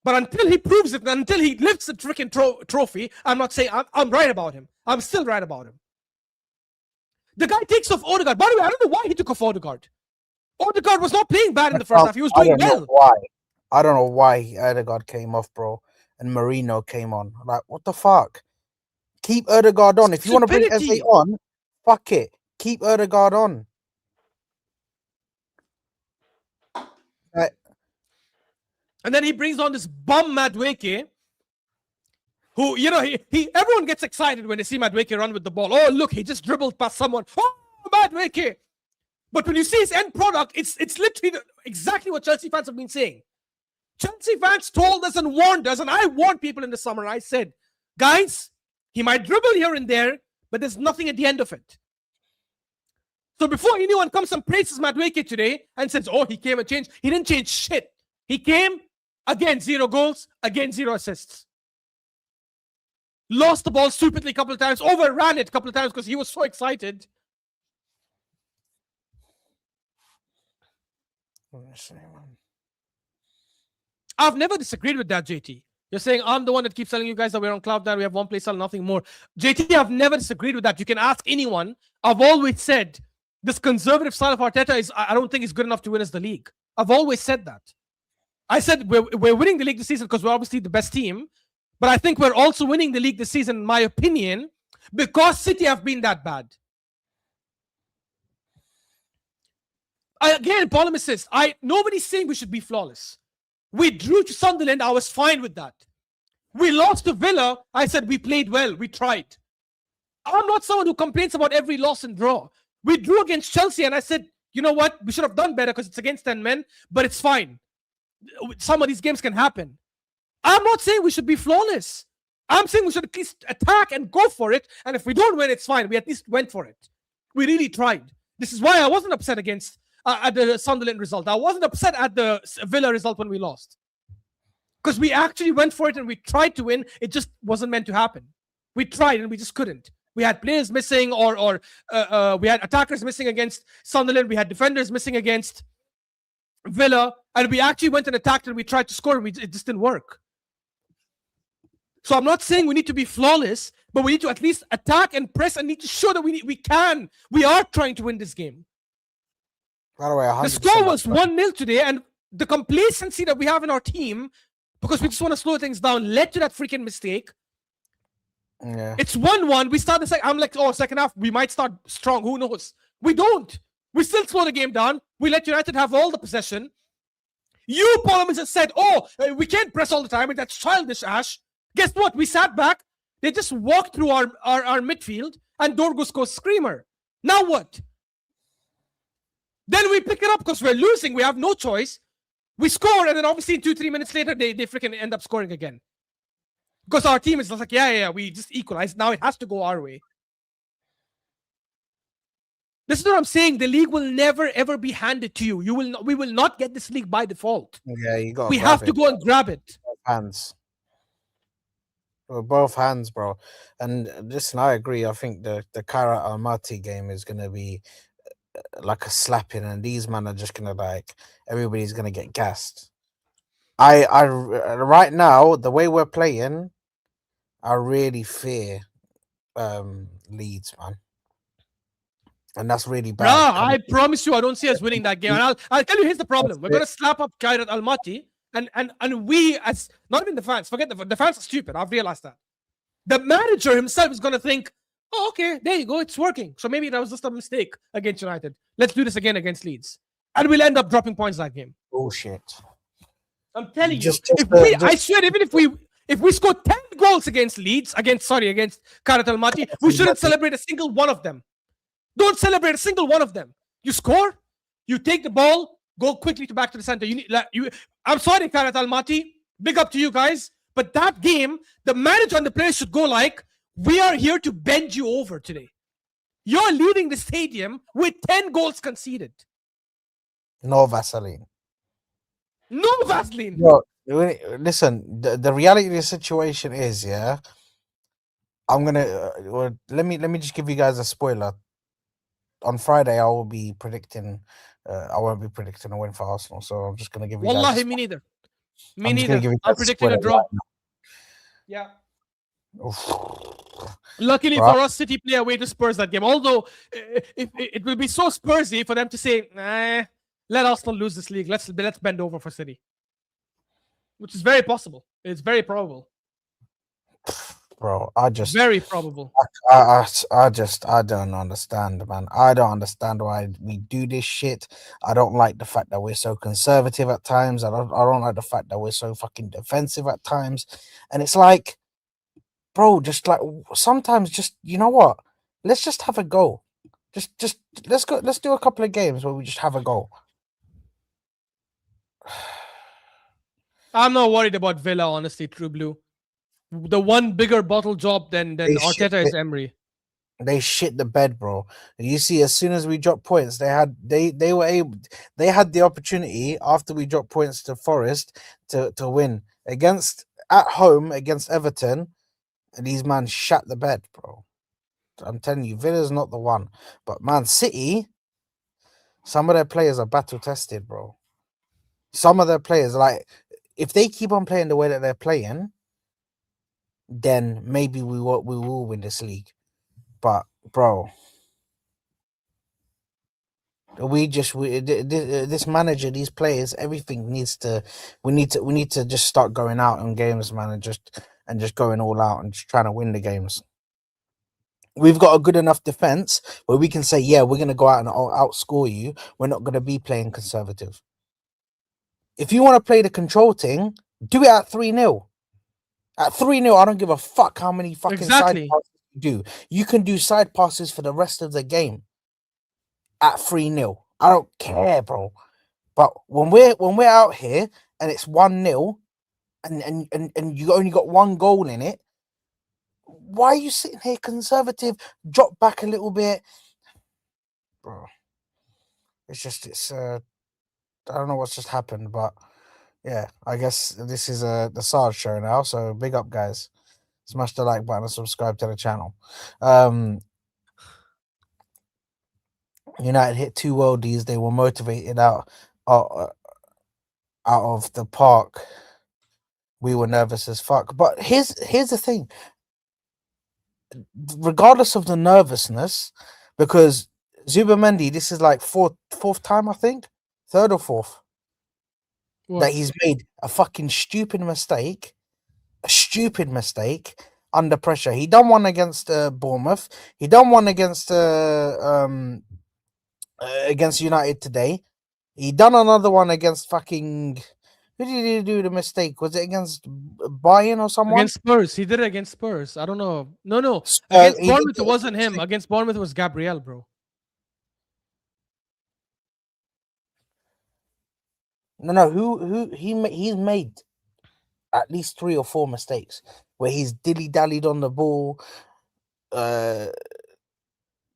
But until he proves it, until he lifts the freaking trophy, I'm not saying I'm right about him. I'm still right about him. The guy takes off Odegaard. By the way, I don't know why he took off Odegaard. Odegaard was not playing bad in the first half. He was doing well. I don't know why Odegaard came off, bro, and Marino came on. Like, what the fuck? Keep Odegaard on. If you want to bring Eze on, fuck it. Keep Odegaard on. And then he brings on this bum Madueke, who, you know, everyone gets excited when they see Madueke run with the ball. Oh, look, he just dribbled past someone. Oh, Madueke. But when you see his end product, it's literally exactly what Chelsea fans have been saying. Chelsea fans told us and warned us, and I warned people in the summer. I said, guys, he might dribble here and there, but there's nothing at the end of it. So before anyone comes and praises Madueke today and says, oh, he came and changed, he didn't change shit. He came, again, 0 goals, again, 0 assists. Lost the ball stupidly a couple of times, overran it a couple of times because he was so excited. I've never disagreed with that, JT. You're saying I'm the one that keeps telling you guys that we're on cloud nine, we have one play style, nothing more. JT, I've never disagreed with that. You can ask anyone. I've always said This conservative style of Arteta I don't think is good enough to win us the league. I've always said that. I said we're winning the league this season because we're obviously the best team, but I think we're also winning the league this season, in my opinion, because City have been that bad. Again, polemicist, nobody's saying we should be flawless. We drew to Sunderland, I was fine with that. We lost to Villa, I said we played well, we tried. I'm not someone who complains about every loss and draw. We drew against Chelsea and I said, you know what, we should have done better because it's against 10 men, but it's fine. Some of these games can happen. I'm not saying we should be flawless. I'm saying we should at least attack and go for it, and if we don't win, it's fine. We at least went for it. We really tried. This is why I wasn't upset against at the Sunderland result. I wasn't upset at the Villa result when we lost. Because we actually went for it and we tried to win. It just wasn't meant to happen. We tried and we just couldn't. We had players missing or we had attackers missing against Sunderland. We had defenders missing against Villa. And we actually went and attacked and we tried to score and it just didn't work. So I'm not saying we need to be flawless, but we need to at least attack and press and need to show that we can. We are trying to win this game. By the way, the score was 1-0 today, and the complacency that we have in our team, because we just want to slow things down, led to that freaking mistake. Yeah. It's 1-1. We start the second. I'm like, oh, second half, we might start strong. Who knows? We don't. We still slow the game down. We let United have all the possession. You, Parliament, has said, oh, we can't press all the time. And that's childish, Ash. Guess what? We sat back. They just walked through our midfield, and Dorgus goes screamer. Now what? Then we pick it up because we're losing. We have no choice. We score, and then obviously 2-3 minutes later, they freaking end up scoring again. Because our team is just like, yeah, we just equalize. Now it has to go our way. This is what I'm saying. The league will never, ever be handed to you. We will not get this league by default. Yeah, you got. We have to go and grab it. Hands. With both hands, bro. And listen, I agree. I think the Kara Almaty game is going to be like a slapping, and these men are just going to everybody's going to get gassed. I right now, the way we're playing, I really fear Leeds, man. And that's really bad. I promise you, I don't see us winning that game. And I'll tell you, here's the problem. We're going to slap up Kairat Almaty. And we, as not even the fans, forget the fans are stupid. I've realized that. The manager himself is going to think, oh, okay, there you go. It's working. So maybe that was just a mistake against United. Let's do this again against Leeds. And we'll end up dropping points that game. Bullshit. I'm telling you. I swear, even if we score 10 goals against Leeds, against Kairat Almaty, we shouldn't celebrate a single one of them. Don't celebrate a single one of them. You score, you take the ball, go quickly back to the center. I'm sorry, Kairat Almaty. Big up to you guys. But that game, the manager and the players should go like, we are here to bend you over today. You're leaving the stadium with 10 goals conceded. No Vaseline. No Vaseline. No, listen, the reality of the situation is, yeah, I'm going to... let me just give you guys a spoiler. On Friday, I will be predicting... I won't be predicting a win for Arsenal, so I'm just going to give you Wallahi, guys... me neither. Me neither. I'm predicting a draw. Yeah. Luckily for us, City play away to Spurs that game. Although it will be so Spursy for them to say, let Arsenal lose this league. Let's bend over for City. Which is very possible. It's very probable. Bro, very probable. I don't understand, man. I don't understand why we do this shit. I don't like the fact that we're so conservative at times. I don't like the fact that we're so fucking defensive at times. And it's like, bro, just like sometimes, just you know what? Let's just have a go. Just let's go. Let's do a couple of games where we just have a go. I'm not worried about Villa, honestly, True Blue. The one bigger bottle job than Arteta is Emery. They shit the bed, bro. You see, as soon as we dropped points, they had the opportunity after we dropped points to Forest to win at home against Everton, and these man shat the bed, bro. I'm telling you, Villa's not the one. But Man City, some of their players are battle tested, bro. Some of their players, like, if they keep on playing the way that they're playing, then maybe we will win this league. But bro, This manager, these players, everything needs to. We need to just start going out in games, man, and just going all out and just trying to win the games. We've got a good enough defense where we can say, yeah, we're going to go out and outscore you. We're not going to be playing conservative. If you want to play the control thing, do it at 3-0. At 3-0, I don't give a fuck how many fucking side Exactly. passes you do. You can do side passes for the rest of the game at 3-0. I don't care, bro. But when we're out here and it's 1-0 and you only got one goal in it, why are you sitting here conservative? Drop back a little bit, bro. It's I don't know what's just happened, but yeah, I guess this is the Sarge show now. So big up, guys. Smash the like button and subscribe to the channel. United hit 2 worldies. They were motivated out of the park. We were nervous as fuck. But here's the thing. Regardless of the nervousness, because Zubamendi, this is like fourth time, I think, third or fourth, that he's made a fucking stupid mistake under pressure. He done one against Bournemouth. He done one against United today. He done another one against fucking. Who did he do the mistake? Was it against Bayern or someone? Against Spurs. He did it against Spurs. I don't know. No. Against He Bournemouth, did it wasn't him. Against Bournemouth, it was Gabriel, bro. No. He's made at least 3 or 4 mistakes where he's dilly-dallied on the ball,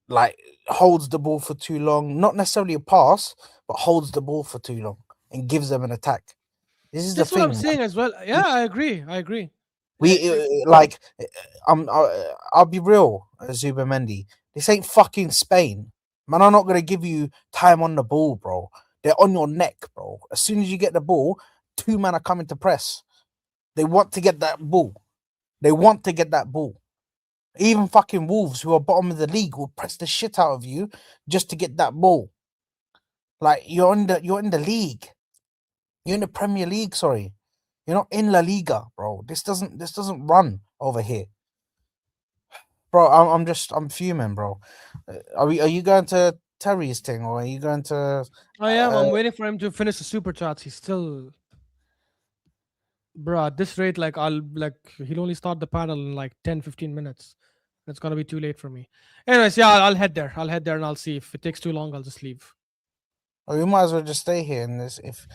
like holds the ball for too long, not necessarily a pass, but holds the ball for too long and gives them an attack. This is That's the what thing, I'm saying as well. Yeah, I agree. I'll be real, Zubamendi. This ain't fucking Spain. Man, I'm not gonna give you time on the ball, bro. They're on your neck, bro. As soon as you get the ball, 2 men are coming to press. They want to get that ball. Even fucking Wolves, who are bottom of the league, will press the shit out of you just to get that ball. Like you're in the league. You're in the Premier League, sorry. You're not in La Liga, bro. This doesn't run over here. Bro, I'm fuming, bro. Are you going to Terry's thing or are you going to I am. I'm waiting for him to finish the super chats. He's still, bro. At this rate, like he'll only start the panel in like 10-15 minutes. It's gonna be too late for me. Anyways, yeah, I'll head there. And I'll see if it takes too long. I'll just leave. or you might as well just stay here in this if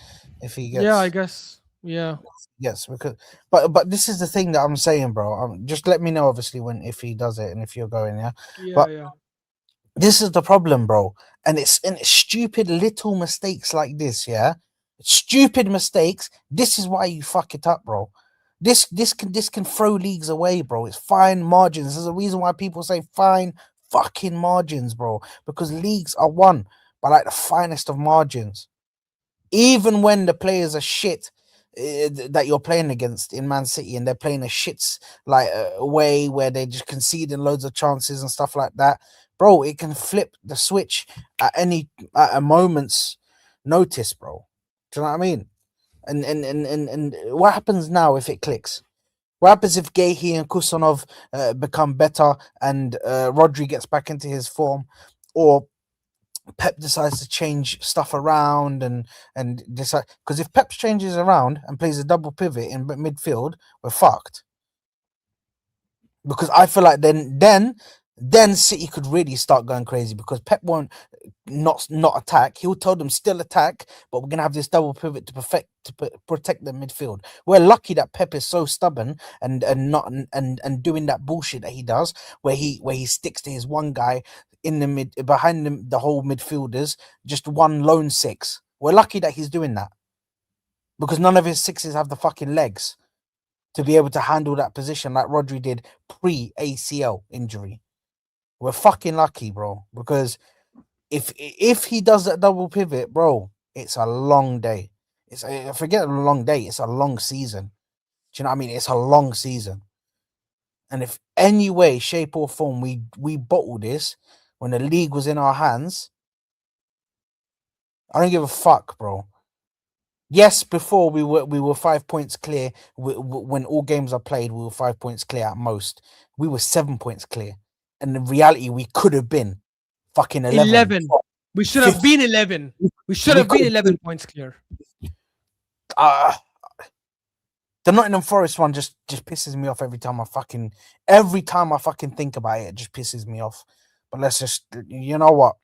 he gets Yeah, I guess. Yeah. Yes, because but this is the thing that I'm saying, bro. Just let me know obviously if he does it and if you're going, yeah. But Yeah. this is the problem, bro. And it's stupid little mistakes like this, yeah. Stupid mistakes. This is why you fuck it up, bro. This can throw leagues away, bro. It's fine margins. There's a reason why people say fine fucking margins, bro. Because leagues are won by like the finest of margins. Even when the players are shit that you're playing against in Man City and they're playing a shits like way where they're just conceding loads of chances and stuff like that, bro, it can flip the switch at a moment's notice, bro. Do you know what I mean? And what happens now if it clicks? What happens if Gehi and Kusanov become better and Rodri gets back into his form, or Pep decides to change stuff around and decide? Because if Pep changes around and plays a double pivot in midfield, we're fucked. Because I feel like then City could really start going crazy because Pep won't not attack. He'll tell them still attack, but we're gonna have this double pivot to protect the midfield. We're lucky that Pep is so stubborn and doing that bullshit that he does, where he sticks to his one guy in the mid behind the whole midfielders, just one lone six. We're lucky that he's doing that because none of his sixes have the fucking legs to be able to handle that position like Rodri did pre-ACL injury. We're fucking lucky, bro, because if he does that double pivot, bro, it's a long day. Forget a long day, it's a long season. Do you know what I mean? It's a long season. And if any way, shape or form we bottle this when the league was in our hands, I don't give a fuck, bro. Yes, before we were 5 points clear. When all games are played, we were 5 points clear at most. We were 7 points clear, and in reality, we could have been fucking 11. We should have been 11. We should have been 11 points clear. The Nottingham Forest one just pisses me off every time I fucking think about it. It just pisses me off. But let's just, you know what?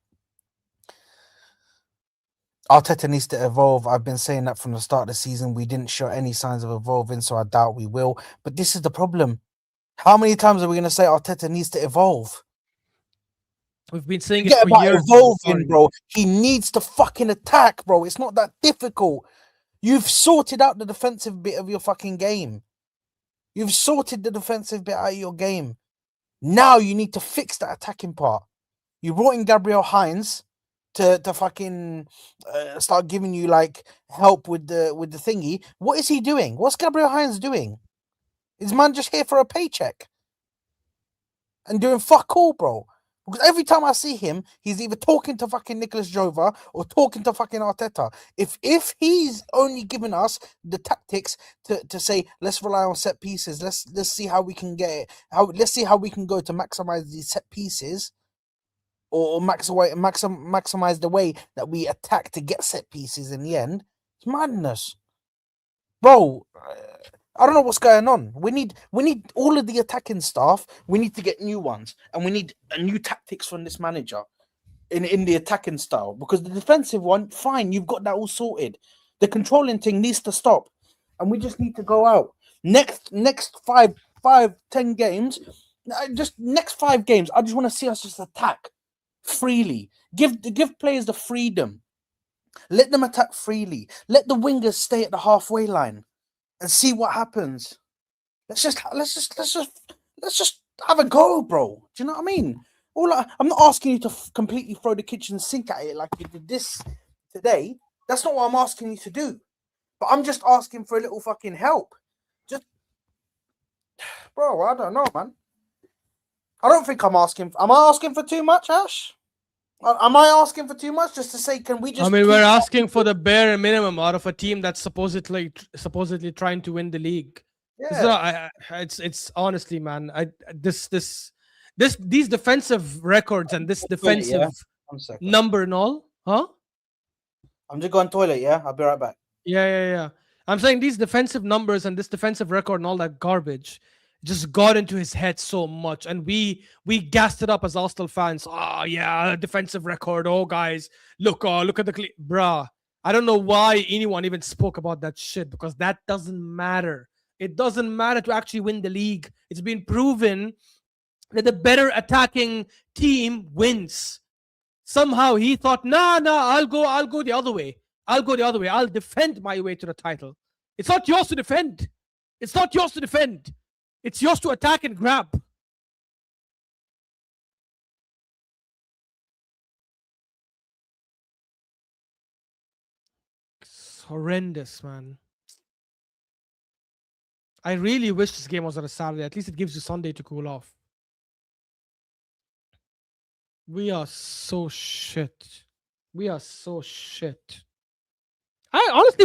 Arteta needs to evolve. I've been saying that from the start of the season. We didn't show any signs of evolving, so I doubt we will. But this is the problem. How many times are we going to say Arteta needs to evolve? We've been saying it for years. Evolving, bro. He needs to fucking attack, bro. It's not that difficult. You've sorted out the defensive bit of your fucking game. You've sorted the defensive bit out of your game. Now you need to fix that attacking part. You brought in Gabriel Hines to fucking start giving you like help with the thingy. What is he doing? What's Gabriel Hines doing? Is man just here for a paycheck and doing fuck all, bro? Because every time I see him, he's either talking to fucking Nicholas Jova or talking to fucking Arteta. If he's only giving us the tactics to say, let's rely on set pieces, let's see how we can get it, let's see how we can go to maximize these set pieces, or maximize the way that we attack to get set pieces in the end. It's madness, bro. I don't know what's going on. We need all of the attacking staff. We need to get new ones, and we need new tactics from this manager in the attacking style. Because the defensive one, fine, you've got that all sorted. The controlling thing needs to stop, and we just need to go out next 5-10 games. Just next 5 games, I just want to see us just attack freely. Give players the freedom. Let them attack freely. Let the wingers stay at the halfway line and see what happens. Let's just have a go, bro. Do you know what I mean? I'm not asking you to completely throw the kitchen sink at it like you did this today. That's not what I'm asking you to do. But I'm just asking for a little fucking help. Just, bro, I don't know, man. I don't think I'm asking. Am I asking for too much, Ash? Am I asking for too much just to say, can we just... I mean, we're asking for the bare minimum out of a team that's supposedly trying to win the league. Yeah. It's honestly, man, these defensive records and this defensive number and all, huh? I'm just going toilet, yeah? I'll be right back. Yeah. I'm saying these defensive numbers and this defensive record and all that garbage just got into his head so much, and we gassed it up as Arsenal fans. Oh yeah, defensive record. Oh guys, look at the bruh. I don't know why anyone even spoke about that shit, because that doesn't matter. It doesn't matter to actually win the league. It's been proven that the better attacking team wins. Somehow he thought, nah, I'll go the other way. I'll defend my way to the title. It's not yours to defend. It's yours to attack and grab. It's horrendous, man. I really wish this game was on a Saturday. At least it gives you Sunday to cool off. We are so shit. Honestly,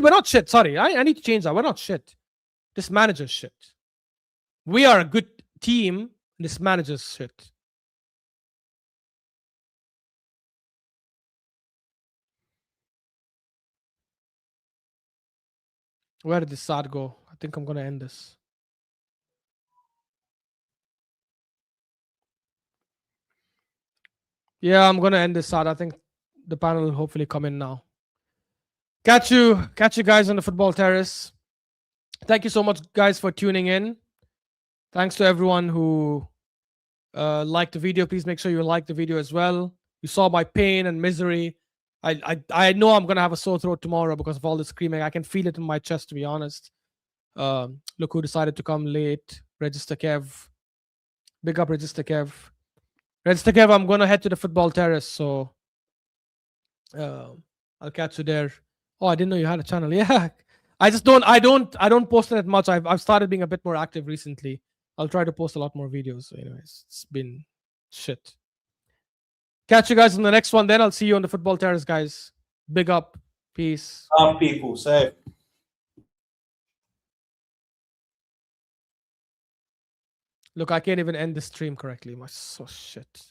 we're not shit. Sorry, I need to change that. We're not shit. This manager's shit. We are a good team. This manager's shit. Where did this SAD go? I think I'm going to end this. Yeah, I'm going to end this SAD. I think the panel will hopefully come in now. Catch you guys on the football terrace. Thank you so much, guys, for tuning in. Thanks to everyone who liked the video. Please make sure you like the video as well. You saw my pain and misery. I know I'm gonna have a sore throat tomorrow because of all the screaming. I can feel it in my chest, to be honest. Look who decided to come late. Register Kev. Big up Register Kev. Register Kev, I'm gonna head to the football terrace, so I'll catch you there. Oh, I didn't know you had a channel. Yeah. I don't post it much. I've started being a bit more active recently. I'll try to post a lot more videos. So anyways, it's been shit. Catch you guys in the next one then. I'll see you on the football terrace, guys. Big up. Peace. People, so. Look, I can't even end the stream correctly. My so shit.